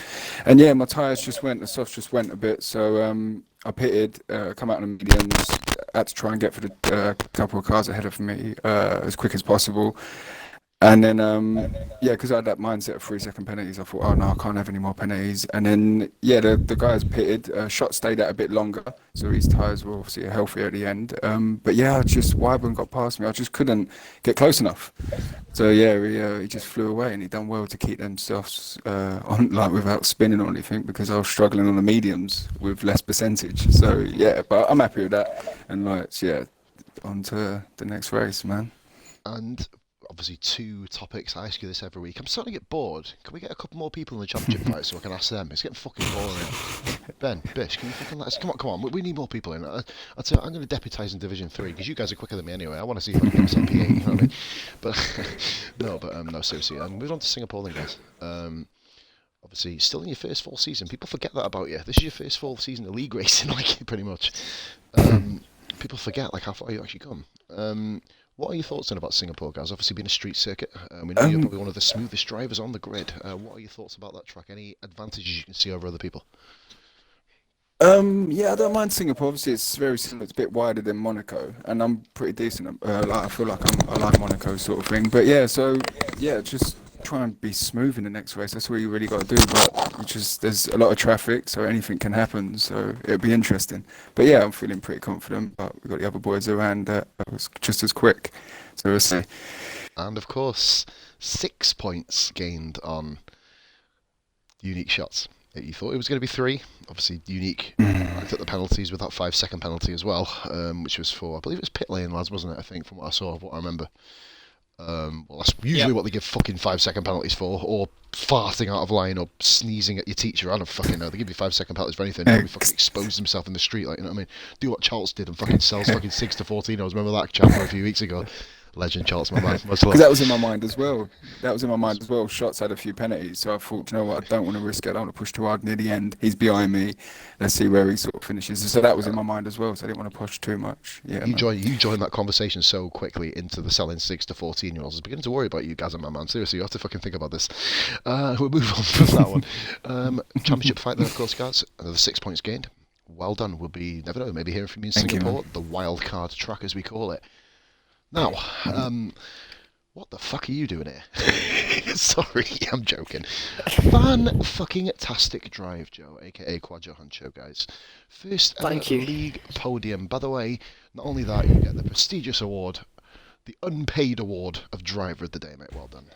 And yeah, my tyres just went. The softs just went a bit. So I pitted, come out on the mediums, had to try and get for the couple of cars ahead of me as quick as possible. And then, yeah, because I had that mindset of 3-second penalties, I thought, oh no, I can't have any more penalties. And then, yeah, the guys pitted. Shot stayed out a bit longer, so his tyres were obviously healthier at the end. But yeah, Wyburn got past me. I just couldn't get close enough. So yeah, he just flew away, and he done well to keep them softs on, like without spinning or anything, because I was struggling on the mediums with less percentage. So yeah, but I'm happy with that. And like, yeah, on to the next race, man. And obviously 2 topics. I ask you this every week. I'm starting to get bored. Can we get a couple more people in the championship fight so I can ask them? It's getting fucking boring. Ben, Bish, can you fucking let us... Come on. We need more people in. I'll tell you, I'm going to deputise in Division 3 because you guys are quicker than me anyway. I want to see if I can get some P8, you know what I mean? But, no, seriously. Move on to Singapore then, guys. Obviously, still in your first full season. People forget that about you. This is your first full season of league racing, like, pretty much. People forget, like, how far you actually come. What are your thoughts then about Singapore, guys? Obviously, being a street circuit, we know you're probably one of the smoothest drivers on the grid. What are your thoughts about that track? Any advantages you can see over other people? Yeah, I don't mind Singapore. Obviously, it's very similar. It's a bit wider than Monaco, and I'm pretty decent. I feel like I like Monaco sort of thing. But yeah, so yeah, just try and be smooth in the next race. That's what you really got to do. But there's a lot of traffic, so anything can happen. So it'll be interesting. But yeah, I'm feeling pretty confident. But we've got the other boys around that was just as quick. So we'll see. And of course, 6 points gained on unique shots. You thought it was going to be 3. Obviously, unique. I took the penalties with that 5-second penalty as well, which was for, I believe it was pit lane, lads, wasn't it? I think, from what I saw, of what I remember. Well, that's usually what they give fucking 5-second penalties for, or farting out of line, or sneezing at your teacher. I don't fucking know. They give you 5-second penalties for anything. Nobody fucking exposes himself in the street, like, you know what I mean? Do what Charles did and fucking sells fucking 6 to 14. I was remember that chat from a few weeks ago. Legend Charles, my man. Much love. Because that was in my mind as well. Shots had a few penalties, so I thought, you know what, I don't want to risk it. I don't want to push too hard near the end. He's behind me. Let's see where he sort of finishes. So that was in my mind as well. So I didn't want to push too much. Yeah. You joined that conversation so quickly into the selling 6 to 14-year-olds. I was beginning to worry about you guys, my man. Seriously, you have to fucking think about this. We'll move on from that one. Championship fight there, of course, guys. Another 6 points gained. Well done. We'll be, never know, maybe hearing from you in Singapore, the wild card track as we call it. Now, what the fuck are you doing here? Sorry, I'm joking. Fan-fucking-tastic drive, Joe, a.k.a. Quadjo Huncho, guys. First ever league podium. By the way, not only that, you get the prestigious award, the unpaid award of Driver of the Day, mate. Well done.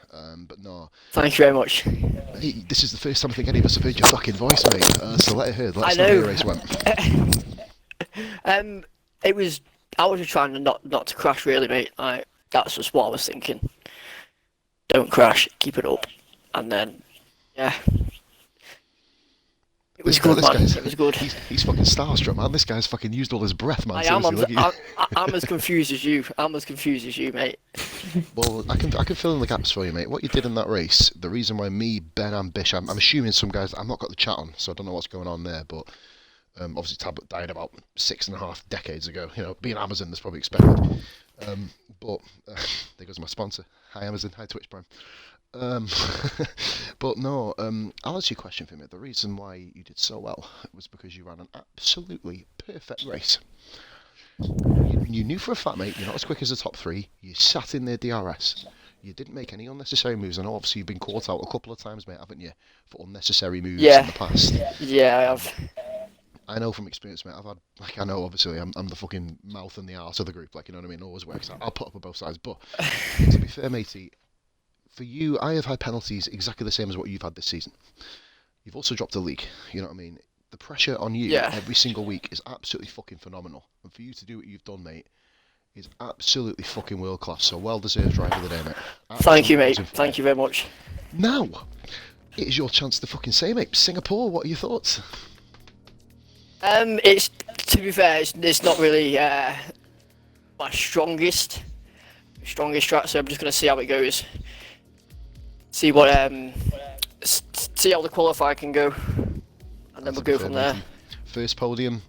But no. Thank you very much. Hey, this is the first time I think any of us have heard your fucking voice, mate. So let it hear. Let us know how the race went. I was just trying to not to crash, really, mate. That's just what I was thinking. Don't crash, keep it up, and then, yeah. It was good, man. It was good. He's fucking starstruck, man. This guy's fucking used all his breath, man. I'm as confused as you. I'm as confused as you, mate. Well, I can fill in the gaps for you, mate. What you did in that race, the reason why me, Ben, and Bish, I'm assuming some guys, I've not got the chat on, so I don't know what's going on there, but obviously Tablet died about 6.5 decades ago. You know, being Amazon, that's probably expected. But there goes my sponsor. Hi Amazon, hi Twitch Prime. But no, I'll answer your question for me. The reason why you did so well was because you ran an absolutely perfect race. You knew for a fact, mate, you're not as quick as the top three. You sat in their DRS. You didn't make any unnecessary moves. I know obviously you've been caught out a couple of times, mate, haven't you, for unnecessary moves in the past. Yeah, I have. I know from experience, mate. I've had, like, I know obviously I'm the fucking mouth and the arse of the group, like, you know what I mean. It always works. I'll put up with both sides, but to be fair, matey, for you, I have had penalties exactly the same as what you've had this season. You've also dropped a league. You know what I mean? The pressure on you every single week is absolutely fucking phenomenal, and for you to do what you've done, mate, is absolutely fucking world class. So well deserved driver of the day, mate. Thank you, mate. Thank you very much. Now, it is your chance to fucking say, mate. Singapore, what are your thoughts? It's, to be fair, it's not really my strongest track, so I'm just gonna see how it goes. See what see how the qualifier can go, and then we'll go from there. First podium,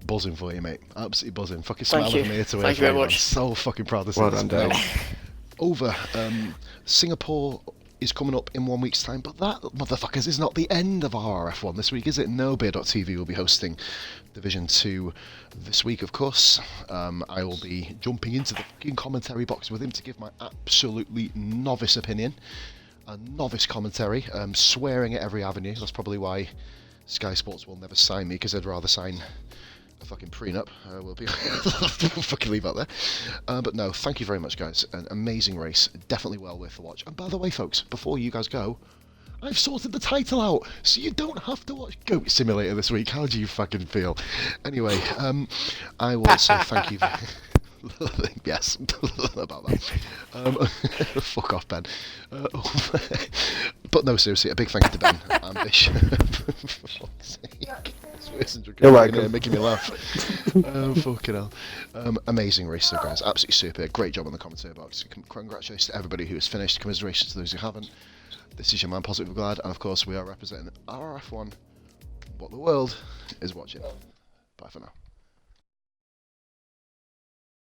buzzing for you, mate. Absolutely buzzing. Fucking smiling from ear to ear. Thank you very much. I'm so fucking proud to see Well this. done, Dave. Over. Singapore is coming up in 1 week's time, but that, motherfuckers, is not the end of RRF1 this week, is it? No, Beer.tv will be hosting Division 2 this week, of course. I will be jumping into the fucking commentary box with him to give my absolutely novice opinion. A novice commentary, swearing at every avenue. That's probably why Sky Sports will never sign me, because they'd rather sign a fucking prenup. We'll be fucking leave that there. But no, thank you very much, guys. An amazing race, definitely well worth the watch. And by the way, folks, before you guys go, I've sorted the title out, so you don't have to watch Goat Simulator this week. How do you fucking feel? Anyway, I will say thank you. Yes, about that. Fuck off, Ben. But no, seriously, a big thank you to Ben and Bish. For fuck's sake. You're welcome. Making me laugh. Fucking hell. Amazing race, though, guys. Absolutely super. Great job on the commentary box. Congratulations to everybody who has finished. Commiserations to those who haven't. This is your man, Positive Glad, and of course, we are representing RRF1, what the world is watching. Bye for now.